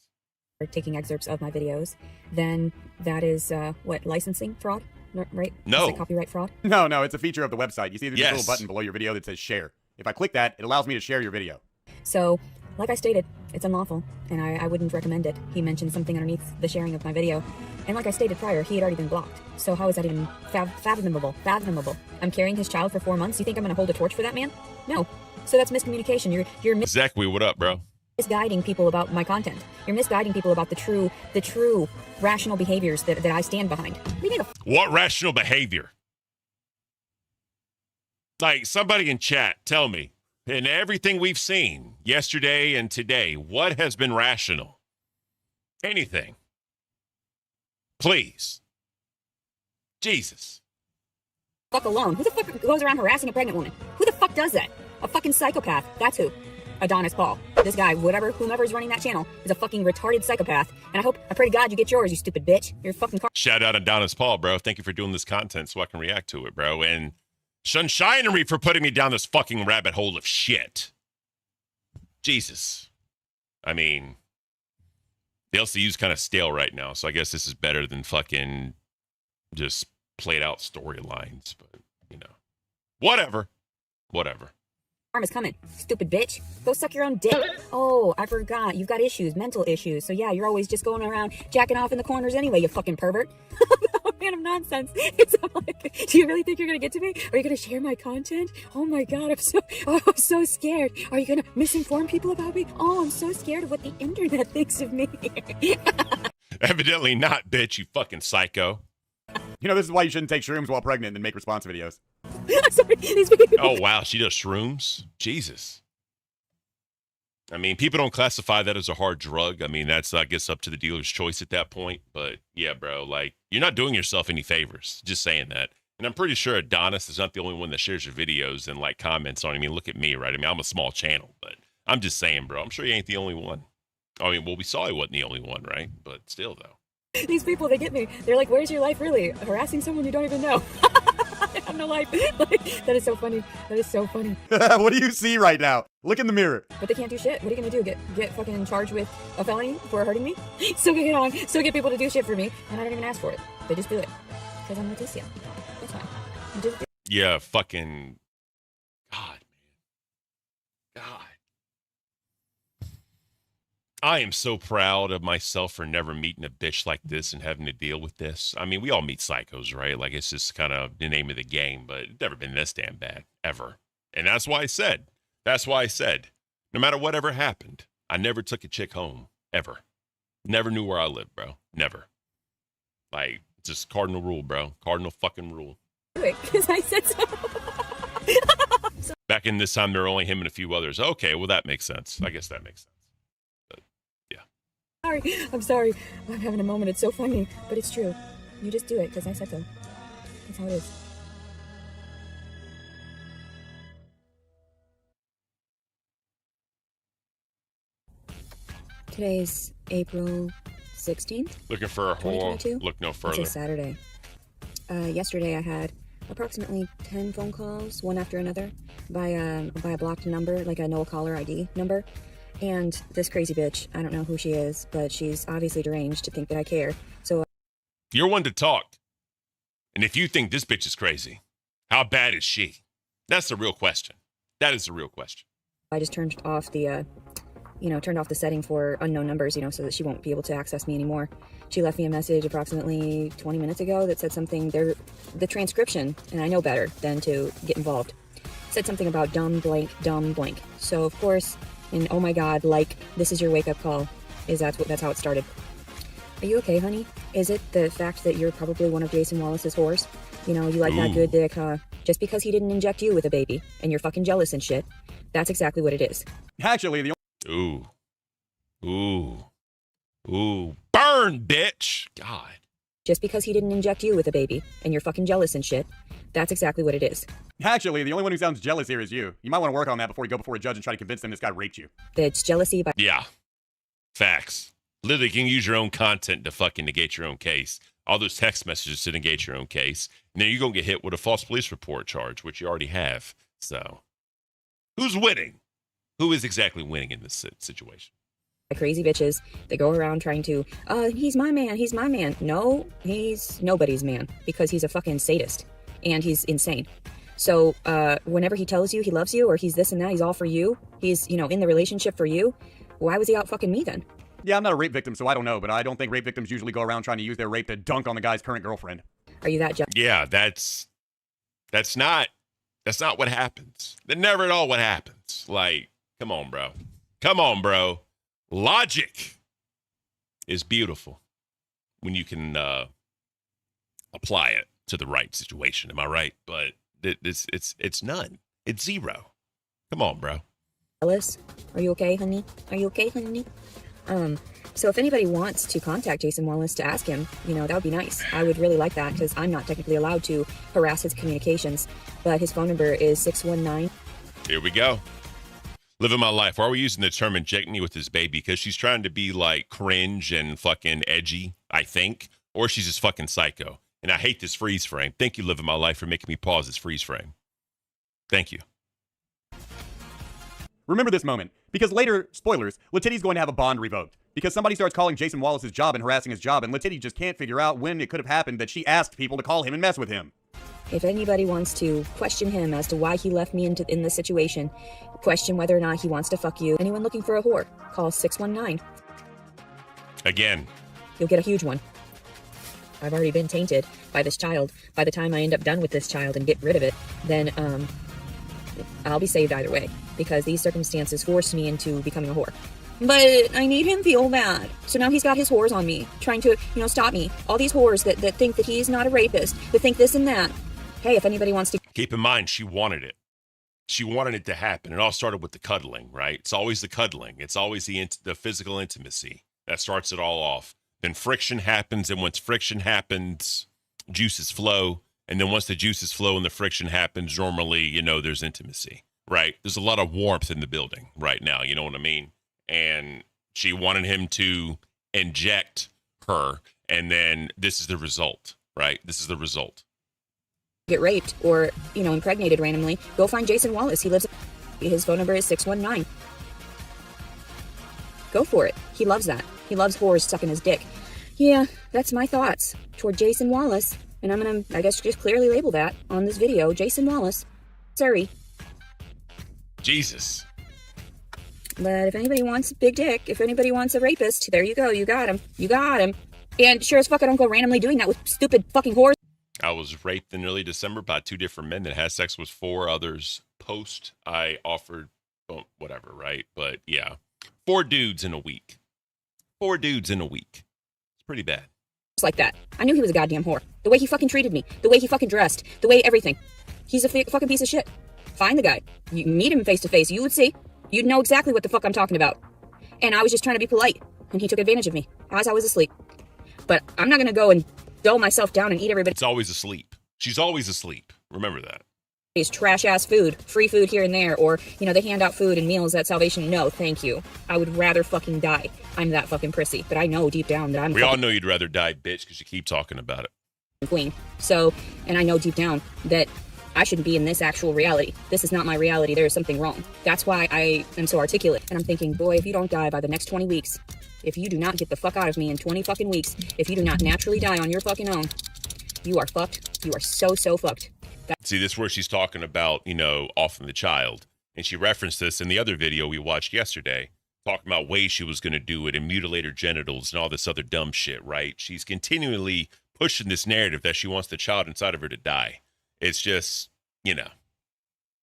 I: Taking excerpts of my videos, then that is, licensing fraud, right?
A: No.
I: Is it copyright fraud?
E: No, it's a feature of the website. You see there's a little button below your video that says share. If I click that, it allows me to share your video.
I: So, like I stated, it's unlawful, and I wouldn't recommend it. He mentioned something underneath the sharing of my video, and like I stated prior, he had already been blocked. So how is that even fathomable? I'm carrying his child for 4 months. You think I'm going to hold a torch for that man? No. So that's miscommunication. You're
A: Zachary, what up, bro?
I: Misguiding people about my content. You're misguiding people about the true rational behaviors that I stand behind.
A: What rational behavior? Like, somebody in chat, tell me, in everything we've seen yesterday and today, what has been rational? Anything. Please. Jesus.
I: Fuck alone. Who the fuck goes around harassing a pregnant woman? Who the fuck does that? A fucking psychopath. That's who. Adonis Paul. This guy, whomever is running that channel, is a fucking retarded psychopath. And I pray to God you get yours, you stupid bitch. You're fucking
A: Shout out Adonis Paul, bro. Thank you for doing this content so I can react to it, bro. And Sunshinery for putting me down this fucking rabbit hole of shit. Jesus. I mean, the LCU's kind of stale right now, so I guess this is better than fucking just played out storylines, but, you know. Whatever.
I: Karma's coming. Stupid bitch. Go suck your own dick. Oh, I forgot. You've got issues, mental issues. So yeah, you're always just going around jacking off in the corners anyway, you fucking pervert. Oh, man of nonsense. It's like, do you really think you're gonna get to me? Are you gonna share my content? Oh my god, I'm so scared. Are you gonna misinform people about me? Oh, I'm so scared of what the internet thinks of me.
A: Evidently not, bitch, you fucking psycho.
E: You know, this is why you shouldn't take shrooms while pregnant and make response videos.
I: I'm sorry. These people.
A: Oh, wow, she does shrooms? Jesus. I mean, people don't classify that as a hard drug. I mean, that's, I guess, up to the dealer's choice at that point. But, yeah, bro, like, you're not doing yourself any favors. Just saying that. And I'm pretty sure Adonis is not the only one that shares your videos and, like, comments on it. I mean, look at me, right? I mean, I'm a small channel, but I'm just saying, bro. I'm sure he ain't the only one. I mean, well, we saw he wasn't the only one, right? But still, though.
I: These people, they get me. They're like, where's your life really? Harassing someone you don't even know. I have no life. Like, that is so funny. That is so funny.
E: What do you see right now? Look in the mirror.
I: But they can't do shit. What are you gonna do? Get fucking charged with a felony for hurting me? Still get people to do shit for me, and I don't even ask for it. They just do it. Because I'm Leticia. That's fine.
A: Yeah, fucking... God, man. God. I am so proud of myself for never meeting a bitch like this and having to deal with this. I mean, we all meet psychos, right? Like, it's just kind of the name of the game, but it's never been this damn bad, ever. And that's why I said, no matter whatever happened, I never took a chick home, ever. Never knew where I lived, bro. Never. Like, just cardinal rule, bro. Cardinal fucking rule.
I: Because I said so.
A: Back in this time, there were only him and a few others. Okay, well, that makes sense. I guess that makes sense.
I: I'm sorry. I'm having a moment. It's so funny, but it's true. You just do it because I said so. That's how it is. Today's April 16th.
A: Looking for a whole look no further.
I: It's a Saturday. Yesterday I had approximately 10 phone calls, one after another, by a blocked number, like a no caller ID number. And this crazy bitch, I don't know who she is, but she's obviously deranged to think that I care. So
A: you're one to talk. And if you think this bitch is crazy, how bad is she? That's the real question. That is the real question.
I: I just turned off the, turned off the setting for unknown numbers, so that she won't be able to access me anymore. She left me a message approximately 20 minutes ago that said something, the transcription, and I know better than to get involved, said something about dumb blank. So, of course... And oh my god, like, this is your wake-up call. That's how it started. Are you okay, honey? Is it the fact that you're probably one of Jason Wallace's whores? You like that good dick, huh? Just because he didn't inject you with a baby, and you're fucking jealous and shit. That's exactly what it is.
E: Actually, the
A: Ooh. Burn, bitch! God.
I: Just because he didn't inject you with a baby, and you're fucking jealous and shit. That's exactly what it is.
E: Actually, the only one who sounds jealous here is you. You might want to work on that before you go before a judge and try to convince them this guy raped you.
I: It's jealousy by...
A: Yeah. Facts. Literally, you can use your own content to fucking negate your own case. All those text messages to negate your own case. And then you're going to get hit with a false police report charge, which you already have. So, who's winning? Who is exactly winning in this situation?
I: Crazy bitches that go around trying to, he's my man. No, he's nobody's man, because he's a fucking sadist. And he's insane. So, whenever he tells you he loves you, or he's this and that, he's all for you, he's, in the relationship for you, why was he out fucking me then?
E: Yeah, I'm not a rape victim, so I don't know, but I don't think rape victims usually go around trying to use their rape to dunk on the guy's current girlfriend.
I: Are you that
A: Yeah, that's not what happens. That's never at all what happens. Like, come on, bro. Logic is beautiful when you can apply it to the right situation. Am I right? But it's none. It's zero. Come on, bro.
I: Alice, are you okay, honey? So if anybody wants to contact Jason Wallace to ask him, that would be nice. I would really like that, because I'm not technically allowed to harass his communications. But his phone number is 619.
A: Here we go. Living my life. Why are we using the term inject me with his baby? Because she's trying to be like cringe and fucking edgy, I think. Or she's just fucking psycho. And I hate this freeze frame. Thank you, Living My Life, for making me pause this freeze frame. Thank you.
E: Remember this moment, because later, spoilers, LeTiddy's going to have a bond revoked. Because somebody starts calling Jason Wallace's job and harassing his job, and LeTiddy just can't figure out when it could have happened that she asked people to call him and mess with him.
I: if anybody wants to question him as to why he left me in this situation, question whether or not he wants to fuck you, anyone looking for a whore, call 619.
A: Again.
I: You'll get a huge one. I've already been tainted by this child. By the time I end up done with this child and get rid of it, then I'll be saved either way, because these circumstances forced me into becoming a whore. But I made him feel bad. So now he's got his whores on me, trying to, stop me. All these whores that think that he's not a rapist, that think this and that. Hey, if anybody wants to...
A: Keep in mind, she wanted it. She wanted it to happen. It all started with the cuddling, right? It's always the cuddling. It's always the physical intimacy that starts it all off. Then friction happens, and once friction happens, juices flow. And then once the juices flow and the friction happens, normally, there's intimacy, right? There's a lot of warmth in the building right now, you know what I mean? And she wanted him to inject her, and then this is the result, right? This is the result.
I: Get raped or, impregnated randomly, go find Jason Wallace. His phone number is 619. Go for it. He loves that. He loves whores sucking his dick. Yeah, that's my thoughts toward Jason Wallace. And I'm going to, I guess, just clearly label that on this video. Jason Wallace. Sorry.
A: Jesus.
I: But if anybody wants a big dick, if anybody wants a rapist, there you go. You got him. You got him. And sure as fuck, I don't go randomly doing that with stupid fucking whores.
A: I was raped in early December by 2 different men that had sex with 4 others post. I offered, whatever, right? But yeah, 4 dudes in a week. 4 dudes in a week. It's pretty bad.
I: Just like that. I knew he was a goddamn whore. The way he fucking treated me. The way he fucking dressed. The way everything. He's a fucking piece of shit. Find the guy. You meet him face to face. You would see. You'd know exactly what the fuck I'm talking about. And I was just trying to be polite. And he took advantage of me as I was asleep. But I'm not going to go and dull myself down and eat everybody.
A: It's always asleep. She's always asleep. Remember that.
I: It's trash-ass food. Free food here and there. Or, they hand out food and meals at Salvation. No, thank you. I would rather fucking die. I'm that fucking prissy. But I know deep down that I'm
A: We all know you'd rather die, bitch, because you keep talking about it.
I: Queen. So, and I know deep down that I shouldn't be in this actual reality. This is not my reality. There is something wrong. That's why I am so articulate. And I'm thinking, boy, if you don't die by the next 20 weeks, if you do not get the fuck out of me in 20 fucking weeks, if you do not naturally die on your fucking own, you are fucked. You are so, so fucked.
A: See, this is where she's talking about, offing the child. And she referenced this in the other video we watched yesterday, talking about ways she was going to do it and mutilate her genitals and all this other dumb shit, right? She's continually pushing this narrative that she wants the child inside of her to die. It's just,
I: That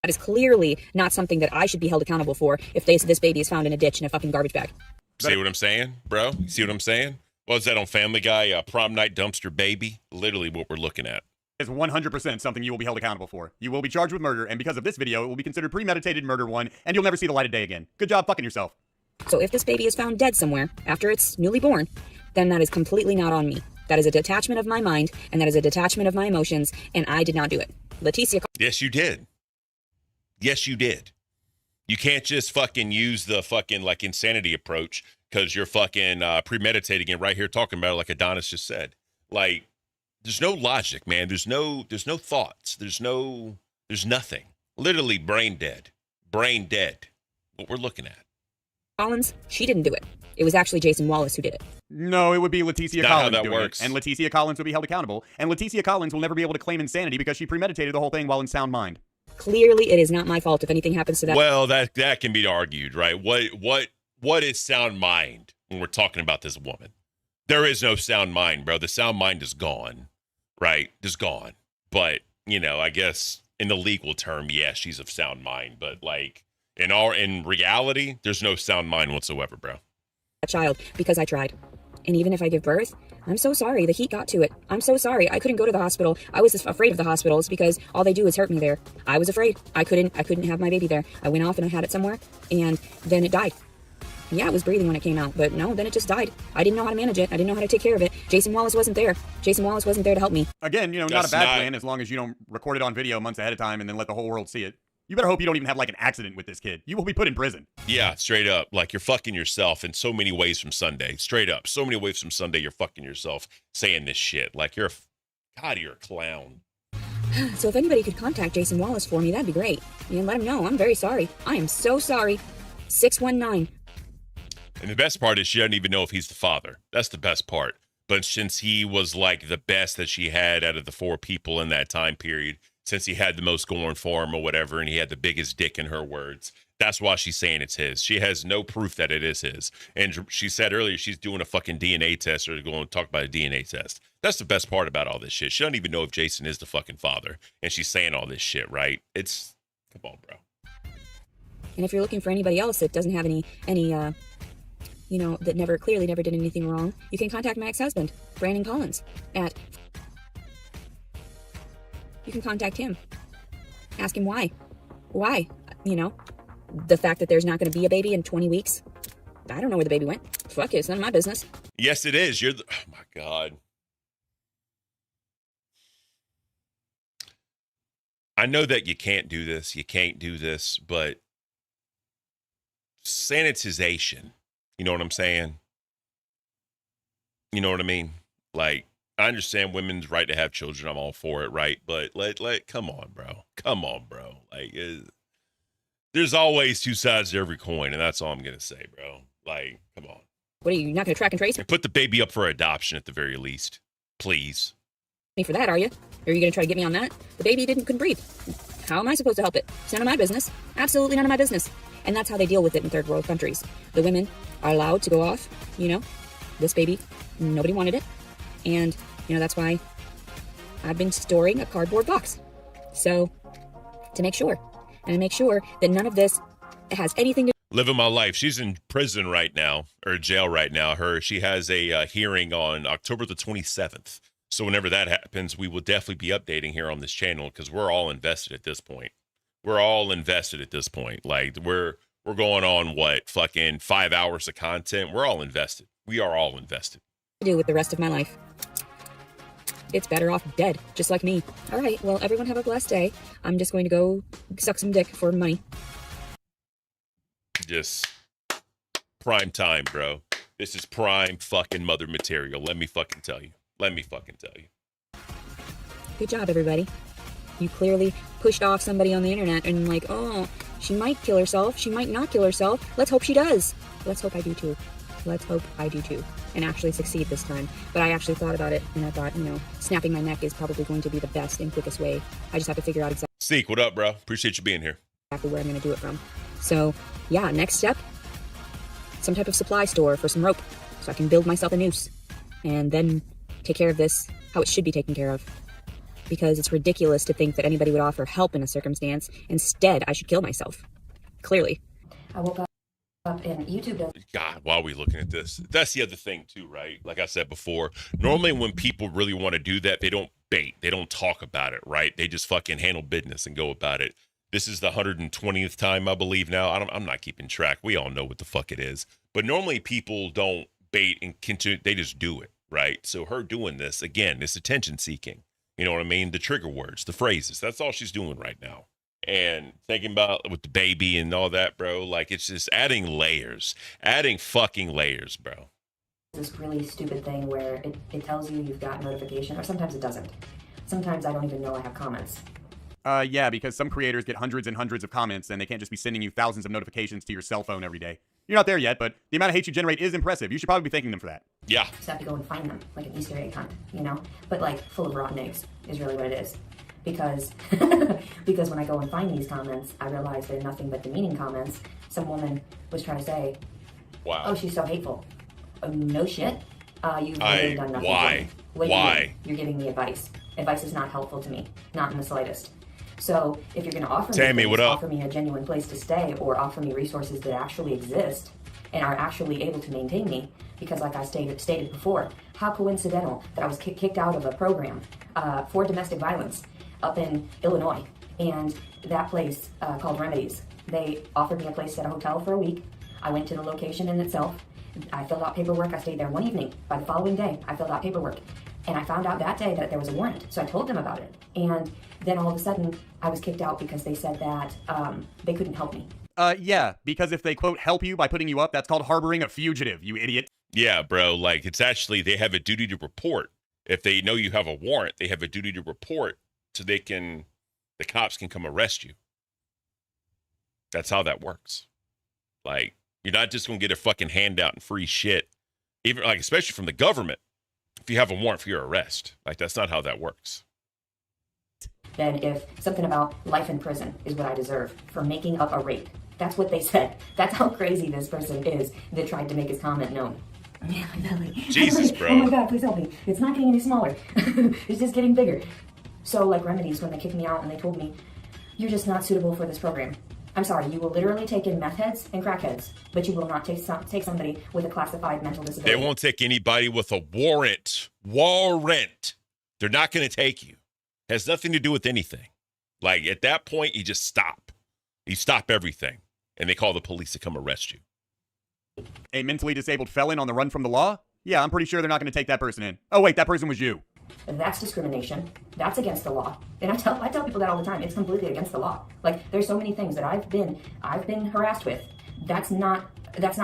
I: is clearly not something that I should be held accountable for if this baby is found in a ditch in a fucking garbage bag.
A: See what I'm saying, bro? You see what I'm saying? What was that on Family Guy? Prom night dumpster baby? Literally what we're looking at.
E: Is 100% something you will be held accountable for. You will be charged with murder, and because of this video, it will be considered premeditated murder 1, and you'll never see the light of day again. Good job fucking yourself.
I: So if this baby is found dead somewhere after it's newly born, then that is completely not on me. That is a detachment of my mind, and that is a detachment of my emotions, and I did not do it. Leticia.
A: Yes, you did. Yes, you did. You can't just fucking use the fucking insanity approach because you're fucking premeditating it right here talking about it like Adonis just said. There's no logic, man. There's no thoughts. There's nothing. Literally brain dead. Brain dead. What we're looking at.
I: Collins, she didn't do it. It was actually Jason Wallace who did it.
E: No, it would be Leticia
A: Not
E: Collins
A: how that
E: doing
A: works.
E: it, and Leticia Collins would be held accountable, and Leticia Collins will never be able to claim insanity because she premeditated the whole thing while in sound mind.
I: Clearly, it is not my fault if anything happens to that.
A: Well, that can be argued, right? What is sound mind when we're talking about this woman? There is no sound mind, bro. The sound mind is gone, right? Just gone. But, I guess in the legal term, yeah, she's of sound mind. But in reality, there's no sound mind whatsoever, bro.
I: A child, because I tried. And even if I give birth, I'm so sorry. The heat got to it. I'm so sorry. I couldn't go to the hospital. I was afraid of the hospitals because all they do is hurt me there. I was afraid. I couldn't have my baby there. I went off and I had it somewhere, and then it died. Yeah, it was breathing when it came out, but no, then it just died. I didn't know how to manage it. I didn't know how to take care of it. Jason Wallace wasn't there. Jason Wallace wasn't there to help me.
E: Again, not
A: That's
E: a bad
A: not-
E: plan as long as you don't record it on video months ahead of time and then let the whole world see it. You better hope you don't even have an accident with this kid. You will be put in prison.
A: Yeah, straight up. You're fucking yourself in so many ways from Sunday. Straight up. So many ways from Sunday, you're fucking yourself saying this shit. You're a clown.
I: So if anybody could contact Jason Wallace for me, that'd be great. And let him know I'm very sorry. I am so sorry. 619.
A: And the best part is she doesn't even know if he's the father. That's the best part. But since he was like the best that she had out of the 4 people in that time period, since he had the most going for him or whatever, and he had the biggest dick in her words, that's why she's saying it's his. She has no proof that it is his. And she said earlier she's doing a fucking DNA test or going to talk about a DNA test. That's the best part about all this shit. She doesn't even know if Jason is the fucking father. And she's saying all this shit, right? It's, come on, bro.
I: And if you're looking for anybody else that doesn't have any you know, that clearly never did anything wrong, you can contact my ex-husband, Brandon Collins, you can contact him. Ask him why. Why? You know, the fact that there's not going to be a baby in 20 weeks. I don't know where the baby went. Fuck it, it's none of my business.
A: Yes, it is. Oh my God. I know that you can't do this. You can't do this, but sanitization. You know what I'm saying? You know what I mean? Like, I understand women's right to have children. I'm all for it, right? But come on, bro. Come on, bro. Like, there's always 2 sides to every coin, and that's all I'm gonna say, bro. Like, come on.
I: What are you not gonna track and trace?
A: And put the baby up for adoption at the very least, please.
I: Me for that, are you? Are you gonna try to get me on that? The baby couldn't breathe. How am I supposed to help it? It's none of my business. Absolutely none of my business. And that's how they deal with it in third world countries. The women are allowed to go off, you know, this baby, nobody wanted it. And, you know, that's why I've been storing a cardboard box. So, to make sure. And to make sure that none of this has anything to
A: living my life. She's in prison right now, or jail right now. She has a hearing on October the 27th. So whenever that happens, we will definitely be updating here on this channel because we're all invested at this point. We're all invested at this point. Like we're going on what, fucking 5 hours of content. We're all invested. We are all invested.
I: do with the rest of my life. It's better off dead, just like me. All right, well, everyone have a blessed day. I'm just going to go suck some dick for money.
A: Just prime time, bro. This is prime fucking mother material. Let me fucking tell you. Let me fucking tell you.
I: Good job, everybody. You clearly pushed off somebody on the internet and like, oh, she might kill herself. She might not kill herself. Let's hope she does. Let's hope I do too. Let's hope I do too. And actually succeed this time. But I actually thought about it and I thought, you know, snapping my neck is probably going to be the best and quickest way. I just have to figure out exactly.
A: Seek, what up, bro? Appreciate you being here.
I: Exactly where I'm going to do it from. So, yeah, next step, some type of supply store for some rope so I can build myself a noose and then take care of this how it should be taken care of. Because it's ridiculous to think that anybody would offer help in a circumstance. Instead, I should kill myself. Clearly. I woke up and YouTube does.
A: God, while we looking at this, that's the other thing too, right? Like I said before, normally when people really want to do that, they don't bait. They don't talk about it, right? They just fucking handle business and go about it. This is the 120th time, I believe now. I'm not keeping track. We all know what the fuck it is. But normally people don't bait and continue. They just do it, right? So her doing this, again, it's attention seeking. You know what I mean? The trigger words, the phrases. That's all she's doing right now. And thinking about with the baby and all that, bro, like it's just adding layers, adding fucking layers, bro.
C: This really stupid thing where it tells you you've got notification, or sometimes it doesn't. Sometimes I don't even know I have comments.
E: Yeah, because some creators get hundreds and hundreds of comments and they can't just be sending you thousands of notifications to your cell phone every day. You're not there yet, but the amount of hate you generate is impressive. You should probably be thanking them for that.
A: Yeah.
C: Just have to go and find them, like an Easter egg hunt, you know? But like full of rotten eggs is really what it is. Because because when I go and find these comments, I realize they're nothing but demeaning comments. Some woman was trying to say,
A: wow,
C: oh, she's so hateful. Oh, no shit. You've really done nothing.
A: Why? Why?
C: You're giving me advice. Advice is not helpful to me, not in the slightest. So if you're going to offer
A: Tammy,
C: me
A: what up?
C: offer me a genuine place to stay, or offer me resources that actually exist and are actually able to maintain me, because like I stated before, how coincidental that I was kicked out of a program for domestic violence up in Illinois, and that place called Remedies. They offered me a place at a hotel for a week. I went to the location in itself. I filled out paperwork. I stayed there one evening. By the following day, I filled out paperwork. And I found out that day that there was a warrant. So I told them about it. And then all of a sudden, I was kicked out because they said that they couldn't help me.
E: Yeah, because if they, quote, help you by putting you up, that's called harboring a fugitive, you idiot.
A: Yeah, bro, like it's actually, they have a duty to report. If they know you have a warrant, they have a duty to report so the cops can come arrest you. That's how that works. Like, you're not just going to get a fucking handout and free shit, even like, especially from the government. if you have a warrant for your arrest. Like, that's not how that works.
C: Than if something about life in prison is what I deserve for making up a rape. That's what they said. That's how crazy this person is that tried to make his comment known. Man, my belly.
A: Jesus, bro.
C: Oh my God, please help me. It's not getting any smaller. It's just getting bigger. So, like remedies, when they kicked me out and they told me, you're just not suitable for this program. I'm sorry, you will literally take in meth heads and crackheads, but you will not take somebody with a classified mental disability.
A: They won't take anybody with a warrant. Warrant. They're not going to take you. Has nothing to do with anything. Like, at that point, you just stop. You stop everything, and they call the police to come arrest you.
E: A mentally disabled felon on the run from the law? Yeah, I'm pretty sure they're not going to take that person in. Oh, wait, that person was you.
C: That's discrimination. That's against the law. And I tell people that all the time. It's completely against the law. Like, there's so many things that I've been harassed with. That's not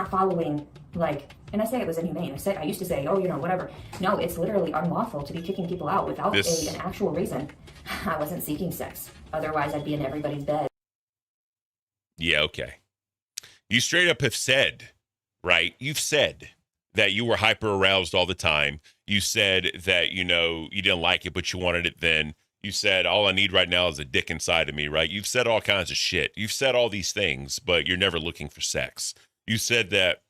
C: following, like, and I say it was inhumane. I used to say, oh, you know, whatever. No, it's literally unlawful to be kicking people out without an actual reason. I wasn't seeking sex. Otherwise, I'd be in everybody's bed.
A: Yeah, okay. You straight up have said, right? You've said that you were hyper aroused all the time. You said that, you know, you didn't like it, but you wanted it then. You said, all I need right now is a dick inside of me, right? You've said all kinds of shit. You've said all these things, but you're never looking for sex. You said that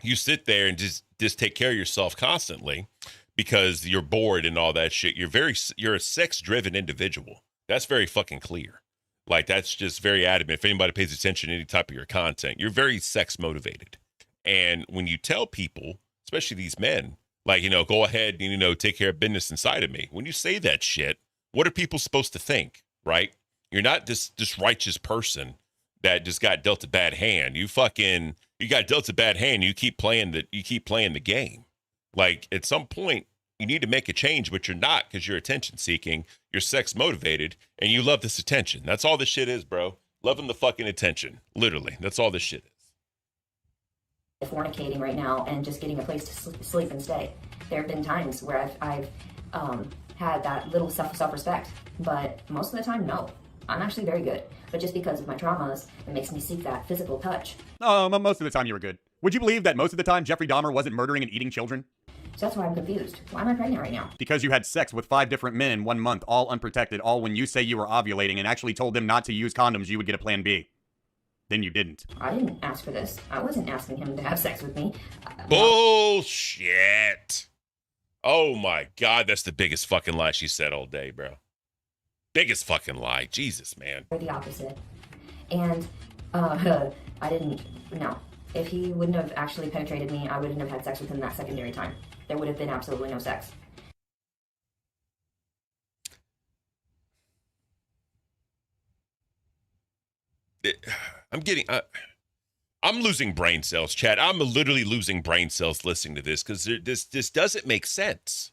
A: you sit there and just take care of yourself constantly because you're bored and all that shit. You're a sex-driven individual. That's very fucking clear. Like, that's just very adamant. If anybody pays attention to any type of your content, you're very sex-motivated. And when you tell people, especially these men, like, you know, go ahead and, you know, take care of business inside of me. When you say that shit, what are people supposed to think, right? You're not this righteous person that just got dealt a bad hand. You got dealt a bad hand. You keep playing the game. Like, at some point, you need to make a change, but you're not, because you're attention seeking, you're sex motivated, and you love this attention. That's all this shit is, bro. Loving the fucking attention. Literally. That's all this shit is.
C: Fornicating right now and just getting a place to sleep and stay. There have been times where I've had that little self-respect, but most of the time, no. I'm actually very good, but just because of my traumas, it makes me seek that physical touch.
E: Oh, most of the time you were good. Would you believe that most of the time Jeffrey Dahmer wasn't murdering and eating children?
C: So that's why I'm confused. Why am I pregnant right now?
E: Because you had sex with 5 different men in 1 month, all unprotected, all when you say you were ovulating and actually told them not to use condoms, you would get a plan B. Then you didn't.
C: I didn't ask for this. I wasn't asking him to have sex with me.
A: Bullshit. Oh my God, that's the biggest fucking lie she said all day, bro. Biggest fucking lie. Jesus, man.
C: Or the opposite. And I didn't, no. If he wouldn't have actually penetrated me, I wouldn't have had sex with him that secondary time. There would have been absolutely no sex.
A: I'm losing brain cells, Chad. I'm literally losing brain cells listening to this because this doesn't make sense.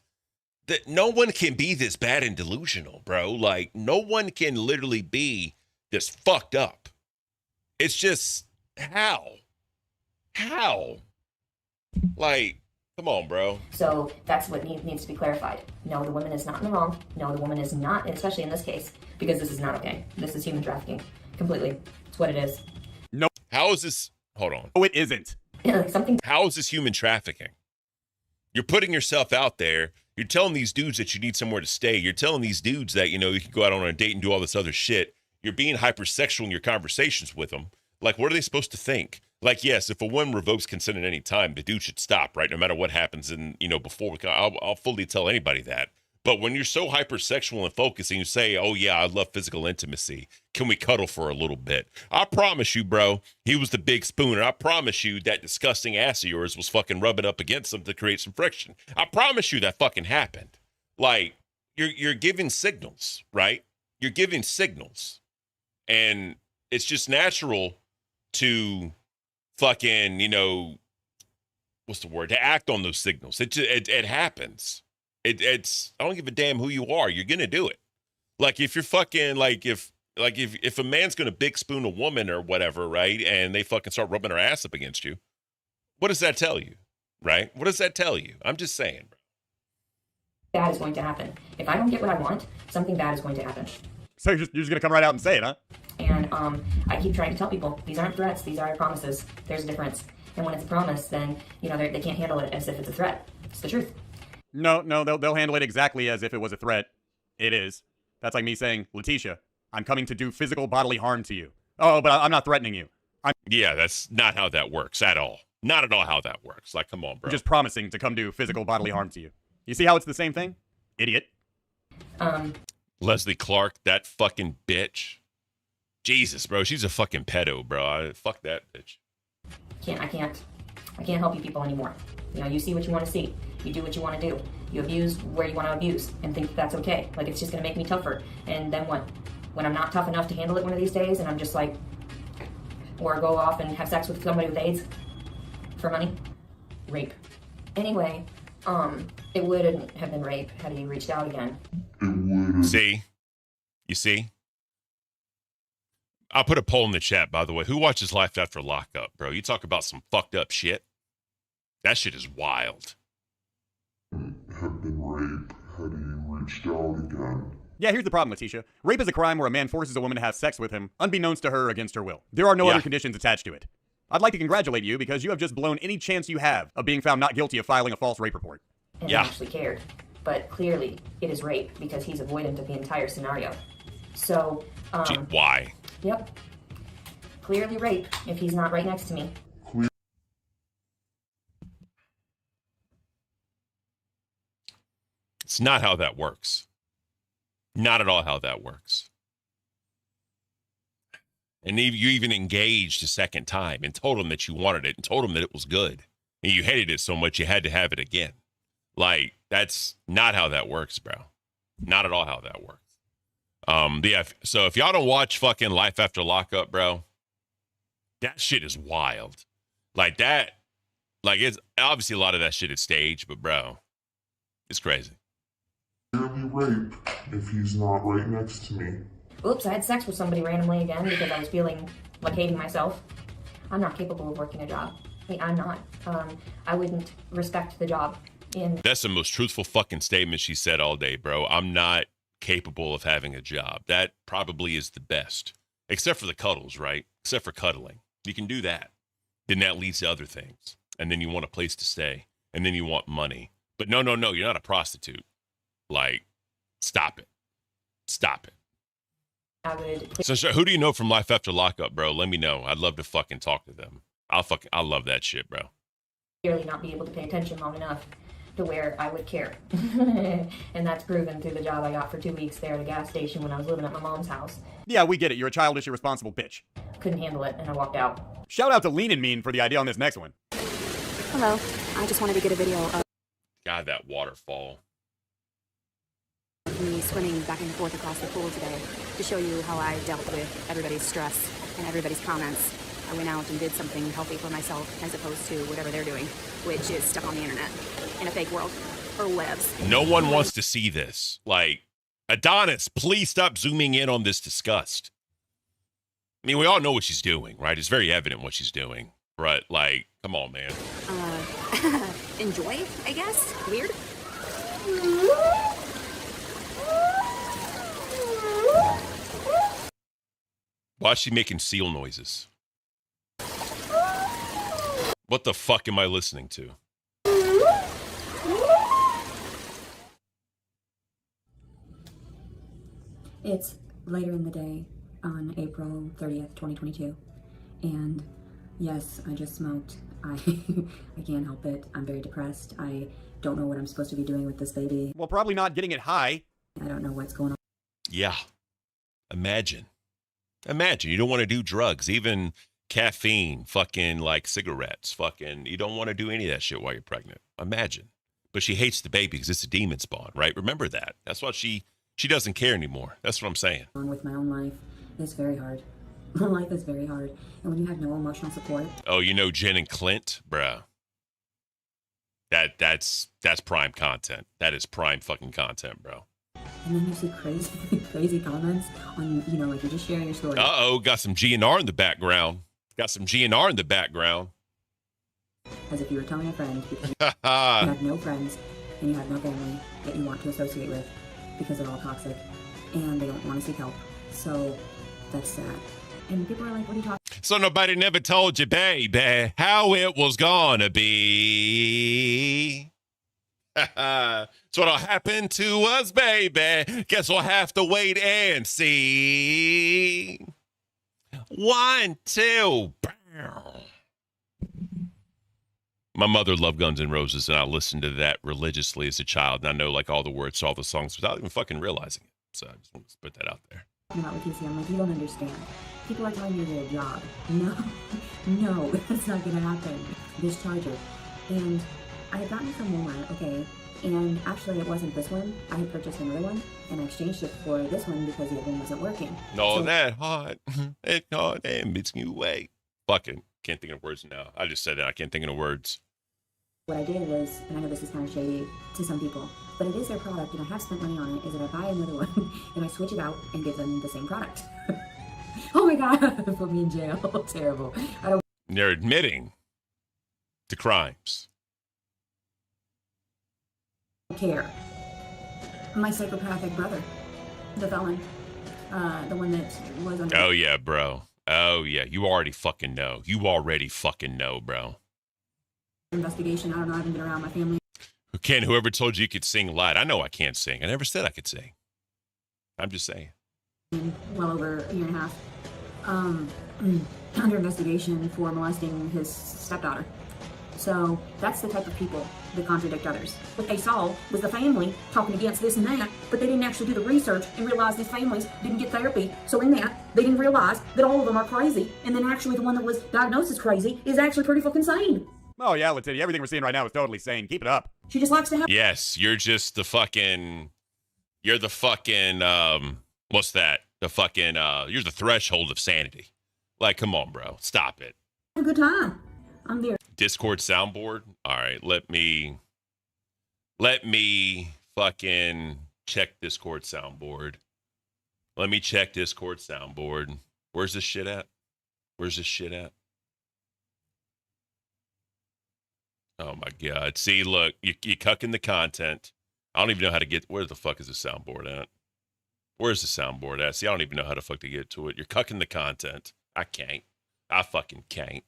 A: That no one can be this bad and delusional, bro. Like, no one can literally be this fucked up. It's just, how? Like, come on, bro.
C: So that's what needs to be clarified. No, the woman is not in the wrong. No, the woman is not, especially in this case, because this is not okay. This is human trafficking. Completely. It's what it is.
E: No.
A: How is this? Hold on.
E: Oh, it isn't.
A: How is this human trafficking? You're putting yourself out there. You're telling these dudes that you need somewhere to stay. You're telling these dudes that, you know, you can go out on a date and do all this other shit. You're being hypersexual in your conversations with them. Like, what are they supposed to think? Like, yes, if a woman revokes consent at any time, the dude should stop, right? No matter what happens. And, you know, before I'll fully tell anybody that. But when you're so hypersexual and focused and you say, oh, yeah, I love physical intimacy. Can we cuddle for a little bit? I promise you, bro, he was the big spooner. I promise you that disgusting ass of yours was fucking rubbing up against him to create some friction. I promise you that fucking happened. Like, you're giving signals, right? You're giving signals. And it's just natural to fucking, you know, what's the word? To act on those signals. It happens. It's I don't give a damn who you are. You're gonna do it. Like, if you're fucking if a man's gonna big spoon a woman or whatever, right? And they fucking start rubbing her ass up against you, what does that tell you, right? What does that tell you? I'm just saying, bro.
C: Bad is going to happen. If I don't get what I want, something bad is going to happen.
E: So you're just gonna come right out and say it, huh?
C: And I keep trying to tell people, these aren't threats, these are promises. There's a difference. And when it's a promise, then, you know, they can't handle it as if it's a threat. It's the truth.
E: No, they'll handle it exactly as if it was a threat. It is. That's like me saying, Letitia, I'm coming to do physical bodily harm to you. Oh, but I'm not threatening you.
A: Yeah, that's not how that works at all. Not at all how that works. Like, come on, bro.
E: I'm just promising to come do physical bodily harm to you. You see how it's the same thing? Idiot.
A: Leslie Clark, that fucking bitch. Jesus, bro, she's a fucking pedo, bro. Fuck that bitch.
C: I can't help you people anymore. You know, you see what you want to see. You do what you want to do. You abuse where you want to abuse and think that's okay. Like, it's just going to make me tougher. And then what? When I'm not tough enough to handle it one of these days and I'm just like, or go off and have sex with somebody with AIDS for money? Rape. Anyway, it wouldn't have been rape had he reached out again.
A: See? You see? I'll put a poll in the chat, by the way. Who watches Life After Lockup, bro? You talk about some fucked up shit. That shit is wild.
J: Have been raped had he reached out again.
E: Yeah, here's the problem, Letitia. Rape is a crime where a man forces a woman to have sex with him, unbeknownst to her against her will. There are no other conditions attached to it. I'd like to congratulate you because you have just blown any chance you have of being found not guilty of filing a false rape report.
C: And he actually cared. But clearly, it is rape because he's avoidant of the entire scenario. So,
A: why?
C: Yep. Clearly rape if he's not right next to me.
A: It's not how that works. Not at all how that works. And you even engaged a second time and told him that you wanted it and told him that it was good. And you hated it so much you had to have it again. Like, that's not how that works, bro. Not at all how that works. Yeah, so if y'all don't watch fucking Life After Lockup, bro, that shit is wild. Like that, like it's obviously a lot of that shit is staged, but bro, it's crazy.
J: Clearly rape if he's not right next to me.
C: Oops, I had sex with somebody randomly again because I was feeling like hating myself. I'm not capable of working a job. I'm not. I wouldn't respect the job.
A: That's the most truthful fucking statement she said all day, bro. I'm not capable of having a job. That probably is the best. Except for the cuddles, right? Except for cuddling. You can do that. Then that leads to other things. And then you want a place to stay. And then you want money. But no, you're not a prostitute. Like, stop it. Stop it. So who do you know from Life After Lockup, bro? Let me know. I'd love to fucking talk to them. I love that shit, bro.
C: Clearly not be able to pay attention long enough to where I would care. And that's proven through the job I got for 2 weeks there at a gas station when I was living at my mom's house.
E: Yeah, we get it. You're a childish, irresponsible bitch.
C: Couldn't handle it, and I walked out.
E: Shout out to Lean and Mean for the idea on this next one.
C: Hello. I just wanted to get a video of
A: God, that waterfall.
C: me swimming back and forth across the pool today to show you how I dealt with everybody's stress and everybody's comments. I went out and did something healthy for myself as opposed to whatever they're doing, which is stuck on the internet in a fake world or webs.
A: No one wants to see this. Like, Adonis, please stop zooming in on this disgust. I mean, we all know what she's doing, right? It's very evident what she's doing. But, like, come on, man.
C: Enjoy, I guess? Weird?
A: Why is she making seal noises? What the fuck am I listening to?
C: It's later in the day on April 30th, 2022. And yes, I just smoked. I can't help it. I'm very depressed. I don't know what I'm supposed to be doing with this baby.
E: Well, probably not getting it high.
C: I don't know what's going on.
A: Yeah. Imagine you don't want to do drugs, even caffeine, fucking like cigarettes, fucking, you don't want to do any of that shit while you're pregnant. Imagine. But she hates the baby because it's a demon spawn, right? Remember that. That's why she doesn't care anymore. That's what I'm saying.
C: With my own life, it's very hard. Life is very hard. And when you have no emotional support.
A: Oh, you know Jen and Clint? Bruh. That's prime content. That is prime fucking content, bro.
C: And then you see crazy comments on, you know, like you're just sharing your story.
A: Uh-oh, got some GNR in the background. As if you were telling a friend because you
C: have no friends and you have no family that you want to associate with because they're all toxic and they don't want to seek help. So that's sad. And people are like, what are you talking about?
A: So nobody never told you, baby, how it was gonna be. So what'll happen to us, baby? Guess we'll have to wait and see. 1, 2. My mother loved Guns N' Roses, and I listened to that religiously as a child, and I know like all the words to all the songs without even fucking realizing it. So I just want to put that out there.
C: About Leticia, I'm like, you don't understand. People are telling you to get a job. No, no, that's not gonna happen. This charger. And I had gotten it from Walmart, okay, and actually it wasn't this one. I had purchased another one, and I exchanged it for this one because the other one wasn't working.
A: No,
C: So-
A: that hot. It hot and beats me away. Fucking can't think of words now. I just said that. I can't think of the words.
C: What I did was, and I know this is kind of shady to some people, but it is their product and I have spent money on it, is that I buy another one and I switch it out and give them the same product. Oh my God, put me in jail. Terrible. I don't
A: They're admitting to crimes.
C: care. My psychopathic brother, the felon, the one that was on
A: Oh, yeah, bro. Oh, yeah. You already fucking know. You already fucking know, bro.
C: investigation. I don't know, I haven't been around my family.
A: Ken, whoever told you could sing lied. I know I can't sing. I never said I could sing. I'm just saying.
C: Well over a year and a half, under investigation for molesting his stepdaughter. So that's the type of people that contradict others. What they saw was the family talking against this and that, but they didn't actually do the research and realize these families didn't get therapy. So in that, they didn't realize that all of them are crazy, and then actually the one that was diagnosed as crazy is actually pretty fucking sane.
E: Oh yeah, LeTiddy, everything we're seeing right now is totally sane. Keep it up.
C: She just likes to have
A: Yes, you're just the fucking... You're the fucking... what's that? The fucking... You're the threshold of sanity. Like, come on, bro. Stop it.
C: a good time. I'm there.
A: Discord soundboard. All right, let me fucking check Discord soundboard. Let me check Discord soundboard. Where's this shit at? Where's this shit at? Oh my God. See, look, you cucking the content. I don't even know how to get, where the fuck is the soundboard at? Where's the soundboard at? See, I don't even know how the fuck to get to it. You're cucking the content. I can't. I fucking can't.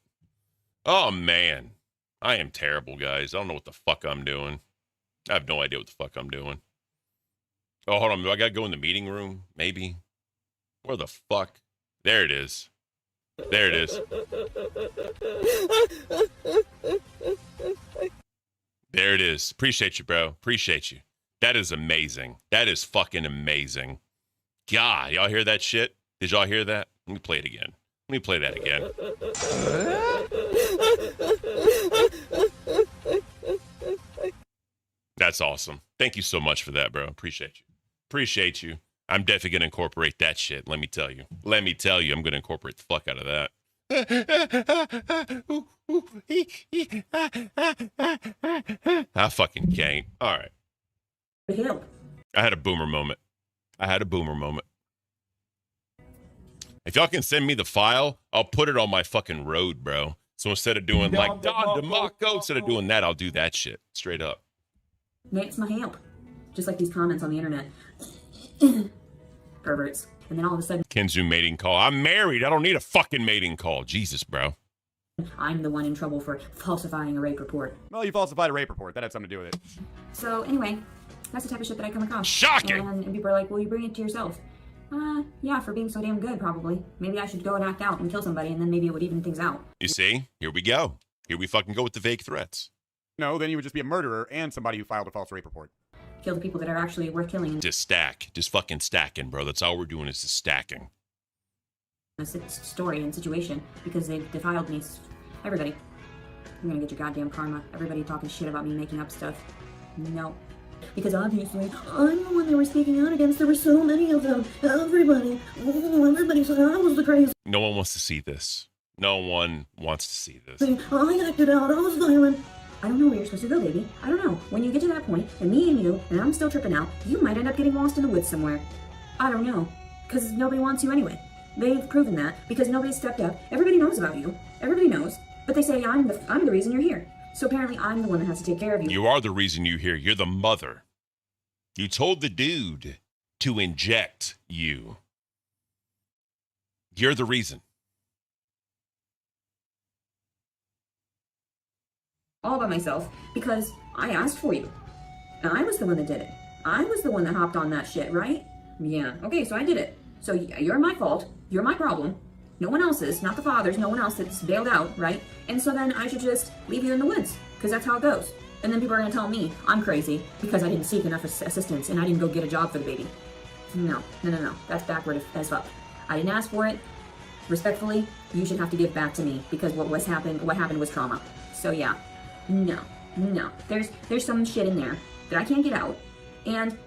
A: Oh man. I am terrible, guys. I don't know what the fuck I'm doing. I have no idea what the fuck I'm doing. Oh, hold on. Do I gotta go in the meeting room? Maybe. Where the fuck? There it is. There it is. There it is. Appreciate you, bro. Appreciate you. That is amazing. That is fucking amazing. God, y'all hear that shit? Did y'all hear that? Let me play it again. Let me play that again. That's awesome. Thank you so much for that, bro. Appreciate you. Appreciate you. I'm definitely going to incorporate that shit. Let me tell you. Let me tell you, I'm going to incorporate the fuck out of that. I fucking can't. All right. I had a boomer moment. If y'all can send me the file, I'll put it on my fucking road, bro. So instead of doing like Don DeMarco, instead of doing that, I'll do that shit. Straight up.
C: That's my help. Just like these comments on the internet. Perverts. And then all of a sudden,
A: Kenzu mating call. I'm married. I don't need a fucking mating call. Jesus, bro.
C: I'm the one in trouble for falsifying a rape report.
E: Well, you falsified a rape report. That had something to do with it.
C: So anyway, that's the type of shit that I come across.
A: Shocking!
C: And people are like, well, you bring it to yourself. Yeah, for being so damn good, probably. Maybe I should go and act out and kill somebody, and then maybe it would even things out.
A: You see? Here we go. Here we fucking go with the vague threats.
E: No, then you would just be a murderer and somebody who filed a false rape report.
C: Kill the people that are actually worth killing.
A: Just stack. Just fucking stacking, bro. That's all we're doing is just stacking.
C: This story and situation because they've defiled me. Everybody, you're gonna get your goddamn karma. Everybody talking shit about me making up stuff. No. Because obviously, I'm the one they were speaking out against. There were so many of them. Everybody said I was the crazy.
A: No one wants to see this. No one wants to see this.
C: I acted out. I was violent. I don't know where you're supposed to go, baby. I don't know. When you get to that point, and me and you, and I'm still tripping out, you might end up getting lost in the woods somewhere. I don't know. Because nobody wants you anyway. They've proven that because nobody stepped up. Everybody knows about you. Everybody knows. But they say I'm the reason you're here. So apparently I'm the one that has to take care of you.
A: You are the reason you're here. You're the mother. You told the dude to inject you. You're the reason.
C: All by myself because I asked for you. I was the one that did it. I was the one that hopped on that shit, right? Yeah. Okay, so I did it. So you're my fault. You're my problem. No one else's, not the father's, no one else that's bailed out, right? And so then I should just leave you in the woods, because that's how it goes. And then people are going to tell me I'm crazy because I didn't seek enough assistance and I didn't go get a job for the baby. No. That's backward as fuck. I didn't ask for it. Respectfully, you should have to give back to me because what happened was trauma. So yeah, no. There's some shit in there that I can't get out, and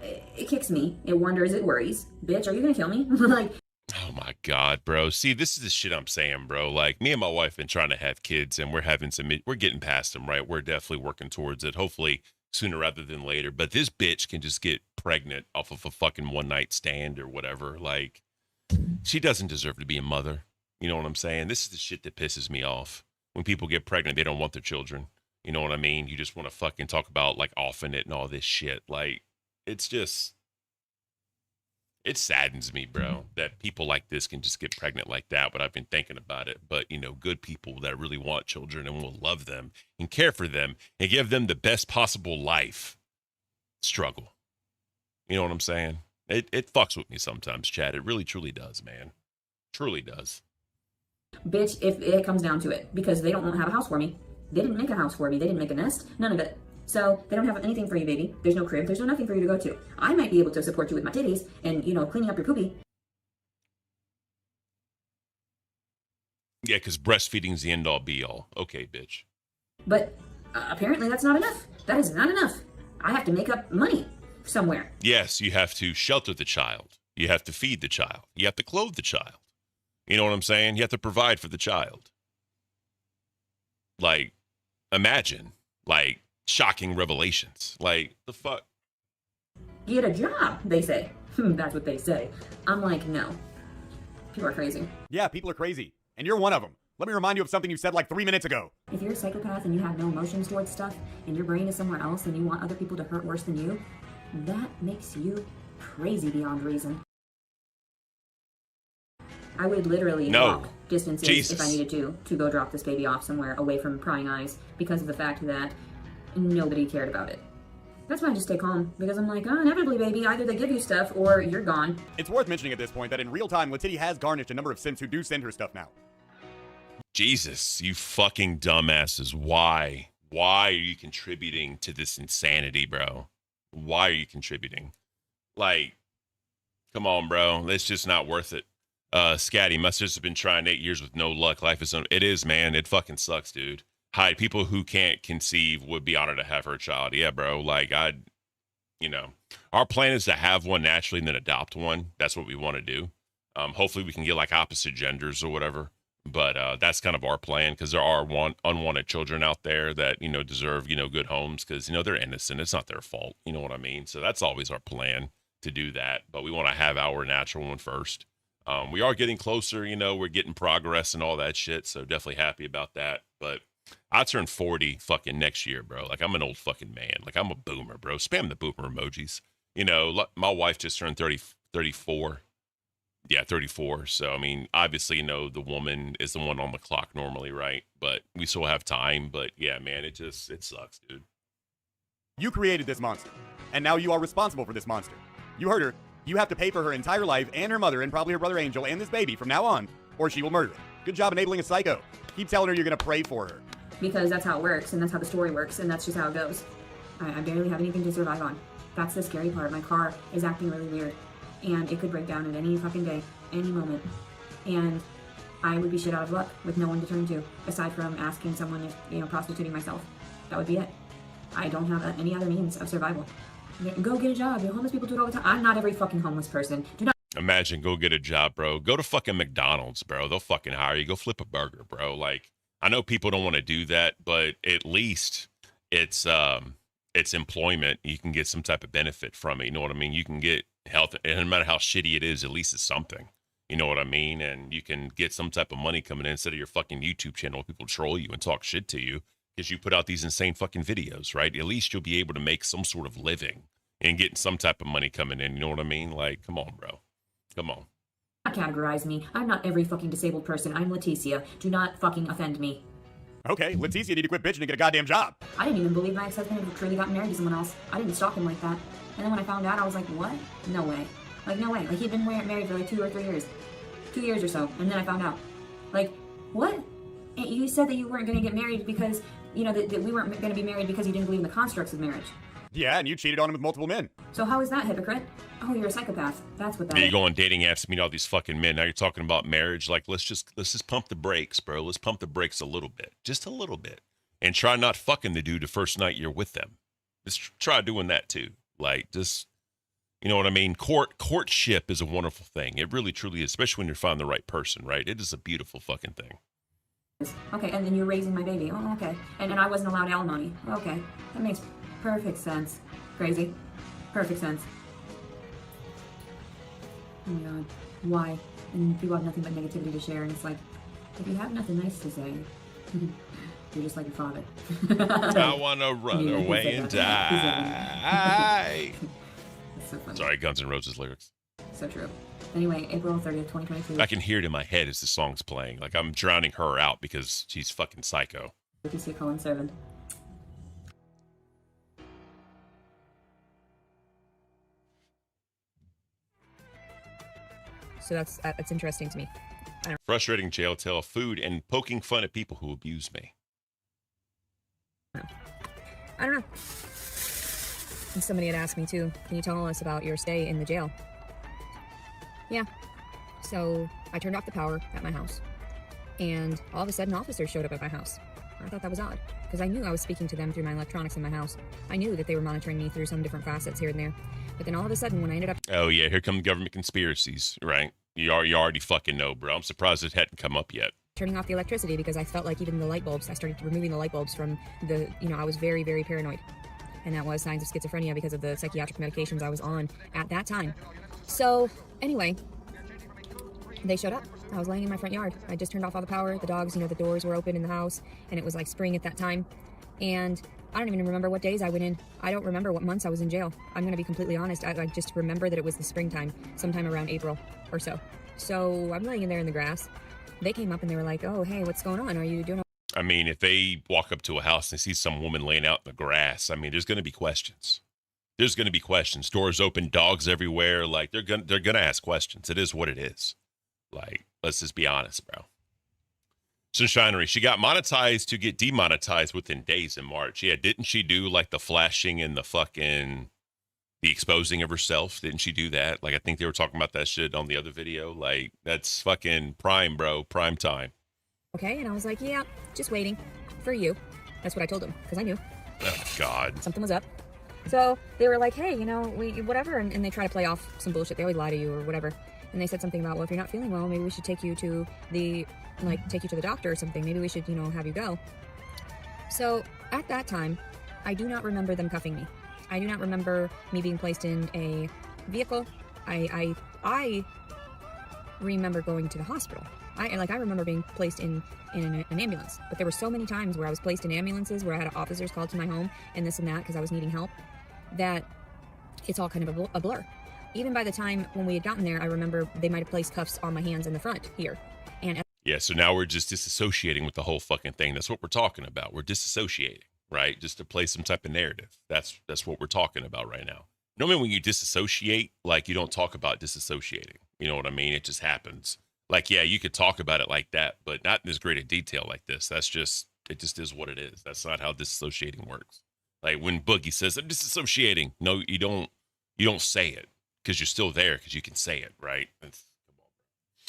C: it kicks me. It wonders. It worries. Bitch, are you gonna kill me? Like.
A: Oh my God, bro. See, this is the shit I'm saying, bro. Like, me and my wife been trying to have kids and we're getting past them, right? We're definitely working towards it. Hopefully sooner rather than later. But this bitch can just get pregnant off of a fucking one night stand or whatever. Like, she doesn't deserve to be a mother. You know what I'm saying? This is the shit that pisses me off. When people get pregnant, they don't want their children. You know what I mean? You just want to fucking talk about like offing it and all this shit. Like, it's just, it saddens me, bro, that people like this can just get pregnant like that. But I've been thinking about it. But, you know, good people that really want children and will love them and care for them and give them the best possible life struggle. You know what I'm saying? It fucks with me sometimes, Chad. It really, truly does, man. Truly does.
C: Bitch, if it comes down to it, because they don't have a house for me. They didn't make a house for me. They didn't make a nest. None of it. So they don't have anything for you, baby. There's no crib. There's no nothing for you to go to. I might be able to support you with my titties and, you know, cleaning up your poopy.
A: Yeah, because breastfeeding's the end-all, be-all. Okay, bitch.
C: But apparently that's not enough. That is not enough. I have to make up money somewhere.
A: Yes, you have to shelter the child. You have to feed the child. You have to clothe the child. You know what I'm saying? You have to provide for the child. Like, imagine, like, shocking revelations. Like, the fuck?
C: Get a job, they say. That's what they say. I'm like, no. People are crazy.
E: Yeah, people are crazy. And you're one of them. Let me remind you of something you said like 3 minutes ago.
C: If you're a psychopath and you have no emotions towards stuff, and your brain is somewhere else and you want other people to hurt worse than you, that makes you crazy beyond reason. I would literally walk distances if I needed to go drop this baby off somewhere away from prying eyes because of the fact that nobody cared about it. That's why I just stay calm, because I'm like, oh, inevitably, baby, either they give you stuff or you're gone.
E: It's worth mentioning at this point that in real time, LeTiddy has garnished a number of Sims who do send her stuff now.
A: Jesus, you fucking dumbasses. Why? Why are you contributing to this insanity, bro? Why are you contributing? Like, come on, bro. It's just not worth it. Scatty, my sister's been trying 8 years with no luck. Life is, it is, man. It fucking sucks, dude. Hi, people who can't conceive would be honored to have her child. Yeah, bro. Like, you know, our plan is to have one naturally and then adopt one. That's what we want to do. Hopefully we can get like opposite genders or whatever. But that's kind of our plan, because there are unwanted children out there that, you know, deserve, you know, good homes because, you know, they're innocent. It's not their fault. You know what I mean? So that's always our plan, to do that. But we want to have our natural one first. We are getting closer, you know, we're getting progress and all that shit. So definitely happy about that. But I turn 40 fucking next year, bro. Like, I'm an old fucking man. Like, I'm a boomer, bro. Spam the boomer emojis. You know, my wife just turned 34. Yeah, 34. So, I mean, obviously, you know, the woman is the one on the clock normally, right? But we still have time. But yeah, man, it sucks, dude.
E: You created this monster, and now you are responsible for this monster. You heard her. You have to pay for her entire life and her mother and probably her brother Angel and this baby from now on, or she will murder her. Good job enabling a psycho. Keep telling her you're going to pray for her.
C: Because that's how it works, and that's how the story works, and that's just how it goes. I barely have anything to survive on. That's the scary part. My car is acting really weird, and it could break down at any fucking day, any moment. And I would be shit out of luck with no one to turn to, aside from asking someone if, you know, prostituting myself. That would be it. I don't have any other means of survival. Go get a job. Homeless people do it all the time. I'm not every fucking homeless person. Do not
A: imagine, go get a job, bro. Go to fucking McDonald's, bro. They'll fucking hire you. Go flip a burger, bro. Like, I know people don't want to do that, but at least it's employment. You can get some type of benefit from it. You know what I mean? You can get health, and no matter how shitty it is, at least it's something. You know what I mean? And you can get some type of money coming in instead of your fucking YouTube channel. People troll you and talk shit to you because you put out these insane fucking videos, right? At least you'll be able to make some sort of living and getting some type of money coming in. You know what I mean? Like, come on, bro. Come on.
C: categorize me. I'm not every fucking disabled person. I'm Leticia. Do not fucking offend me.
E: Okay, Leticia need to quit bitching and get a goddamn job.
C: I didn't even believe my ex-husband had truly gotten married to someone else. I didn't stalk him like that. And then when I found out, I was like, what? No way. Like, no way. Like, he'd been married for like 2 or 3 years. 2 years or so. And then I found out. Like, what? And you said that you weren't going to get married because, you know, that we weren't going to be married because you didn't believe in the constructs of marriage.
E: Yeah, and you cheated on him with multiple men.
C: So how is that, hypocrite? Oh, you're a psychopath. That's what that
A: Yeah,
C: is.
A: you go on dating apps, meet all these fucking men. Now you're talking about marriage. Like, let's just pump the brakes, bro. Let's pump the brakes a little bit. Just a little bit. And try not fucking the dude the first night you're with them. Just try doing that too. Like, just, you know what I mean? Courtship is a wonderful thing. It really, truly is, especially when you find the right person, right? It is a beautiful fucking thing.
C: Okay, and then you're raising my baby. Oh, okay. And I wasn't allowed alimony. Okay. That makes perfect sense. Crazy. Perfect sense. Oh my god. Why? And people have nothing but negativity to share, and it's like, if you have nothing nice to say, you're just like your father.
A: I want to run away and die.
C: That's so funny.
A: Sorry, Guns N' Roses lyrics.
C: So true. Anyway, April 30th, 2022.
A: I can hear it in my head as the song's playing. Like, I'm drowning her out because she's fucking psycho.
C: Leticia Cullen servant. So that's interesting to me.
A: Frustrating jail tale, food, and poking fun at people who abuse me.
C: I don't know. And somebody had asked me too, can you tell us about your stay in the jail? Yeah. So I turned off the power at my house, and all of a sudden officers showed up at my house. I thought that was odd, because I knew I was speaking to them through my electronics in my house. I knew that they were monitoring me through some different facets here and there. But then all of a sudden, when I ended up...
A: Oh, yeah, here come government conspiracies, right? You already fucking know, bro. I'm surprised it hadn't come up yet.
C: Turning off the electricity, because I felt like even the light bulbs, I started removing the light bulbs from the, I was very, very paranoid. And that was signs of schizophrenia because of the psychiatric medications I was on at that time. So, anyway, they showed up. I was laying in my front yard. I just turned off all the power. The dogs, the doors were open in the house, and it was like spring at that time. And I don't even remember what days I went in. I don't remember what months I was in jail. I'm going to be completely honest. I just remember that it was the springtime, sometime around April or so. So I'm laying in there in the grass. They came up and they were like, oh, hey, what's going on? Are you doing...
A: I mean, if they walk up to a house and they see some woman laying out in the grass, I mean, there's going to be questions. There's going to be questions. Doors open, dogs everywhere. Like, they're going to ask questions. It is what it is. Like, let's just be honest, bro. Sunshinery, she got monetized to get demonetized within days in March. Yeah, didn't she do, like, the flashing and the exposing of herself? Didn't she do that? Like, I think they were talking about that shit on the other video. Like, that's fucking prime, bro. Prime time.
C: Okay, and I was like, yeah, just waiting for you. That's what I told them, because I knew.
A: Oh, God.
C: Something was up. So they were like, hey, whatever, and they try to play off some bullshit. They always lie to you or whatever. And they said something about, well, if you're not feeling well, maybe we should take you to the doctor or something. Maybe we should, have you go. So at that time, I do not remember them cuffing me. I do not remember me being placed in a vehicle. I remember going to the hospital. I remember being placed in an ambulance. But there were so many times where I was placed in ambulances, where I had officers called to my home and this and that because I was needing help, that it's all kind of a blur. Even by the time when we had gotten there, I remember they might have placed cuffs on my hands in the front here. And
A: yeah, so now we're just disassociating with the whole fucking thing. That's what we're talking about. We're disassociating, right? Just to play some type of narrative. That's what we're talking about right now. Normally when you disassociate, like, you don't talk about disassociating. You know what I mean? It just happens. Like, yeah, you could talk about it like that, but not in this great a detail like this. It just is what it is. That's not how disassociating works. Like when Boogie says, I'm disassociating. No, you don't say it because you're still there because you can say it, right?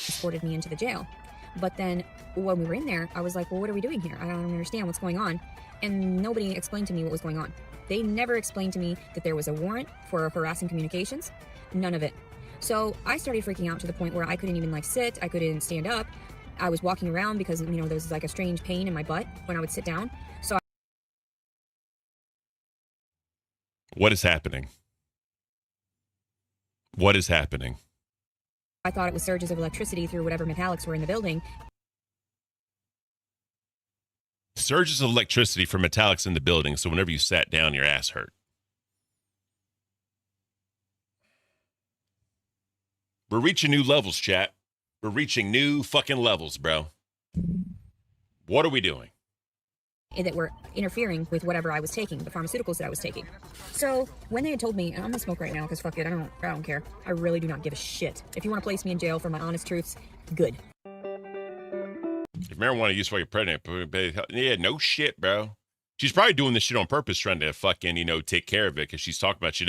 C: Escorted me into the jail. But then when we were in there, I was like, well, what are we doing here? I don't understand what's going on. And nobody explained to me what was going on. They never explained to me that there was a warrant for harassing communications. None of it. So I started freaking out to the point where I couldn't even sit. I couldn't stand up. I was walking around because, there was like a strange pain in my butt when I would sit down. So
A: what is happening? What is happening?
C: I thought it was surges of electricity through whatever metallics were in the building.
A: Surges of electricity from metallics in the building, so whenever you sat down, your ass hurt. We're reaching new levels, chat. We're reaching new fucking levels, bro. What are we doing?
C: that were interfering with whatever I was taking, the pharmaceuticals that I was taking. So when they had told me, and I'm gonna smoke right now because fuck it, I don't care. I really do not give a shit. If you want to place me in jail for my honest truths, good.
A: If marijuana use while you're pregnant, yeah, no shit, bro. She's probably doing this shit on purpose, trying to fucking, take care of it, because she's talking about she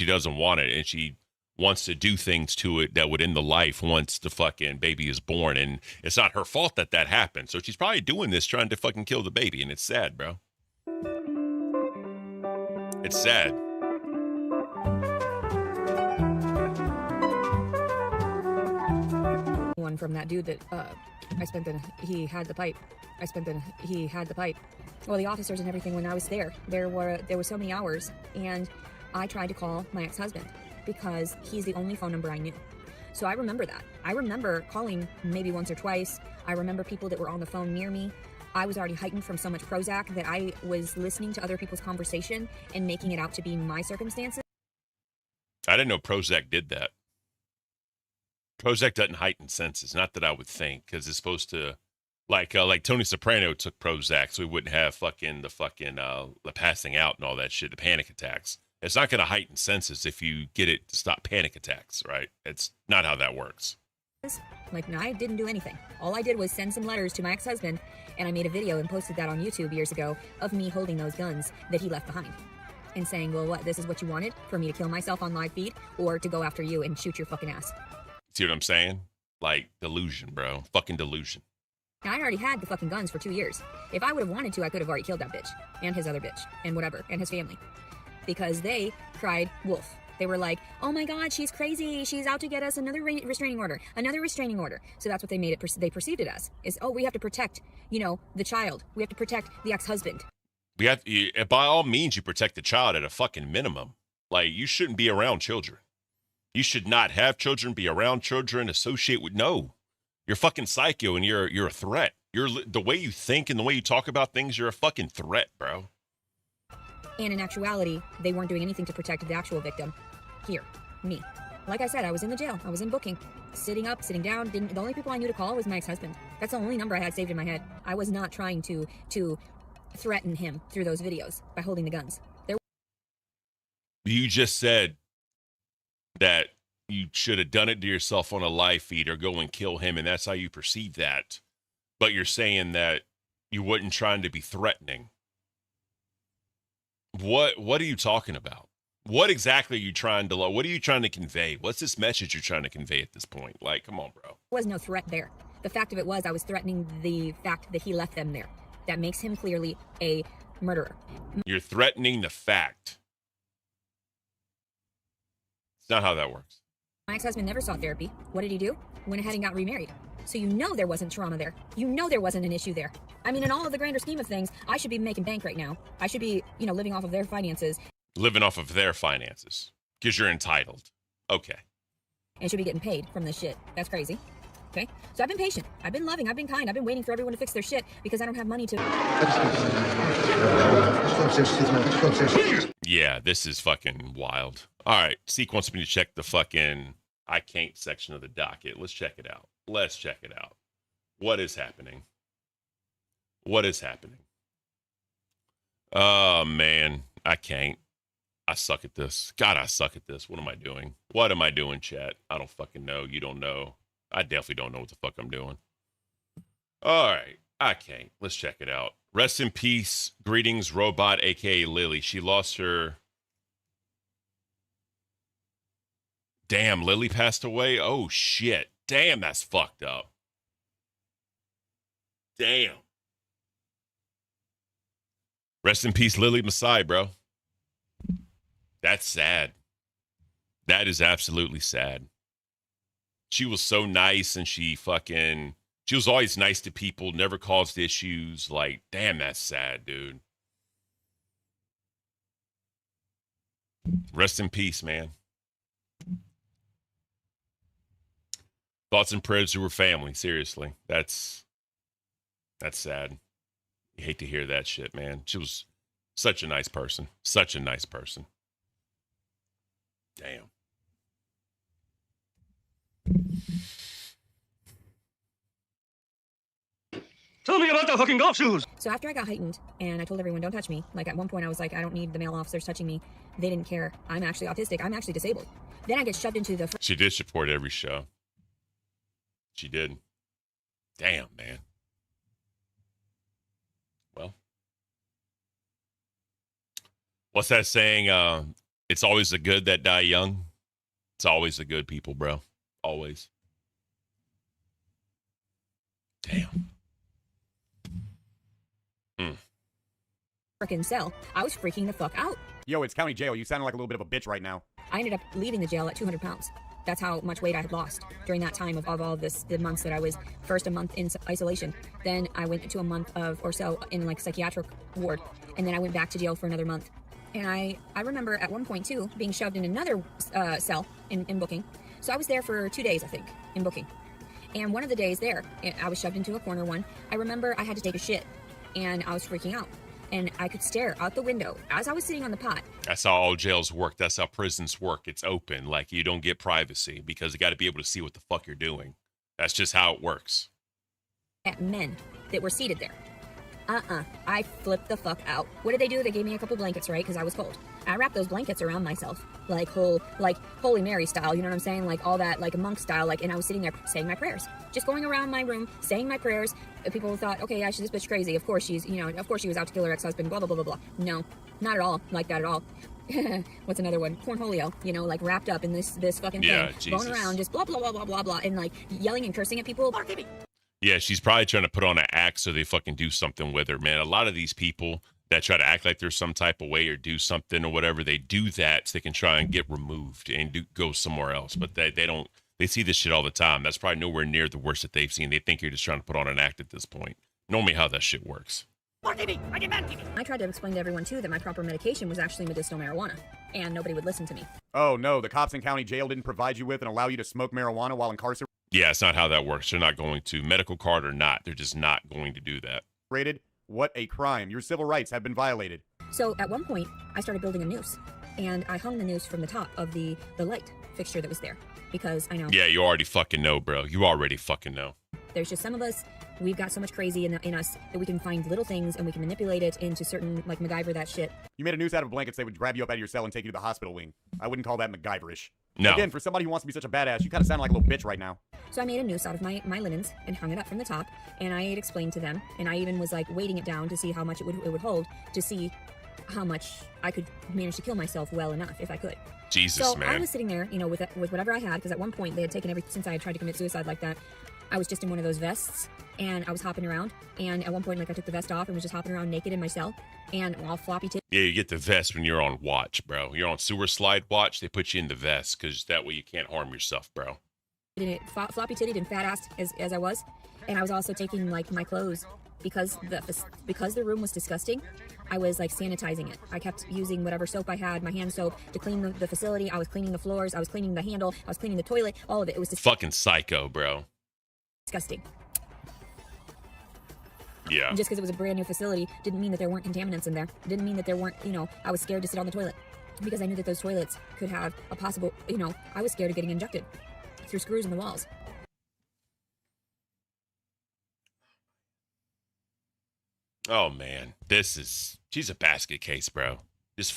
A: doesn't want it, and she wants to do things to it that would end the life once the fucking baby is born, and it's not her fault that happened. So she's probably doing this trying to fucking kill the baby, and it's sad, bro. It's sad.
C: One from that dude that he had the pipe. Well, the officers and everything, when I was there were so many hours, and I tried to call my ex-husband because he's the only phone number I knew. So I remember that. I remember calling maybe once or twice. I remember people that were on the phone near me. I was already heightened from so much Prozac that I was listening to other people's conversation and making it out to be my circumstances.
A: I didn't know Prozac did that. Prozac doesn't heighten senses. Not that I would think, because it's supposed to, like Tony Soprano took Prozac, so he wouldn't have the passing out and all that shit, the panic attacks. It's not going to heighten senses if you get it to stop panic attacks, right? It's not how that works.
C: Like, no, I didn't do anything. All I did was send some letters to my ex-husband, and I made a video and posted that on YouTube years ago of me holding those guns that he left behind and saying, well, what, this is what you wanted? For me to kill myself on live feed or to go after you and shoot your fucking ass?
A: See what I'm saying? Like, delusion, bro. Fucking delusion.
C: Now, I already had the fucking guns for 2 years. If I would have wanted to, I could have already killed that bitch and his other bitch and whatever and his family. Because they cried wolf. They were like, oh my God, she's crazy. She's out to get us another restraining order, another restraining order. So that's what they made it, they perceived it as, is, oh, we have to protect, the child. We have to protect the ex-husband.
A: By all means, you protect the child at a fucking minimum. Like, you shouldn't be around children. You should not have children, be around children, associate with, no. You're fucking psycho and you're a threat. The way you think and the way you talk about things, you're a fucking threat, bro.
C: And in actuality, they weren't doing anything to protect the actual victim. Here, me. Like I said, I was in the jail. I was in booking. Sitting up, sitting down. The only people I knew to call was my ex-husband. That's the only number I had saved in my head. I was not trying to threaten him through those videos by holding the guns.
A: You just said that you should have done it to yourself on a live feed or go and kill him, and that's how you perceive that. But you're saying that you wasn't trying to be threatening. What are you talking about? What exactly are you trying to, what are you trying to convey? What's this message you're trying to convey at this point? Like, come on, bro.
C: There was no threat there. The fact of it was I was threatening the fact that he left them there. That makes him clearly a murderer.
A: You're threatening the fact. It's not how that works.
C: My ex-husband never sought therapy. What did he do? Went ahead and got remarried. So there wasn't trauma there. There wasn't an issue there. I mean, in all of the grander scheme of things, I should be making bank right now. I should be, living off of their finances.
A: Living off of their finances. Because you're entitled. Okay.
C: And should be getting paid from this shit. That's crazy. Okay? So I've been patient. I've been loving. I've been kind. I've been waiting for everyone to fix their shit because I don't have money to...
A: Yeah, this is fucking wild. All right. Seek wants me to check the fucking I Caint section of the docket. Let's check it out. What is happening? Oh, man. I can't. I suck at this. God, I suck at this. What am I doing? Chat? I don't fucking know. You don't know. I definitely don't know what the fuck I'm doing. All right. I can't. Let's check it out. Rest in peace. Greetings, Robot, a.k.a. Lily. She lost her... Damn, Lily passed away? Oh, shit. Damn, that's fucked up. Damn. Rest in peace, Lily Masai, bro. That's sad. That is absolutely sad. She was so nice, and she was always nice to people, never caused issues. Like, damn, that's sad, dude. Rest in peace, man. Thoughts and prayers to her family. Seriously, that's sad. You hate to hear that shit, man. She was such a nice person. Damn.
G: Tell me about the fucking golf shoes.
I: So after I got heightened and I told everyone, don't touch me, like at one point I was like, I don't need the male officers touching me. They didn't care. I'm actually autistic. I'm actually disabled. Then I get shoved into the...
A: She did support every show. She did. Damn, man. Well, what's that saying? It's always the good that die young. It's always the good people, bro. Always. Damn.
I: Freaking cell. I was freaking the fuck out.
E: Yo, it's county jail. You sounding like a little bit of a bitch right now.
I: I ended up leaving the jail at 200 pounds. That's how much weight I had lost during that time of all this, the months that I was first a month in isolation. Then I went to a month of or so in like psychiatric ward. And then I went back to jail for another month. And I remember at one point too, being shoved in another cell in booking. So I was there for 2 days, I think, in booking. And one of the days there, I was shoved into a corner one. I remember I had to take a shit and I was freaking out. And I could stare out the window as I was sitting on the pot.
A: That's how all jails work. That's how prisons work. It's open. Like, you don't get privacy because you got to be able to see what the fuck you're doing. That's just how it works.
I: At men that were seated there. I flipped the fuck out. What did they do? They gave me a couple blankets, right? Because I was cold. I wrapped those blankets around myself, like Holy Mary style, you know what I'm saying? Like all that, like a monk style, like, and I was sitting there saying my prayers. Just going around my room, saying my prayers. People thought, okay, yeah, this bitch crazy. Of course she's, of course she was out to kill her ex-husband, blah, blah, blah, blah, blah. No, not at all like that at all. What's another one? Cornholio, like wrapped up in this fucking thing.
A: Jesus.
I: Going around, just blah, blah, blah, blah, blah, blah, and like yelling and cursing at people.
A: Yeah, she's probably trying to put on an act so they fucking do something with her, man. A lot of these people that try to act like there's some type of way or do something or whatever, they do that so they can try and get removed and go somewhere else. But they don't, they see this shit all the time. That's probably nowhere near the worst that they've seen. They think you're just trying to put on an act at this point. Normally how that shit works.
I: I tried to explain to everyone, too, that my proper medication was actually medicinal marijuana, and nobody would listen to me.
E: Oh, no, the cops in county jail didn't provide you with and allow you to smoke marijuana while incarcerated?
A: Yeah, it's not how that works. They're not going to. Medical card or not, they're just not going to do that.
E: What a crime. Your civil rights have been violated.
I: So at one point, I started building a noose, and I hung the noose from the top of the light fixture that was there, because I know.
A: Yeah, you already fucking know, bro. You already fucking know.
I: There's just some of us, we've got so much crazy in us that we can find little things and we can manipulate it into certain, like MacGyver that shit.
E: You made a noose out of blankets that would grab you up out of your cell and take you to the hospital wing. I wouldn't call that MacGyverish.
A: No.
E: Again, for somebody who wants to be such a badass, you kind of sound like a little bitch right now.
I: So I made a noose out of my linens and hung it up from the top, and I had explained to them, and I even was like weighting it down to see how much it would hold, to see how much I could manage to kill myself well enough if I could.
A: Jesus,
I: so
A: man.
I: I was sitting there, with whatever I had, because at one point they had taken since I had tried to commit suicide like that, I was just in one of those vests, and I was hopping around, and at one point, I took the vest off and was just hopping around naked in my cell, and all floppy titty.
A: Yeah, you get the vest when you're on watch, bro. You're on sewer slide watch, they put you in the vest, because that way you can't harm yourself, bro.
I: Floppy titted and fat assed as I was, and I was also taking like my clothes because the room was disgusting. I was like sanitizing it. I kept using whatever soap I had, my hand soap, to clean the facility. I was cleaning the floors. I was cleaning the handle. I was cleaning the toilet. All of it. It was
A: fucking psycho, bro.
I: Disgusting.
A: Yeah.
I: And just because it was a brand new facility didn't mean that there weren't contaminants in there. It didn't mean that there weren't, I was scared to sit on the toilet because I knew that those toilets could have a possible, I was scared of getting injected through screws in the walls.
A: Oh, man. She's a basket case, bro. Just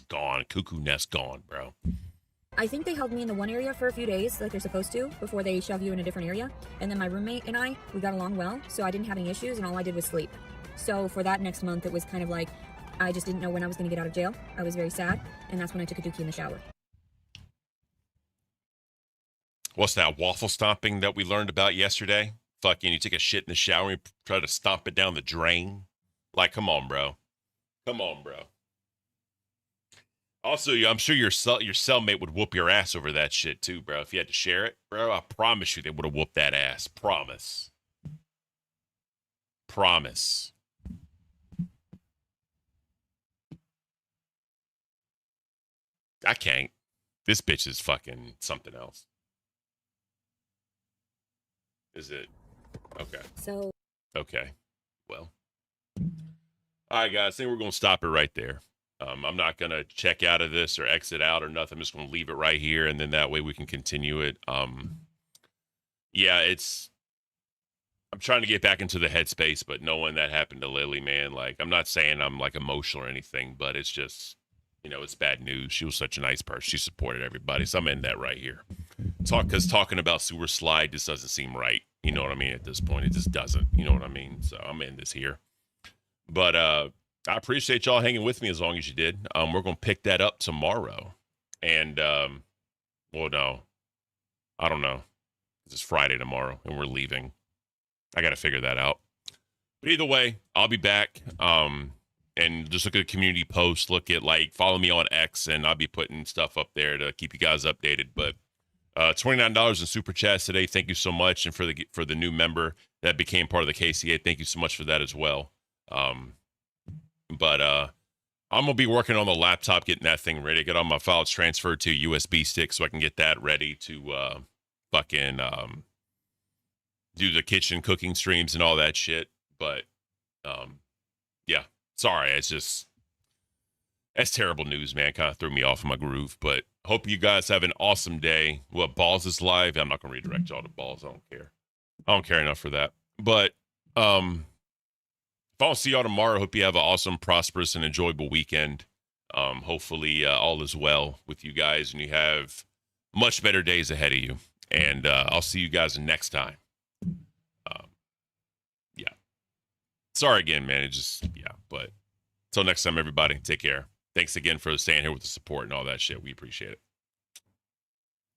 A: gone. Cuckoo nest gone, bro.
I: I think they held me in the one area for a few days, like they're supposed to, before they shove you in a different area. And then my roommate and we got along well, so I didn't have any issues, and all I did was sleep. So for that next month, it was kind of like, I just didn't know when I was going to get out of jail. I was very sad, and that's when I took a dookie in the shower.
A: What's that waffle stomping that we learned about yesterday? Fucking, you take a shit in the shower and try to stomp it down the drain? Like, come on, bro. Come on, bro. Also, I'm sure your cellmate would whoop your ass over that shit too, bro. If you had to share it, bro, I promise you they would have whooped that ass. Promise. Promise. I can't. This bitch is fucking something else. Is it? Okay.
I: So.
A: Okay. Well. All right, guys. I think we're going to stop it right there. I'm not going to check out of this or exit out or nothing. I'm just going to leave it right here, and then that way we can continue it. Yeah, it's I'm trying to get back into the headspace, but knowing that happened to Lily, man, like, I'm not saying I'm like emotional or anything, but it's just, it's bad news. She was such a nice person. She supported everybody. So I'm in that right here. Because talking about sewer slide just doesn't seem right. You know what I mean? At this point, it just doesn't. You know what I mean? So I'm in this here. But I appreciate y'all hanging with me as long as you did. We're going to pick that up tomorrow. And, well, no, I don't know. It's Friday tomorrow, and we're leaving. I got to figure that out. But either way, I'll be back. And just look at the community posts. Follow me on X, and I'll be putting stuff up there to keep you guys updated. But $29 in super chats today. Thank you so much. And for the new member that became part of the KCA, thank you so much for that as well. But I'm gonna be working on the laptop, getting that thing ready, get all my files transferred to USB stick so I can get that ready to do the kitchen cooking streams and all that shit. But yeah, sorry, that's terrible news, man. Kind of threw me off my groove. But hope you guys have an awesome day. What, Balls is live? I'm not gonna redirect y'all to Balls. I don't care. I don't care enough for that. But if I don't see y'all tomorrow, hope you have an awesome, prosperous, and enjoyable weekend. Hopefully all is well with you guys and you have much better days ahead of you. And I'll see you guys next time. Yeah. Sorry again, man. But until next time, everybody, take care. Thanks again for staying here with the support and all that shit. We appreciate it.